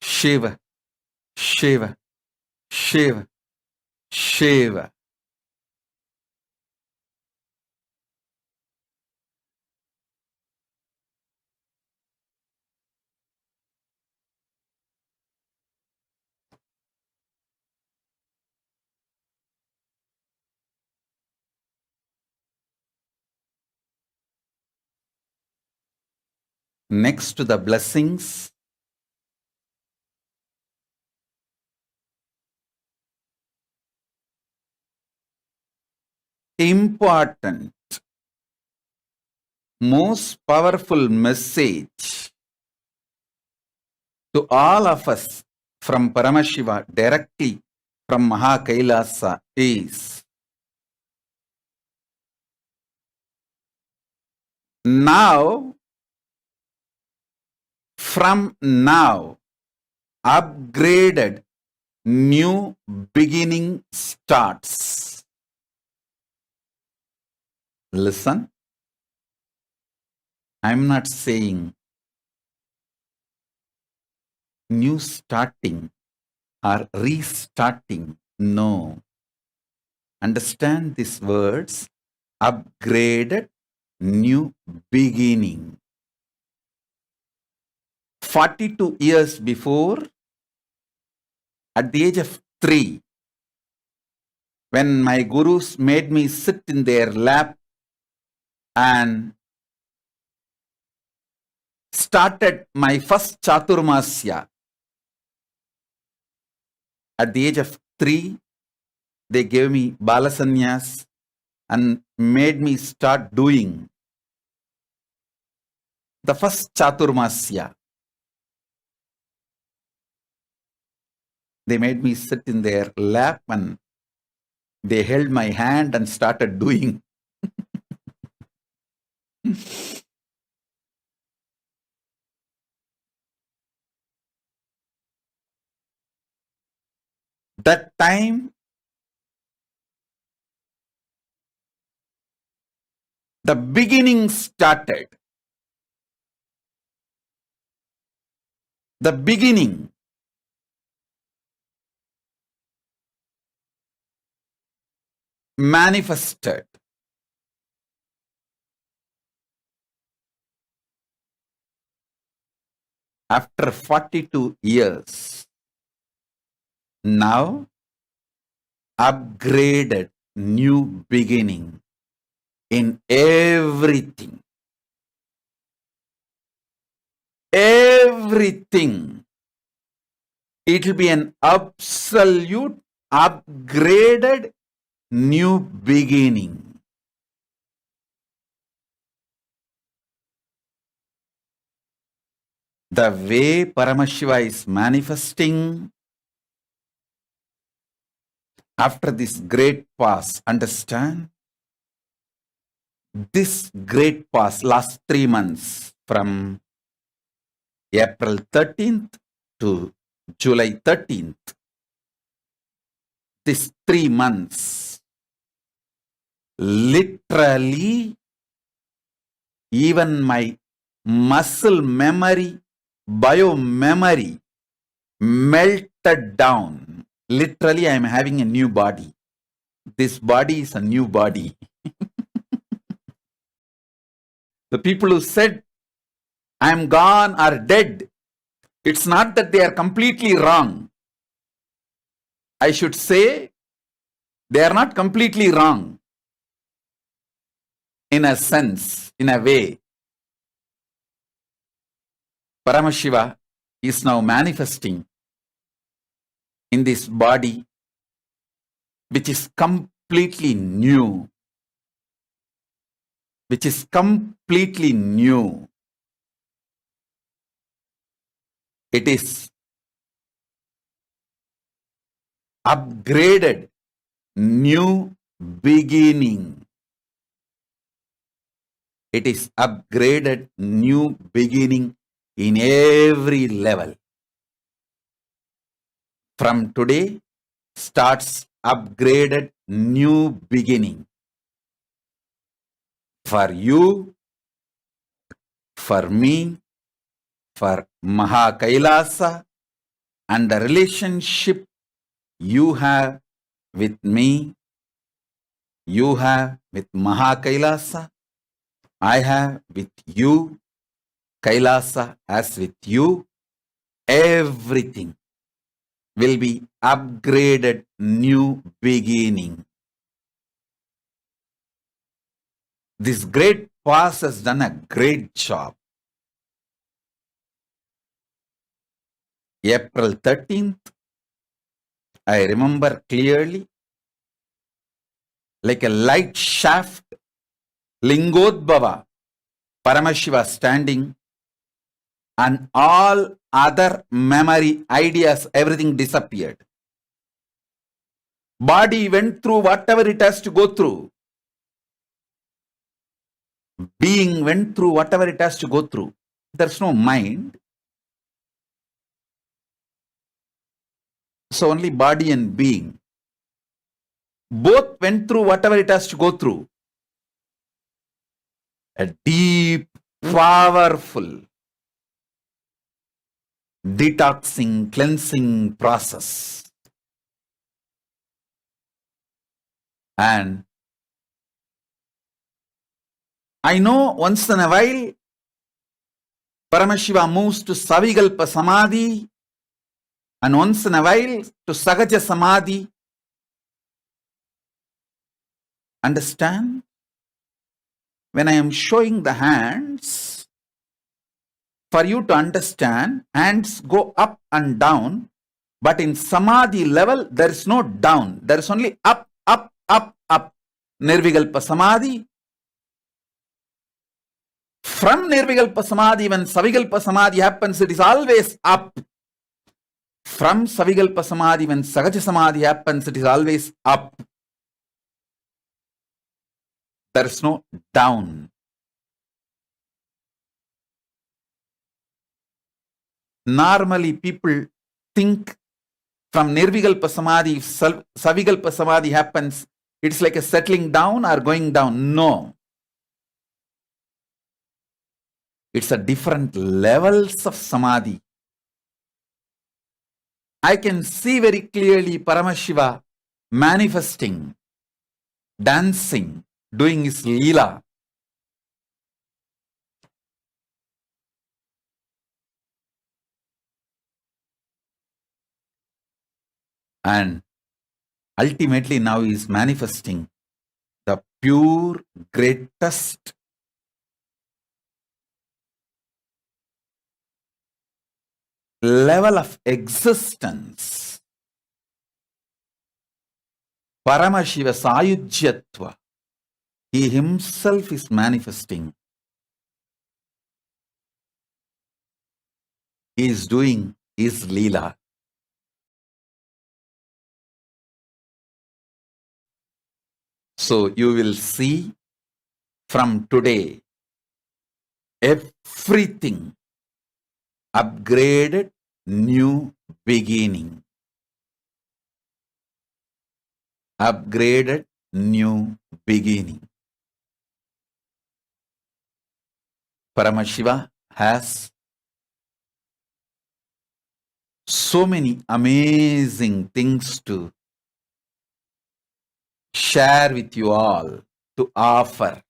Shiva, Shiva, Shiva, Shiva. Next to the blessings, important, most powerful message to all of us from Paramashiva directly from Maha KAILASA is: now, from now, upgraded new beginning starts. Listen, I'm not saying new starting or restarting. No. Understand these words: upgraded new beginning. 42 years before, at the age of 3, when my gurus made me sit in their lap and started my first Chaturmasya, at the age of 3, they gave me Balasanyas and made me start doing the first Chaturmasya. They made me sit in their lap and They held my hand and started doing. That time, the beginning started. The beginning. Manifested. After 42 years, now upgraded new beginning in everything. Everything. It will be an absolute upgraded new beginning. The way Paramashiva is manifesting after this great pause, understand? This great pause, last 3 months, from April 13th to July 13th, this 3 months, literally, even my muscle memory, bio memory melted down. Literally, I am having a new body. This body is a new body. The people who said, I am gone, are dead. It's not that they are completely wrong. I should say, they are not completely wrong. In a sense, in a way. Paramashiva is now manifesting in this body, which is completely new. Which is completely new. It is upgraded new beginning. It is upgraded new beginning in every level. From today starts upgraded new beginning. For you, for me, for Maha KAILASA, and the relationship you have with me, you have with Maha KAILASA, I have with you, KAILASA as with you, everything will be upgraded new beginning. This great past has done a great job. April 13th, I remember clearly, like a light shaft, Lingodbhava, Paramashiva standing, and all other memory, ideas, everything disappeared. Body went through whatever it has to go through. Being went through whatever it has to go through. There's no mind. So only body and being. Both went through whatever it has to go through. A deep, powerful, detoxing, cleansing process. And I know once in a while, Paramashiva moves to Savikalpa Samadhi, and once in a while to Sahaja Samadhi. Understand? When I am showing the hands, for you to understand, hands go up and down, but in Samadhi level, there is no down. There is only up, up, up, up. Nirvikalpa Samadhi. From Nirvikalpa Samadhi, when Savikalpa Samadhi happens, it is always up. From Savikalpa Samadhi, when Sahaja Samadhi happens, it is always up. There is no down. Normally, people think from Nirvikalpa Samadhi, if Savikalpa Samadhi happens, it's like a settling down or going down. No. It's a different levels of Samadhi. I can see very clearly Paramashiva manifesting, dancing, doing his Leela. And ultimately now he is manifesting the pure, greatest level of existence. Paramashiva Sayujyatva. He himself is manifesting. He is doing his Leela. So you will see from today everything upgraded, new beginning. Upgraded, new beginning. Paramashiva has so many amazing things to share with you all, to offer.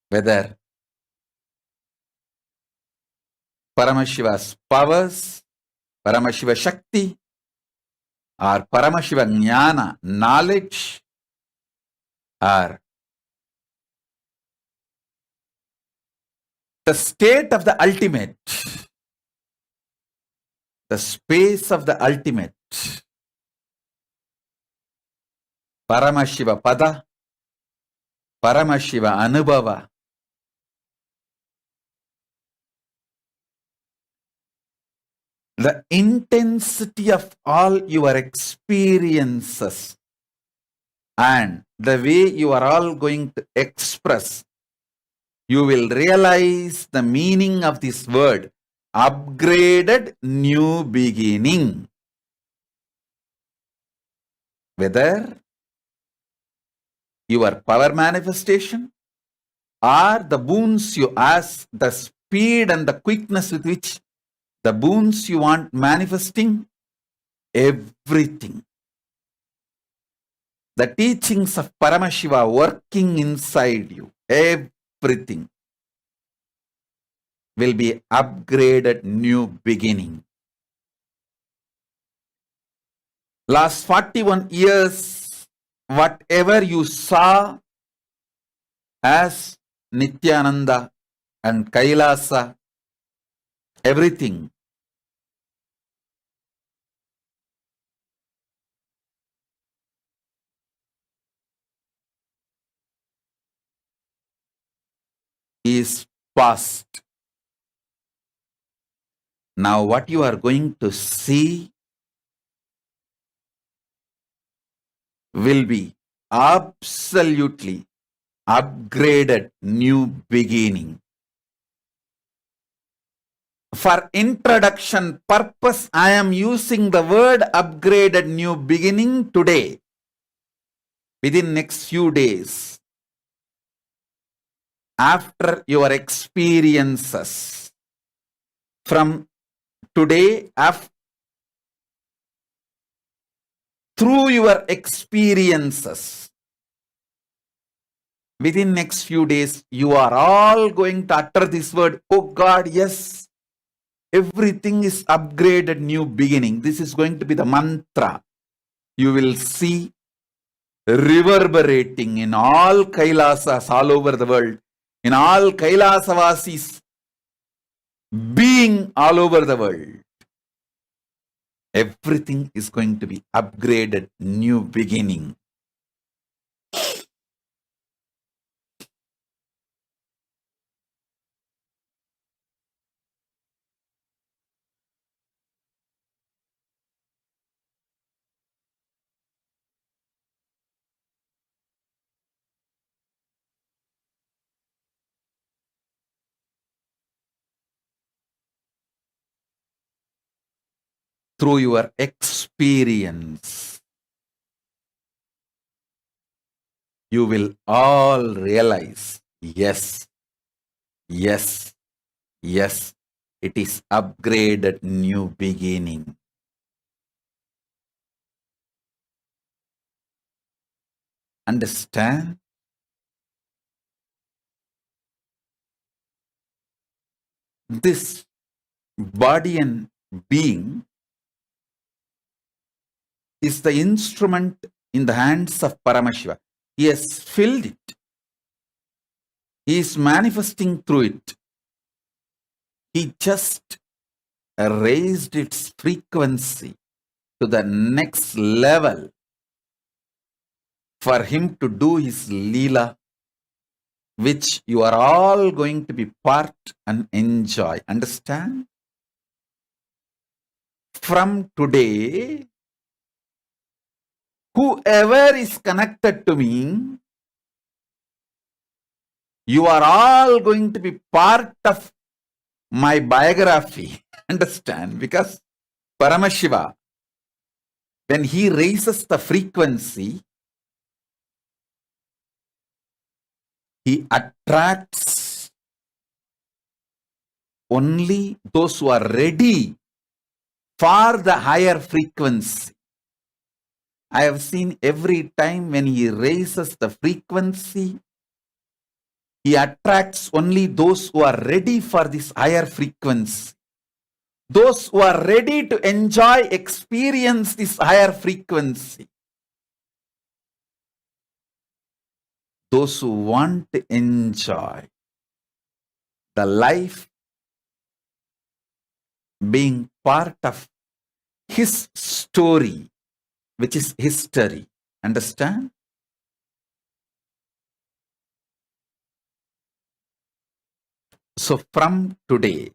Whether Paramashiva's powers, Paramashiva Shakti, or Paramashiva Jnana, knowledge, or the state of the ultimate, the space of the ultimate, Paramashiva Pada, Paramashiva Anubhava, the intensity of all your experiences and the way you are all going to express, you will realize the meaning of this word, upgraded new beginning. Whether your power manifestation or the boons you ask, the speed and the quickness with which the boons you want manifesting, everything. The teachings of Paramashiva working inside you, everything will be upgraded new beginning. Last 41 years, whatever you saw as Nithyananda and KAILASA, everything is past. Now what you are going to see will be absolutely upgraded new beginning. For introduction purpose, I am using the word upgraded new beginning today. Within next few days, after your experiences, from today, through your experiences, within next few days, you are all going to utter this word, oh God, yes, everything is upgraded new beginning. This is going to be the mantra. You will see reverberating in all Kailasas all over the world, in all Kailasavasis being all over the world. Everything is going to be upgraded new beginning. through your experience, you will all realize, yes, yes, yes, it is upgraded new beginning. Understand? This body and being is the instrument in the hands of Paramashiva. He has filled it. He is manifesting through it. He just raised its frequency to the next level for him to do his Leela, which you are all going to be part and enjoy. Understand? From today, whoever is connected to me, you are all going to be part of my biography. Understand? Because Paramashiva, when he raises the frequency, he attracts only those who are ready for the higher frequency. I have seen every time when he raises the frequency, he attracts only those who are ready for this higher frequency. Those who are ready to enjoy, experience this higher frequency. Those who want to enjoy the life being part of his story, which is history. Understand? So from today,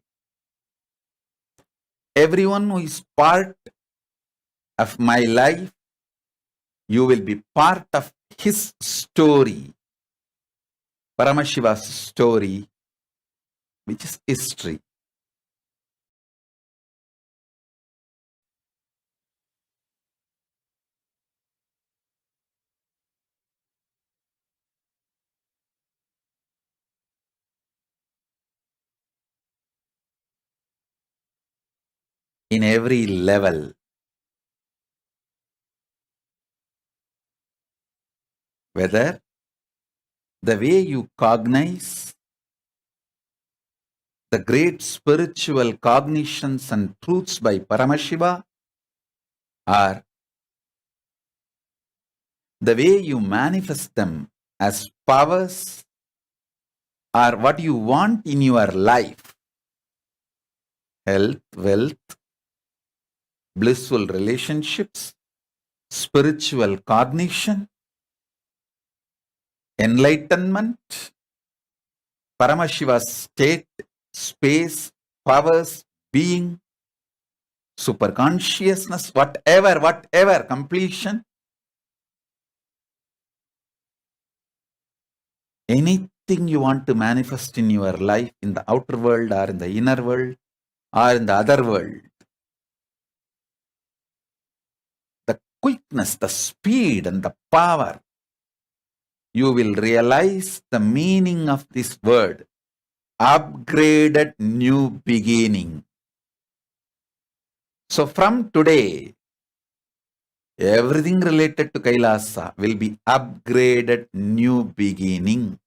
everyone who is part of my life, you will be part of his story, Paramashiva's story, which is history. In every level, whether the way you cognize the great spiritual cognitions and truths by Paramashiva, or the way you manifest them as powers, or what you want in your life, health, wealth, blissful relationships, spiritual cognition, enlightenment, Paramashiva's state, space, powers, being, superconsciousness, whatever, completion, anything you want to manifest in your life, in the outer world or in the inner world or in the other world, the quickness, the speed and the power, you will realize the meaning of this word, upgraded new beginning. So from today, everything related to Kailasa will be upgraded new beginning.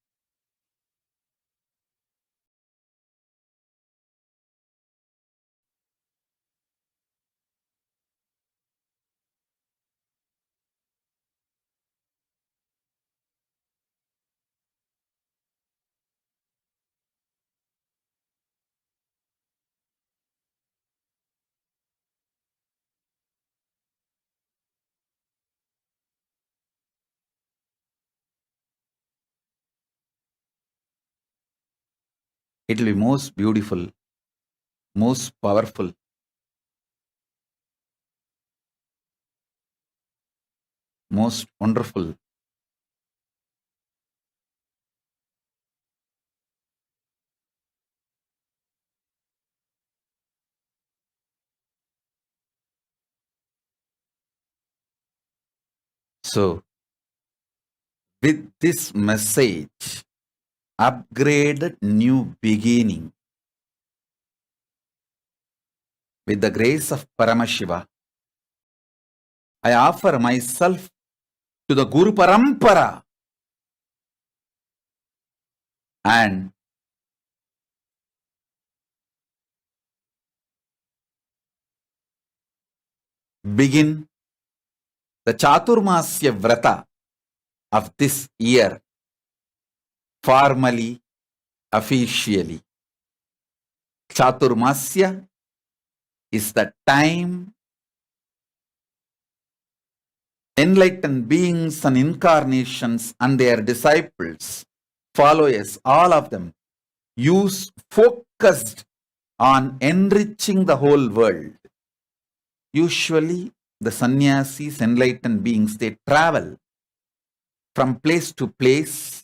It will be most beautiful, most powerful, most wonderful. So, with this message, upgraded new beginning, with the grace of Paramashiva, I offer myself to the Guru Parampara and begin the Chaturmasya Vrata of this year, formally, officially. Chaturmasya is the time enlightened beings and incarnations and their disciples, followers, all of them, use focused on enriching the whole world. Usually, the sannyasis, enlightened beings, they travel from place to place.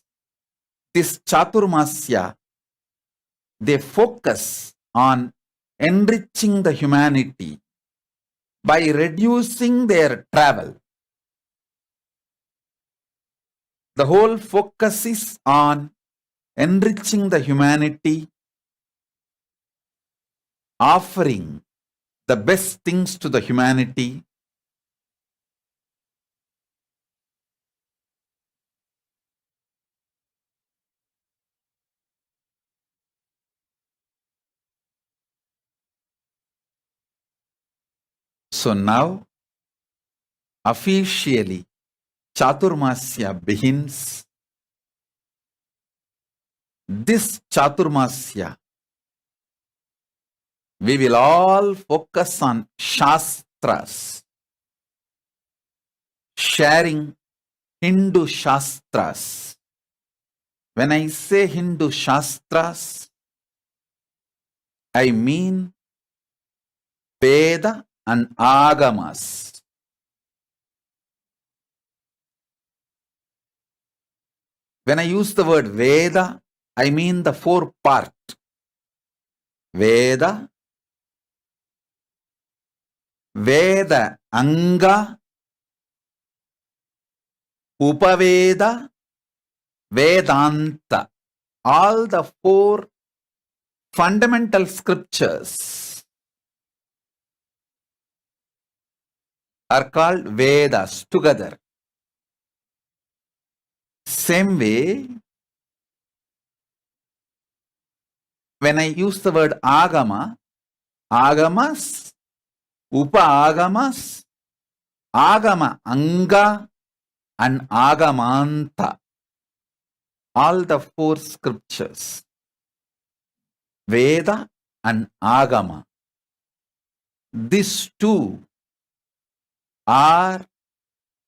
This Chaturmasya, they focus on enriching the humanity by reducing their travel. The whole focus is on enriching the humanity, offering the best things to the humanity. So now, officially, Chaturmasya begins. This Chaturmasya, we will all focus on Shastras, sharing Hindu Shastras. When I say Hindu Shastras, I mean Veda and Agamas. When I use the word Veda, I mean the four part. Veda, Veda Anga, Upaveda, Vedanta. All the four fundamental scriptures are called Vedas together. Same way, when I use the word Agama, Agamas, Upa-agamas, Agama Anga and Agamanta. All the four scriptures, Veda and Agama. These two are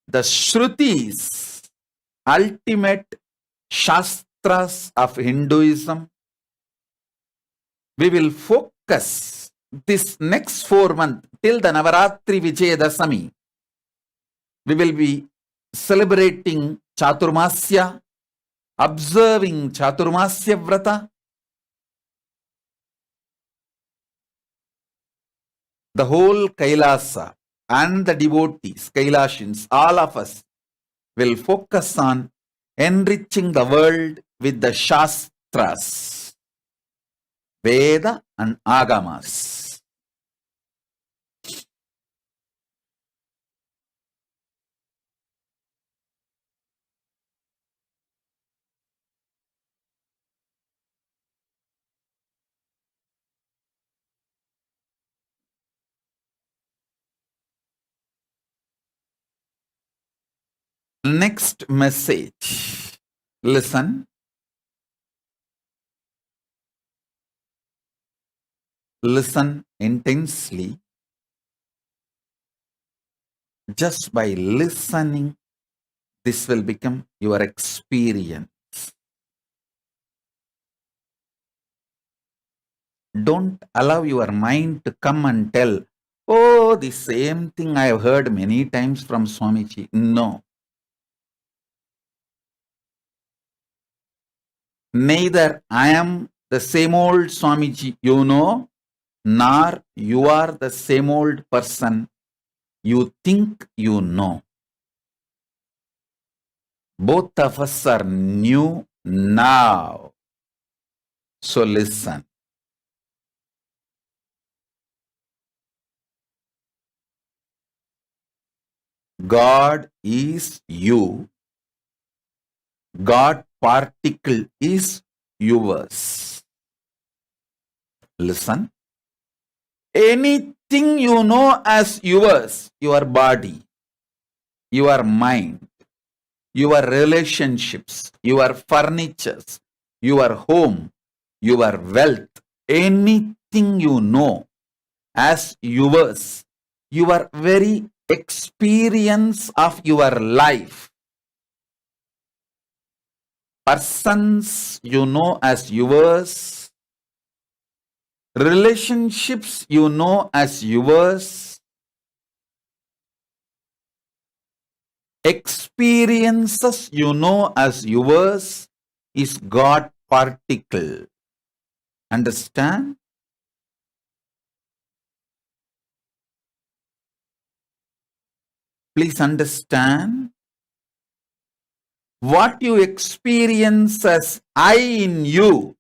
the Shrutis, ultimate Shastras of Hinduism. We will focus this next 4 months till the Navaratri Vijayadasami. We will be celebrating Chaturmasya, observing Chaturmasya Vrata. The whole Kailasa and the devotees, Kailashins, all of us will focus on enriching the world with the Shastras, Veda and Agamas. Next message. Listen. Listen intensely. Just by listening, this will become your experience. Don't allow your mind to come and tell, oh, the same thing I have heard many times from Swamiji. No. Neither I am the same old Swamiji you know, nor you are the same old person you think you know. Both of us are new now. So listen. God is you. God particle is yours. Listen. Anything you know as yours, your body, your mind, your relationships, your furnitures, your home, your wealth, anything you know as yours, your very experience of your life, persons you know as yours, relationships you know as yours, experiences you know as yours is God particle. Understand? Please understand. What you experience as I in you,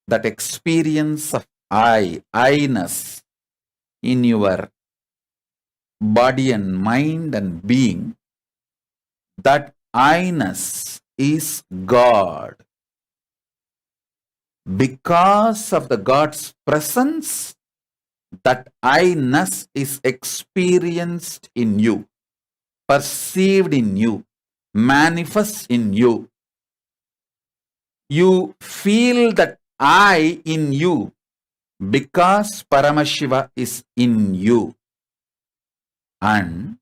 that experience of I-ness in your body and mind and being, that I-ness is God. Because of the God's presence, that I-ness is experienced in you, perceived in you, manifests in you. You feel that I in you because Paramashiva is in you. And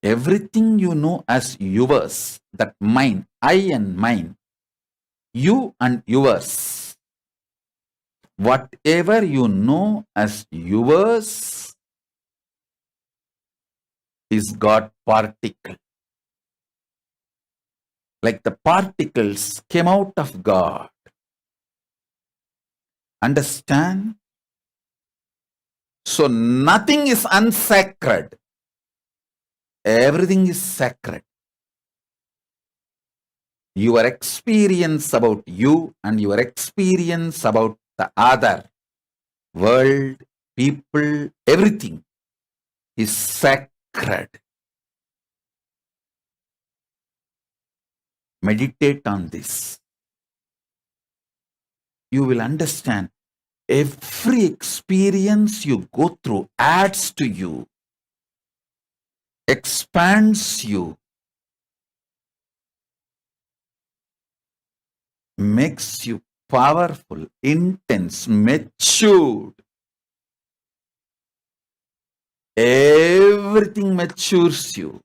everything you know as yours, that mine, I and mine, you and yours, whatever you know as yours is God particle. Like the particles came out of God. Understand? So nothing is unsacred. Everything is sacred. Your experience about you and your experience about the other world, people, everything is sacred. Meditate on this. You will understand every experience you go through adds to you, expands you, makes you powerful, intense, matured. Everything matures you.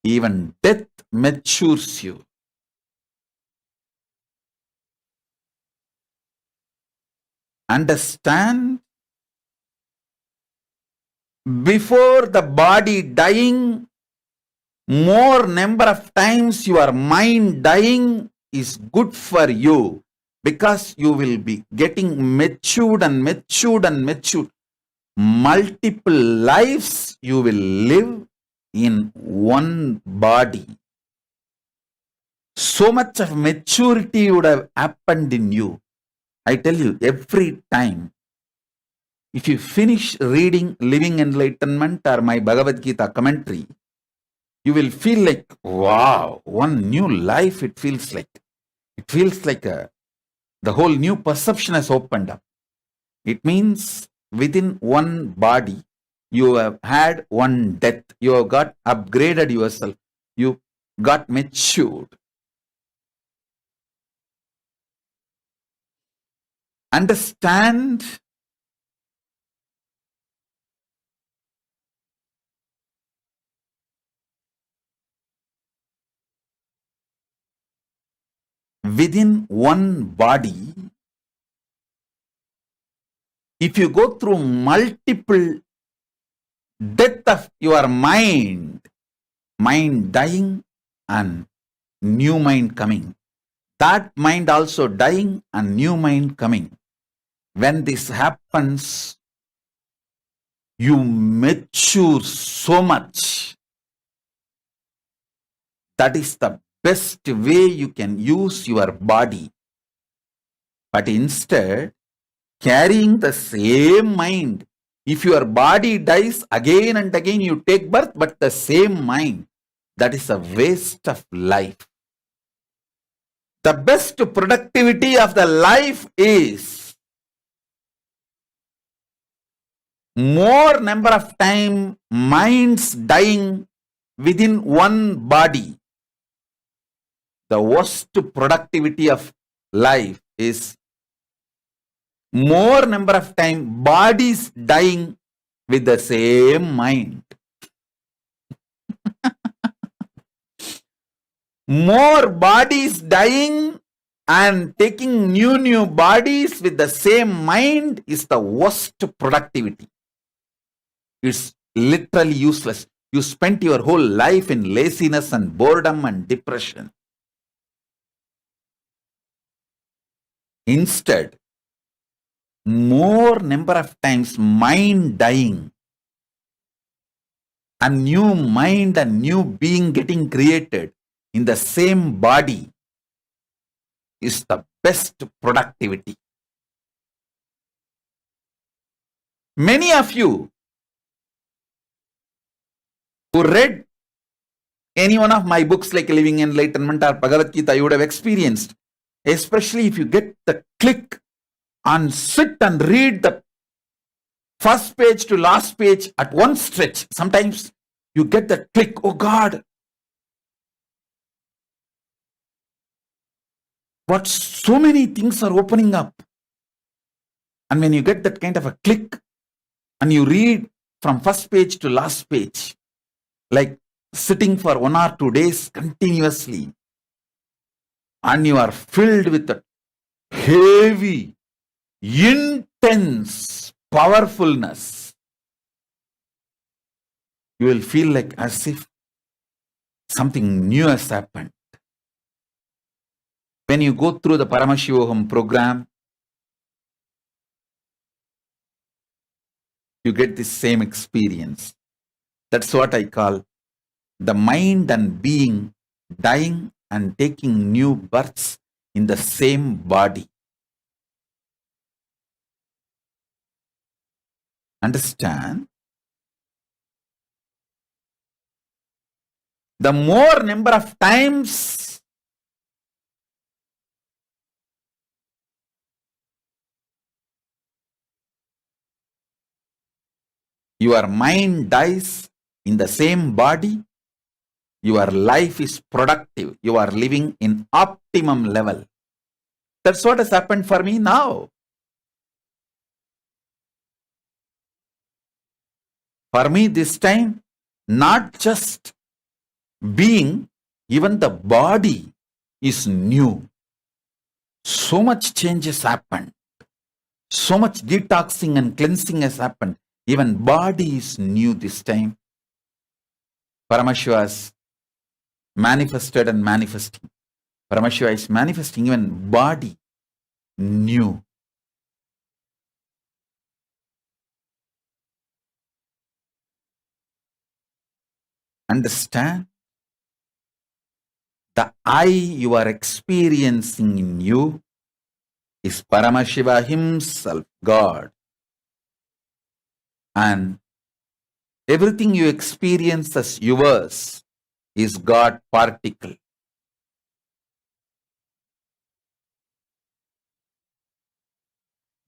Even death matures you. Understand? Before the body dying, more number of times your mind dying is good for you, because you will be getting matured and matured and matured. Multiple lives you will live in one body. So much of maturity would have happened in you. I tell you, every time, if you finish reading Living Enlightenment or my Bhagavad Gita commentary, you will feel like, wow, one new life it feels like. It feels like the whole new perception has opened up. It means within one body, you have had one death. You have got upgraded yourself. You got matured. Understand? Within one body, if you go through multiple death of your mind dying and new mind coming, that mind also dying and new mind coming. When this happens, you mature so much. That is the best way you can use your body. But instead, carrying the same mind, if your body dies again and again, you take birth, but the same mind, that is a waste of life. The best productivity of the life is more number of time minds dying within one body. The worst productivity of life is more number of time bodies dying with the same mind. More bodies dying and taking new bodies with the same mind is the worst productivity. It's literally useless. You spent your whole life in laziness and boredom and depression. Instead, more number of times mind dying, a new mind and new being getting created in the same body is the best productivity. Many of you who read any one of my books like Living Enlightenment or Bhagavad Gita, you would have experienced, especially if you get the click and sit and read the first page to last page at one stretch. Sometimes you get the click, oh God, what so many things are opening up. And when you get that kind of a click and you read from first page to last page, like sitting for 1 or 2 days continuously, and you are filled with a heavy, intense powerfulness, you will feel like as if something new has happened. When you go through the Paramashivoham program, you get this same experience. That's what I call the mind and being dying and taking new births in the same body. Understand? The more number of times your mind dies in the same body, your life is productive. You are living in optimum level. That's what has happened for me now. For me this time, not just being, even the body is new. So much change has happened. So much detoxing and cleansing has happened. Even body is new this time. Paramashiva is manifested and manifesting. Paramashiva is manifesting even body new. Understand? The I you are experiencing in you is Paramashiva himself, God. And everything you experience as yours is God particle.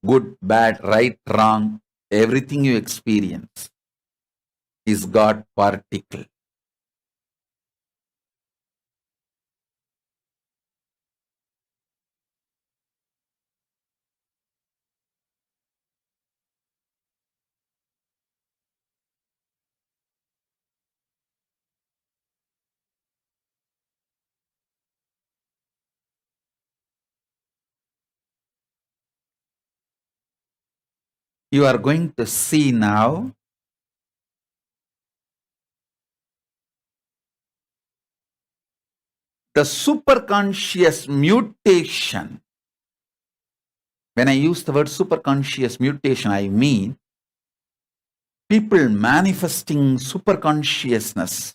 Good, bad, right, wrong, everything you experience is God particle. You are going to see now the superconscious mutation. When I use the word superconscious mutation, I mean people manifesting superconsciousness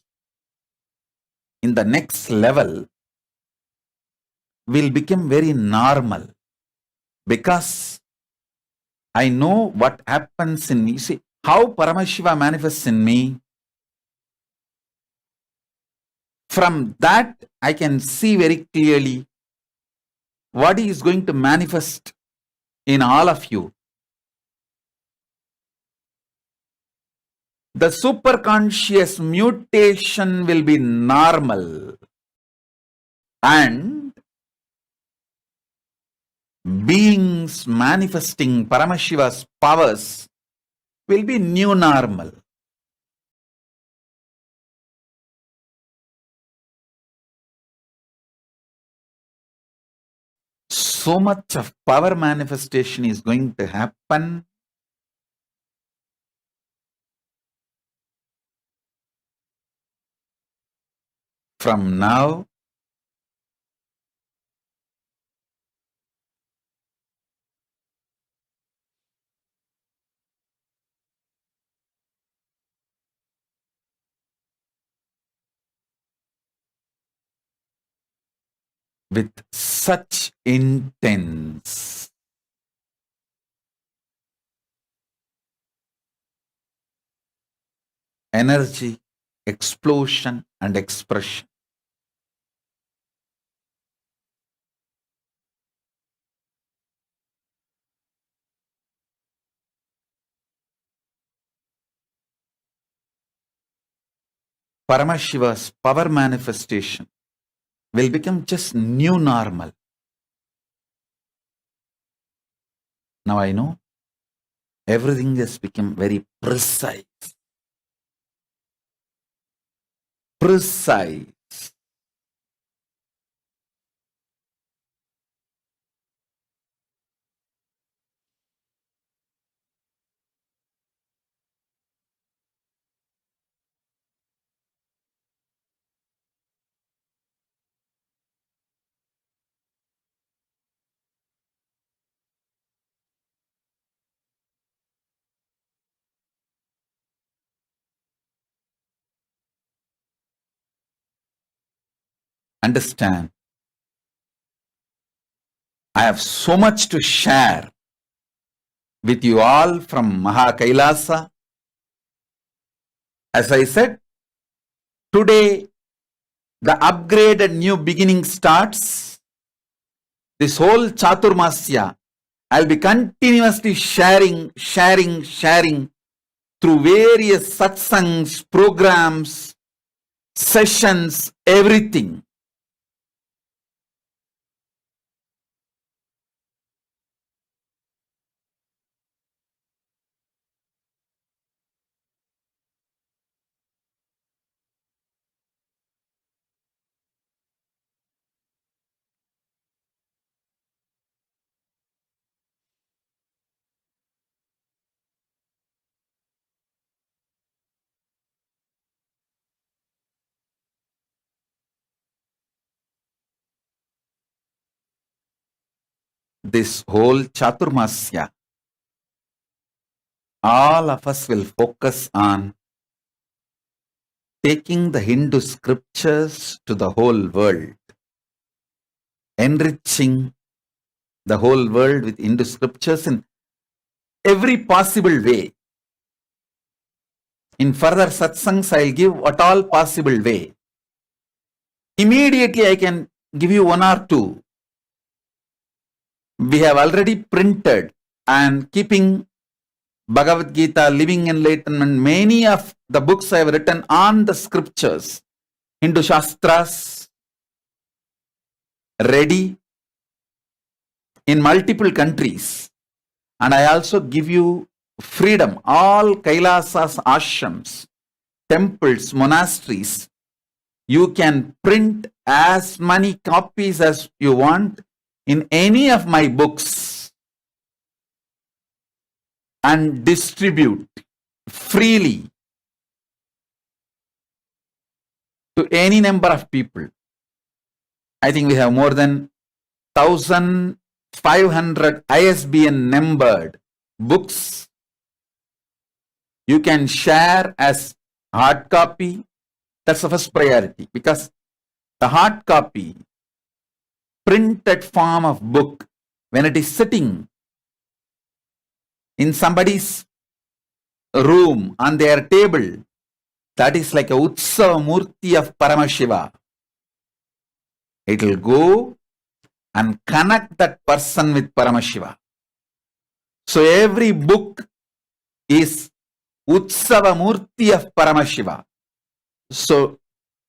in the next level will become very normal, because I know what happens in me. See how Paramashiva manifests in me. From that, I can see very clearly what he is going to manifest in all of you. The superconscious mutation will be normal, and beings manifesting Paramashiva's powers will be new normal. So much of power manifestation is going to happen. From now, with such intense energy, explosion, and expression. Paramashiva's power manifestation will become just new normal. Now I know everything has become very precise. Precise. Understand, I have so much to share with you all from KAILASA. As I said, today the upgraded new beginning starts. This whole Chaturmasya, I'll be continuously sharing through various satsangs, programs, sessions, everything. This whole Chaturmasya, all of us will focus on taking the Hindu scriptures to the whole world, enriching the whole world with Hindu scriptures in every possible way. In further satsangs, I'll give what all possible way. Immediately I can give you one or two. We have already printed and keeping Bhagavad Gita, Living Enlightenment, many of the books I have written on the scriptures, Hindu Shastras, ready in multiple countries. And I also give you freedom. All Kailasas, ashrams, temples, monasteries, you can print as many copies as you want in any of my books and distribute freely to any number of people. I think we have more than 1,500 ISBN numbered books. You can share as hard copy. That's the first priority, because The hard copy, printed form of book, when it is sitting in somebody's room on their table, that is like a Utsava Murti of Paramashiva. It will go and connect that person with Paramashiva. So every book is Utsava Murti of Paramashiva. So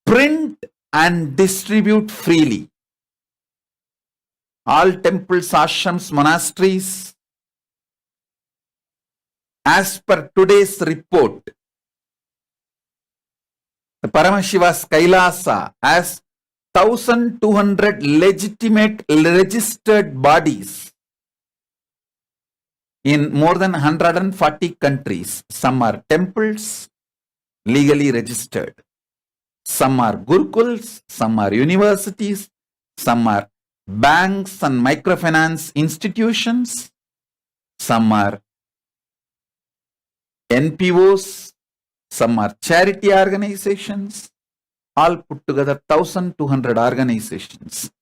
print and distribute freely. All temples, ashrams, monasteries, as per today's report, the Paramashiva's KAILASA has 1,200 legitimate registered bodies in more than 140 countries. Some are temples, legally registered. Some are gurukuls, some are universities, some are banks and microfinance institutions, some are NPOs, some are charity organizations, all put together 1,200 organizations.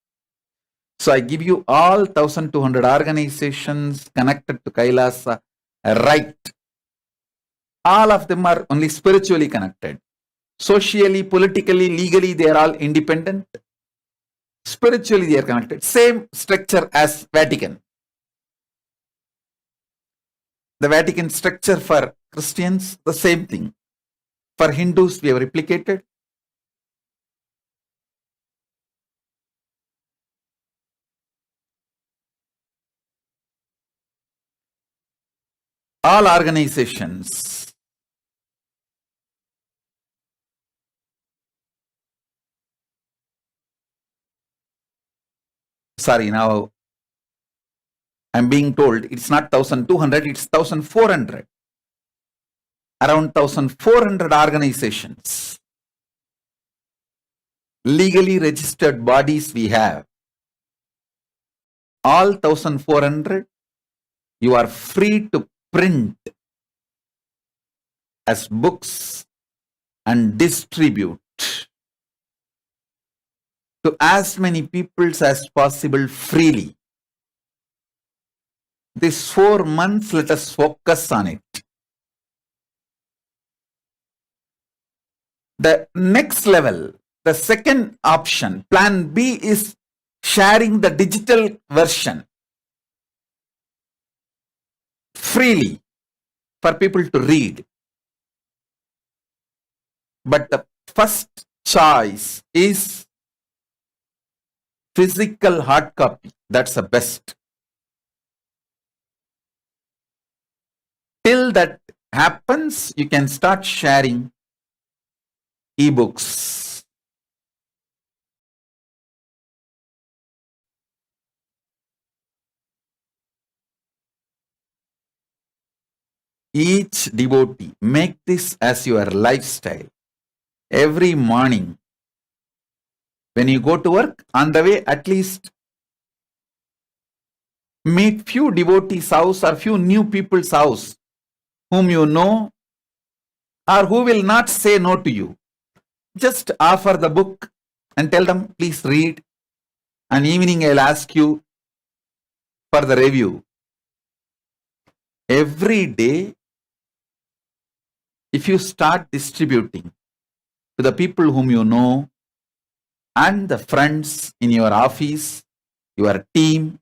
So I give you all 1,200 organizations connected to KAILASA, right? All of them are only spiritually connected. Socially, politically, legally, they are all independent. Spiritually, they are connected. Same structure as Vatican. The Vatican structure for Christians, the same thing. For Hindus, we have replicated. All organizations. Sorry, now I'm being told it's not 1,200, it's 1,400. Around 1,400 organizations. Legally registered bodies we have. All 1,400, you are free to print as books and distribute to as many people as possible freely. These 4 months, let us focus on it. The next level, the second option, plan B, is sharing the digital version freely for people to read. But the first choice is physical hard copy. That's the best. Till that happens, you can start sharing ebooks. Each devotee, make this as your lifestyle. Every morning, when you go to work, on the way, at least meet few devotees' house or few new people's house whom you know or who will not say no to you. Just offer the book and tell them, please read. And evening I'll ask you for the review. Every day, if you start distributing to the people whom you know and the friends in your office, your team,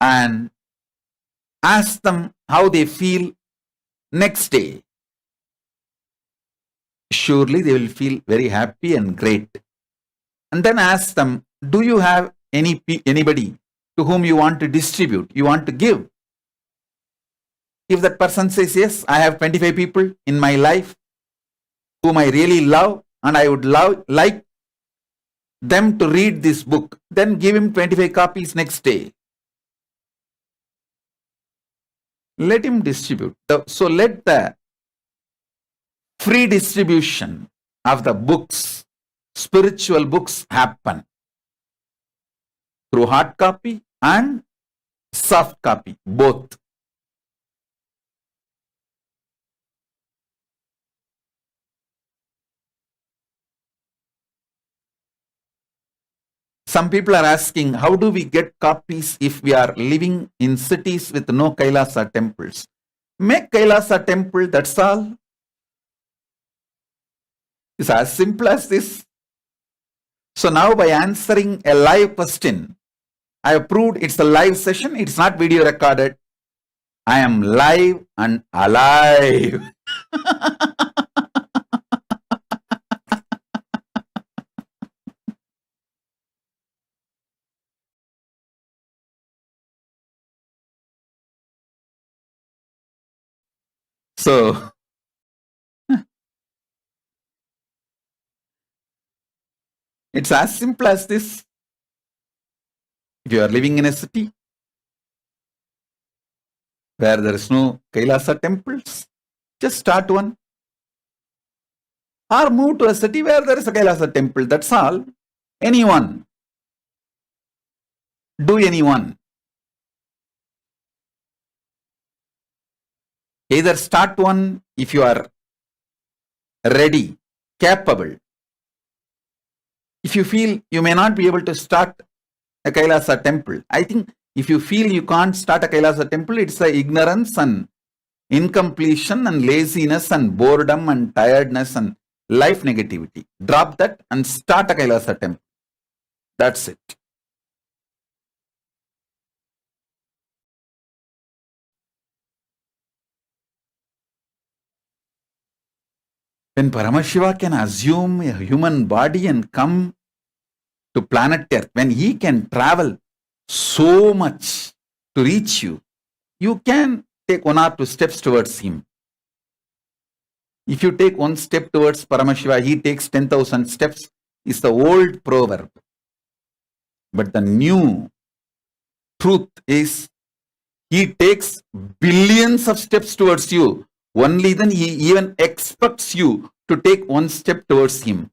and ask them how they feel next day, surely they will feel very happy and great. And then ask them, do you have anybody to whom you want to distribute, you want to give? If that person says, yes, I have 25 people in my life whom I really love and I would like them to read this book, then give him 25 copies next day. Let him distribute. So let the free distribution of the books, spiritual books, happen through hard copy and soft copy, both. Some people are asking, how do we get copies if we are living in cities with no Kailasa temples? Make Kailasa temple, that's all. It's as simple as this. So now by answering a live question, I have proved it's a live session, it's not video recorded. I am live and alive. So, it's as simple as this. If you are living in a city where there is no Kailasa temples, just start one. Or move to a city where there is a Kailasa temple, that's all. Anyone. Do anyone. Either start one if you are ready, capable. If you feel you may not be able to start a Kailasa temple, I think if you feel you can't start a Kailasa temple, it's a ignorance and incompletion and laziness and boredom and tiredness and life negativity. Drop that and start a Kailasa temple. That's it. When Paramashiva can assume a human body and come to planet Earth, when he can travel so much to reach you, you can take 1 or 2 steps towards him. If you take 1 step towards Paramashiva, he takes 10,000 steps, is the old proverb. But the new truth is, he takes billions of steps towards you. Only then he even expects you to take 1 step towards him.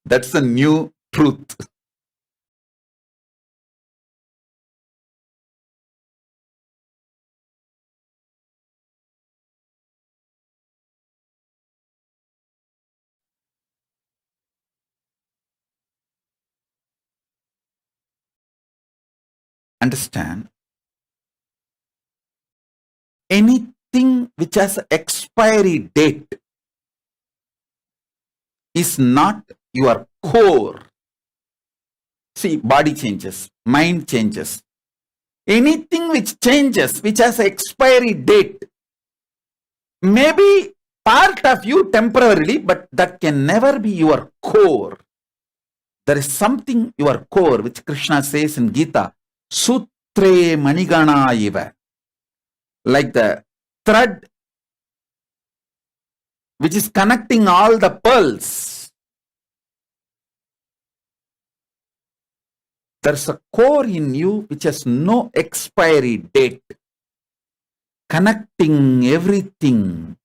That's the new truth. Understand? Anything which has an expiry date is not your core. See, body changes, mind changes. Anything which changes, which has an expiry date, may be part of you temporarily, but that can never be your core. There is something your core, which Krishna says in Gita, Sutre Manigana Iva. Like the thread which is connecting all the pearls. There's a core in you which has no expiry date, connecting everything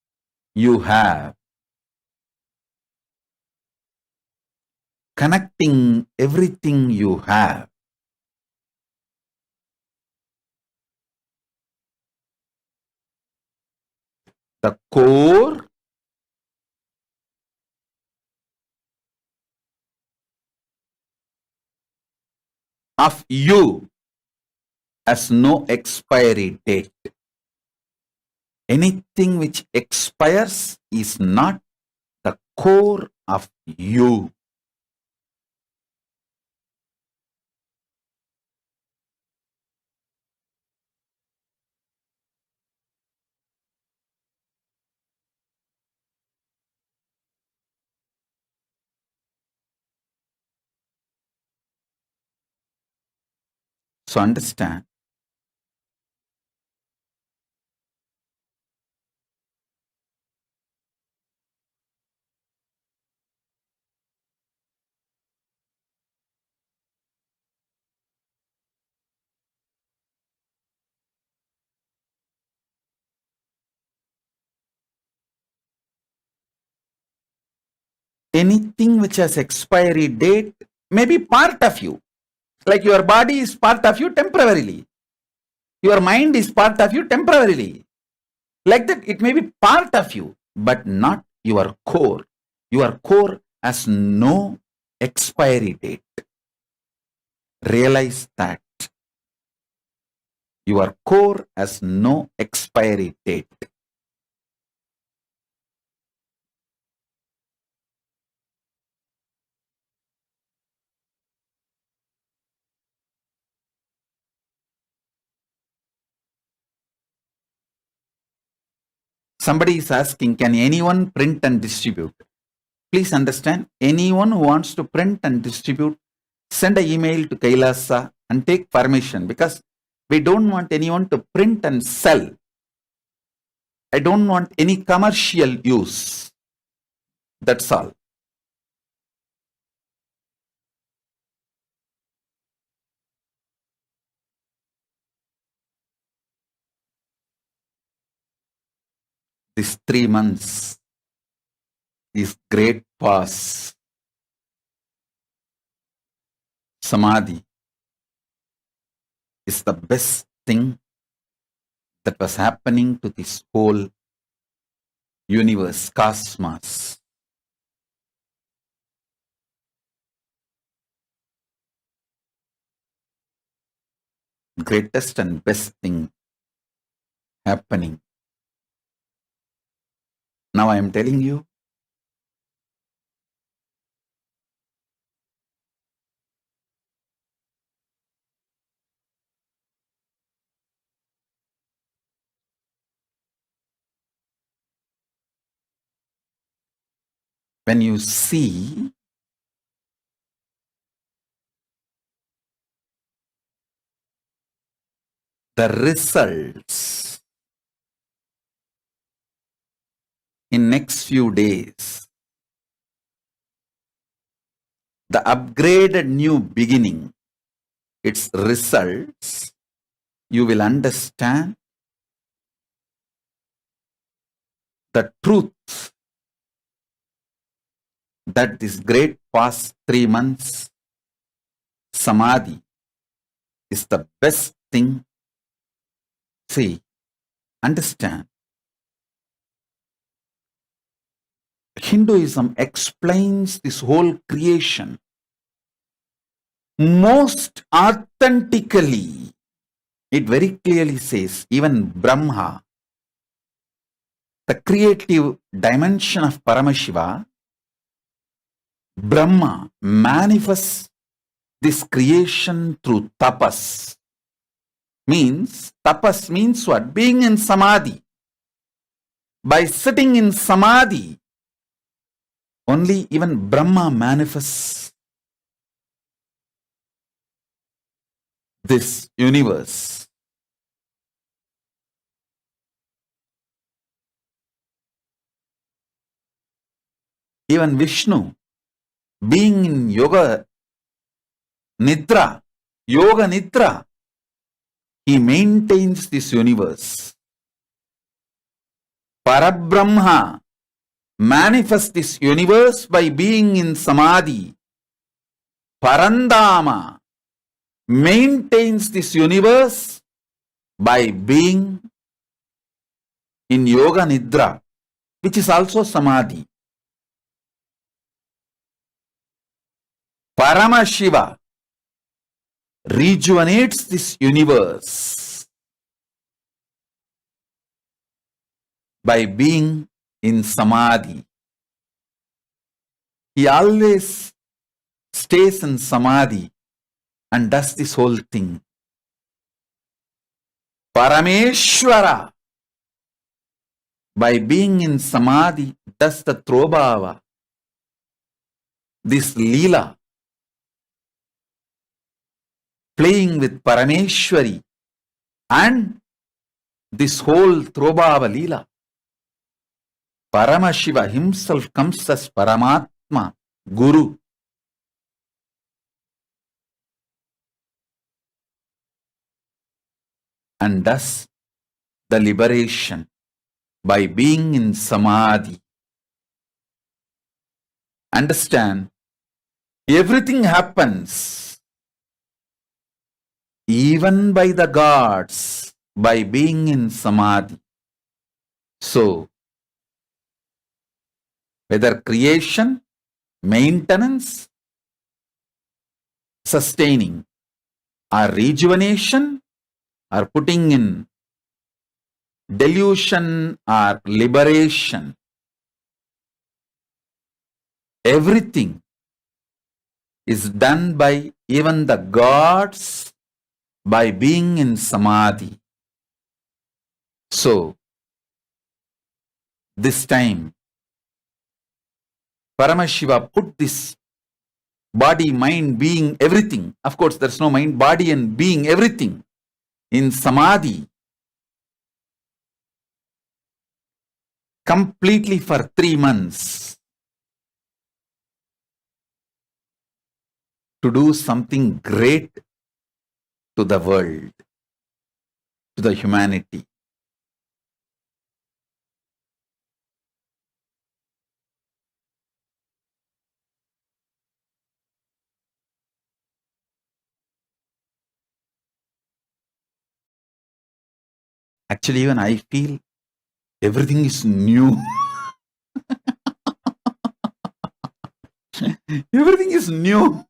you have. Connecting everything you have. The core of you has no expiry date. Anything which expires is not the core of you. So understand, anything which has expiry date may be part of you. Like your body is part of you temporarily. Your mind is part of you temporarily. Like that, it may be part of you, but not your core. Your core has no expiry date. Realize that your core has no expiry date. Somebody is asking, can anyone print and distribute? Please understand, anyone who wants to print and distribute, send an email to KAILASA and take permission, because we don't want anyone to print and sell. I don't want any commercial use. That's all. These 3 months is great pause. Samadhi is the best thing that was happening to this whole universe, cosmos. Greatest and best thing happening. Now I am telling you, when you see the results in next few days, the upgraded new beginning, its results, you will understand the truth that this great past 3 months Samadhi is the best thing. See, understand. Hinduism explains this whole creation most authentically. It very clearly says, even Brahma, the creative dimension of Paramashiva, Brahma manifests this creation through tapas. Tapas means what? Being in Samadhi. By sitting in Samadhi, only even Brahma manifests this universe. Even Vishnu, being in yoga nidra, he maintains this universe. Parabrahma manifests this universe by being in Samadhi. Parandama maintains this universe by being in yoga nidra, which is also Samadhi. Paramashiva rejuvenates this universe by being in Samadhi. He always stays in Samadhi and does this whole thing. Parameshwara, by being in Samadhi, does the Throbhava, this Leela, playing with Parameshwari and this whole Throbhava Leela. Paramashiva himself comes as Paramatma, Guru. And does the liberation by being in Samadhi. Understand, everything happens even by the gods by being in Samadhi. So, whether creation, maintenance, sustaining, or rejuvenation, or putting in delusion or liberation. Everything is done by even the gods by being in samadhi. So, this time, Paramashiva put this body, mind, being, everything. Of course, there's no mind, body, and being, everything in samadhi completely for 3 months to do something great to the world, to the humanity. Actually, even I feel everything is new. Everything is new.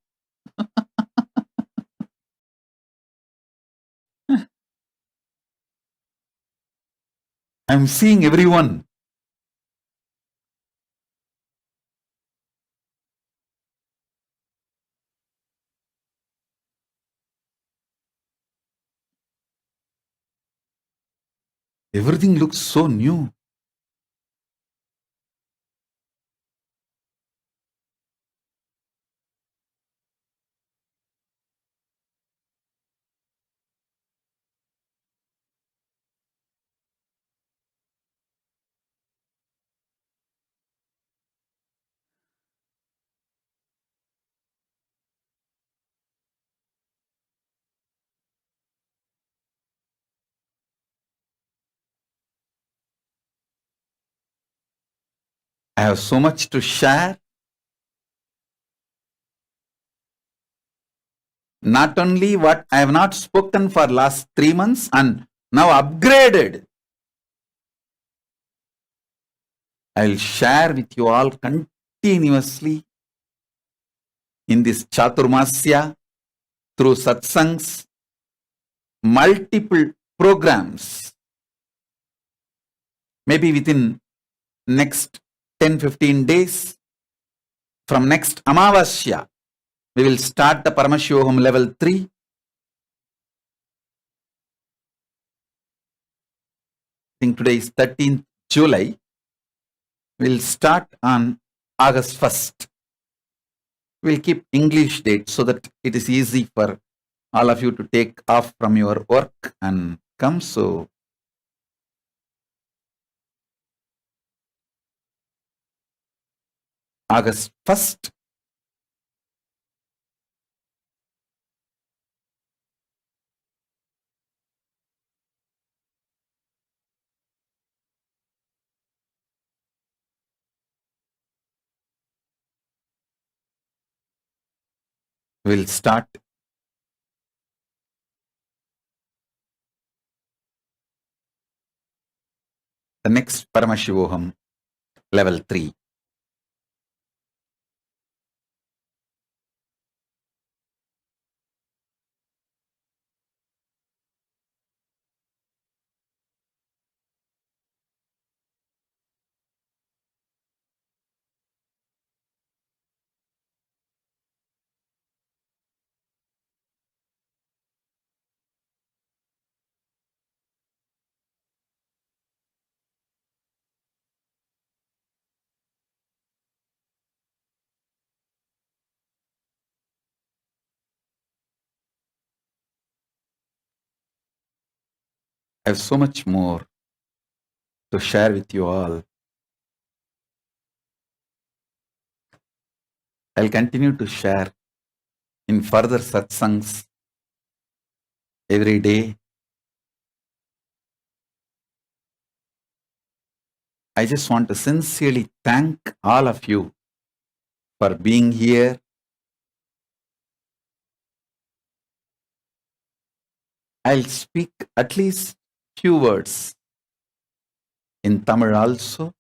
I'm seeing everyone. Everything looks so new. I have so much to share. Not only what I have not spoken for last 3 months and now upgraded. I'll share with you all continuously in this Chaturmasya through satsangs, multiple programs. Maybe within next 10-15 days, from next Amavasya, we will start the Paramashivoham level 3. I think today is 13th July. We'll start on August 1st. We'll keep English date so that it is easy for all of you to take off from your work and come. So, August 1st, we'll start the next Paramashivoham level 3. I have so much more to share with you all. I'll continue to share in further satsangs every day. I just want to sincerely thank all of you for being here. I'll speak at least few words in Tamil also.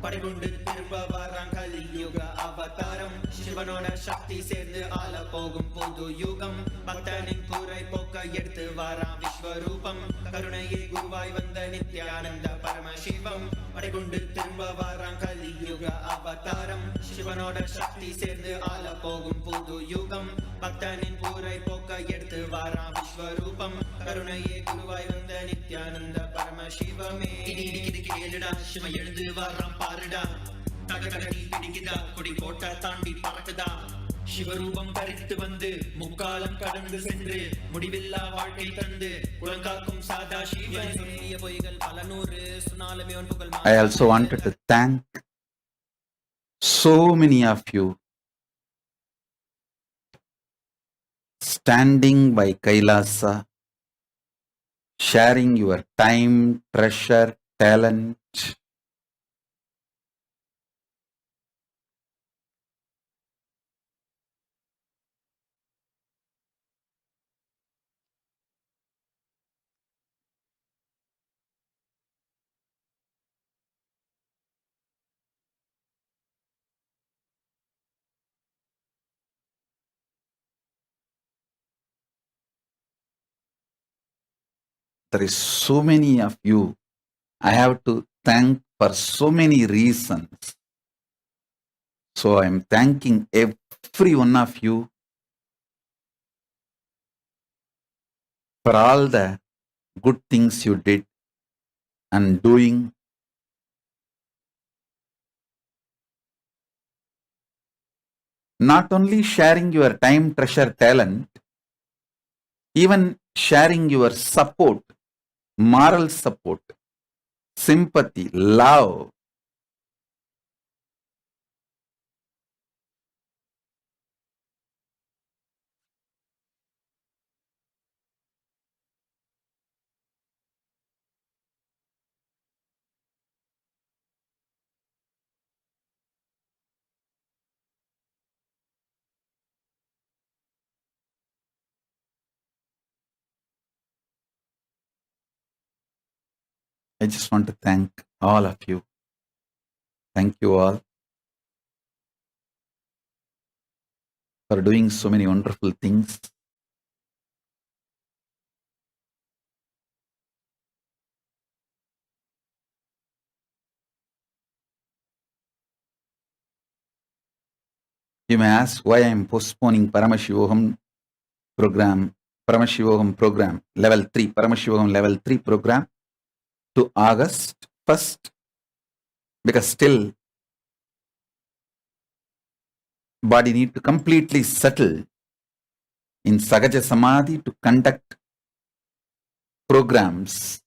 படைகொண்டு திரும்ப வரான் கலியுக அவதாரம் சிவனோட சக்தி சேர்ந்து ஆள போகும் புது யுகம் பக்தனின் குறை போக்க எடுத்து வாரான் விஸ்வரூபம் கருணையே குருவாய் வந்த நித்யானந்த பரமசிவம் படைகொண்டு திரும்ப வரான் கலியுக அவதாரம் சிவனோட சக்தி சேர்ந்து ஆள போகும் புது யுகம் பக்தனின் குறை போக்க எடுத்து வாரான் விஸ்வரூபம் கருணையே குருவாய் வந்த நித்யானந்த பரமசிவமே கேளுடா சிவ எழுந்து வரான் பாருடா தகதகி பிடிக்குதா கொடி கோட்டை தாண்டி பறக்குதா சிவரூபம் தரித்து வந்து முக்காலம் கடந்து சென்று முடிவில்லா வாழ்க்கை தந்து குலங்காக்கும் சாதா சிவன் சொல்லிய பொய்கள் பல நூறு சுனாலுமே புகழ் I also wanted to thank so many of you standing by Kailasa, sharing your time, treasure, talent. There is so many of you. I have to thank for so many reasons. So I am thanking every one of you for all the good things you did and doing. Not only sharing your time, treasure, talent, even sharing your support, moral support, sympathy, love. I just want to thank all of you. Thank you all for doing so many wonderful things. You may ask why I am postponing Paramashivoham program, Paramashivoham program, level 3, Paramashivoham level 3 program to August 1st, because still body need to completely settle in Sagaja Samadhi to conduct programs.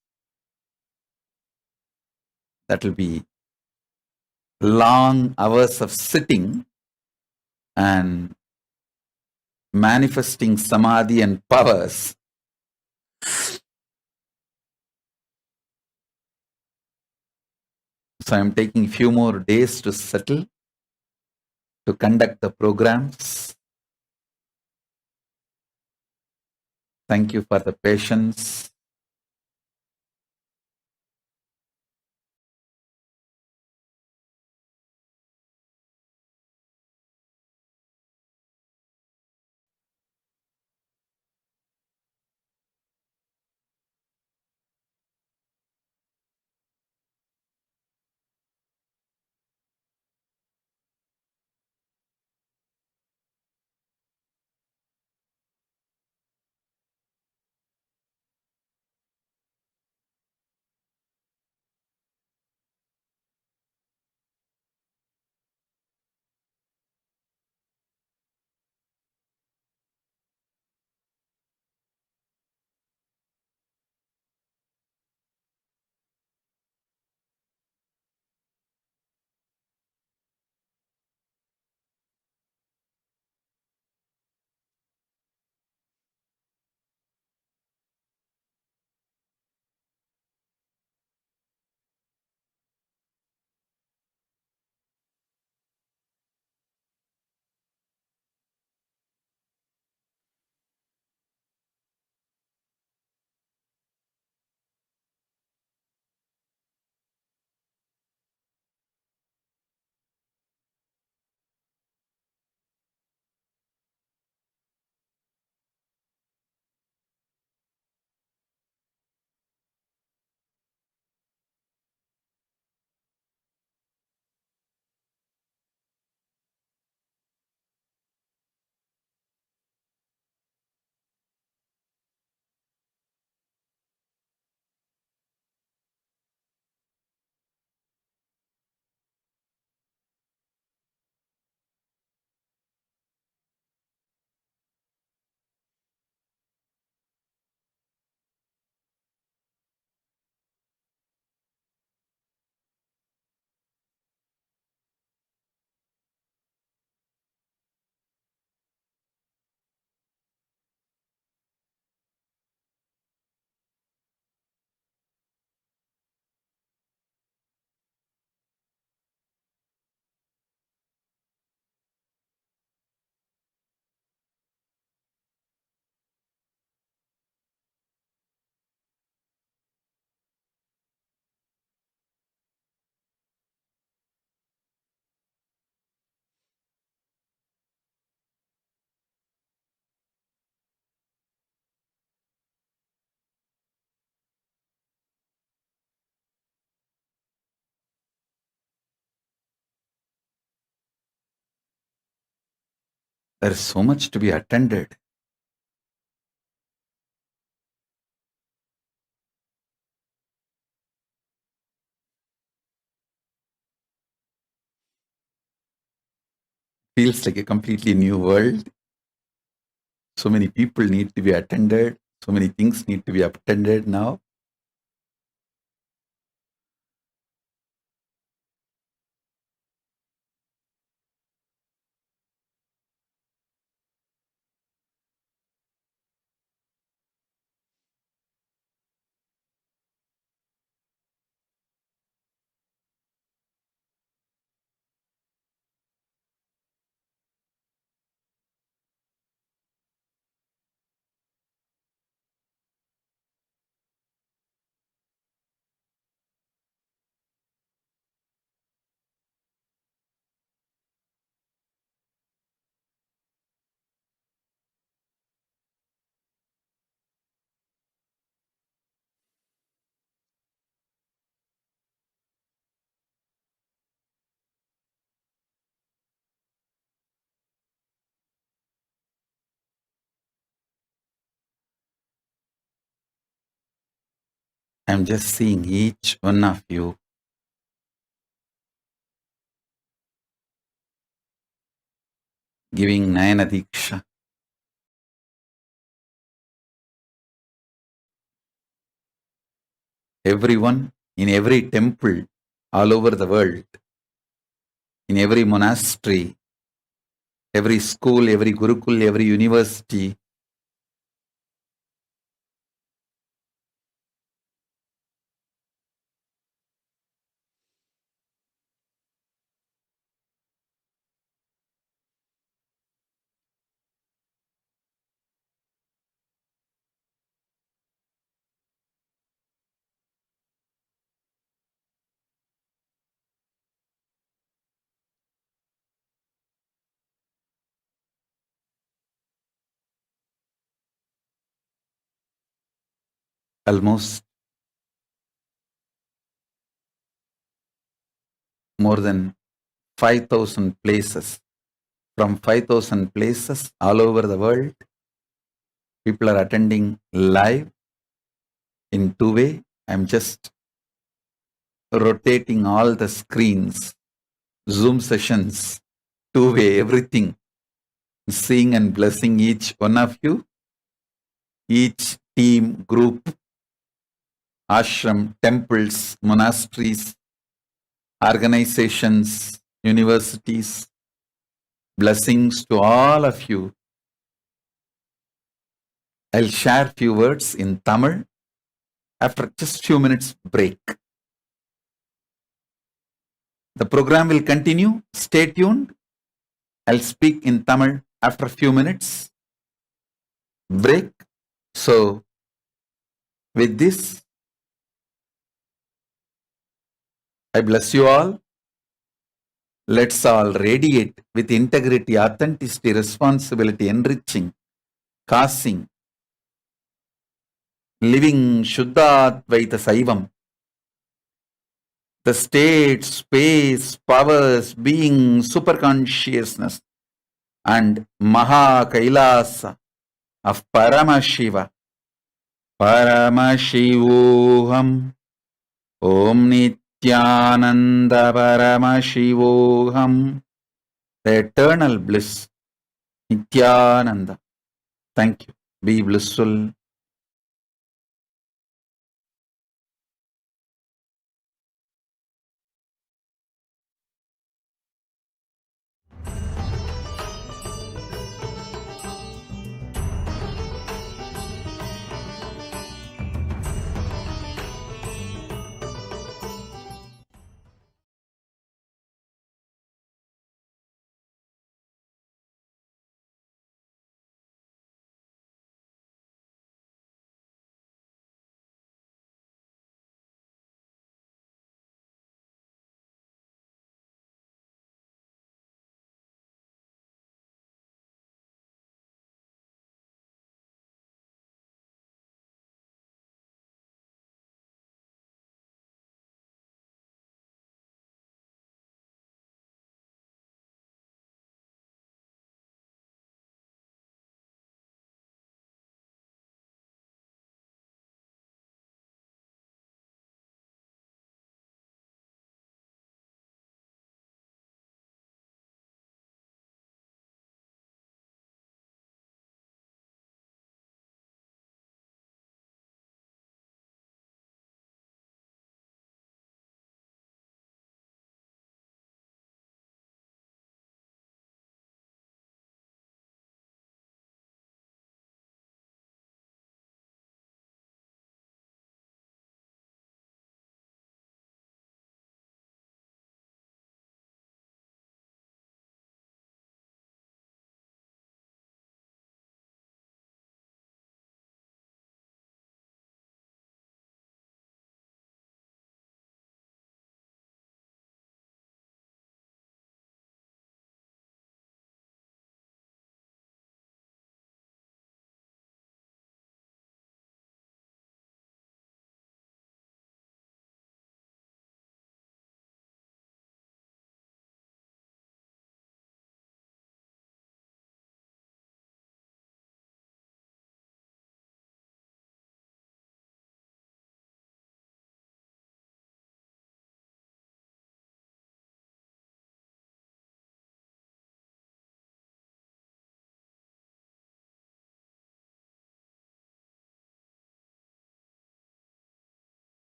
That will be long hours of sitting and manifesting Samadhi and powers. So I am taking few more days to settle, to conduct the programs. Thank you for the patience. There is so much to be attended. Feels like a completely new world. So many people need to be attended. So many things need to be attended now. I'm just seeing each one of you giving Nayana Diksha. Everyone in every temple all over the world, in every monastery, every school, every Gurukul, every university, almost more than 5,000 places. From 5,000 places all over the world, people are attending live in two-way. I'm just rotating all the screens, Zoom sessions, two-way, everything, seeing and blessing each one of you, each team, group, ashram, temples, monasteries, organizations, universities. Blessings to all of you. I'll share few words in Tamil after just few minutes break. The program will continue. Stay tuned. I'll speak in Tamil after few minutes break. So with this, I bless you all. Let's all radiate with integrity, authenticity, responsibility, enriching, causing, living Shuddha-Advaita Saivam. The state, space, powers, being, superconsciousness, and Maha KAILASA of Paramashiva. Paramashivoham. Om Nithyananda Paramashivoham. The eternal bliss. Nithyananda. Thank you. Be blissful.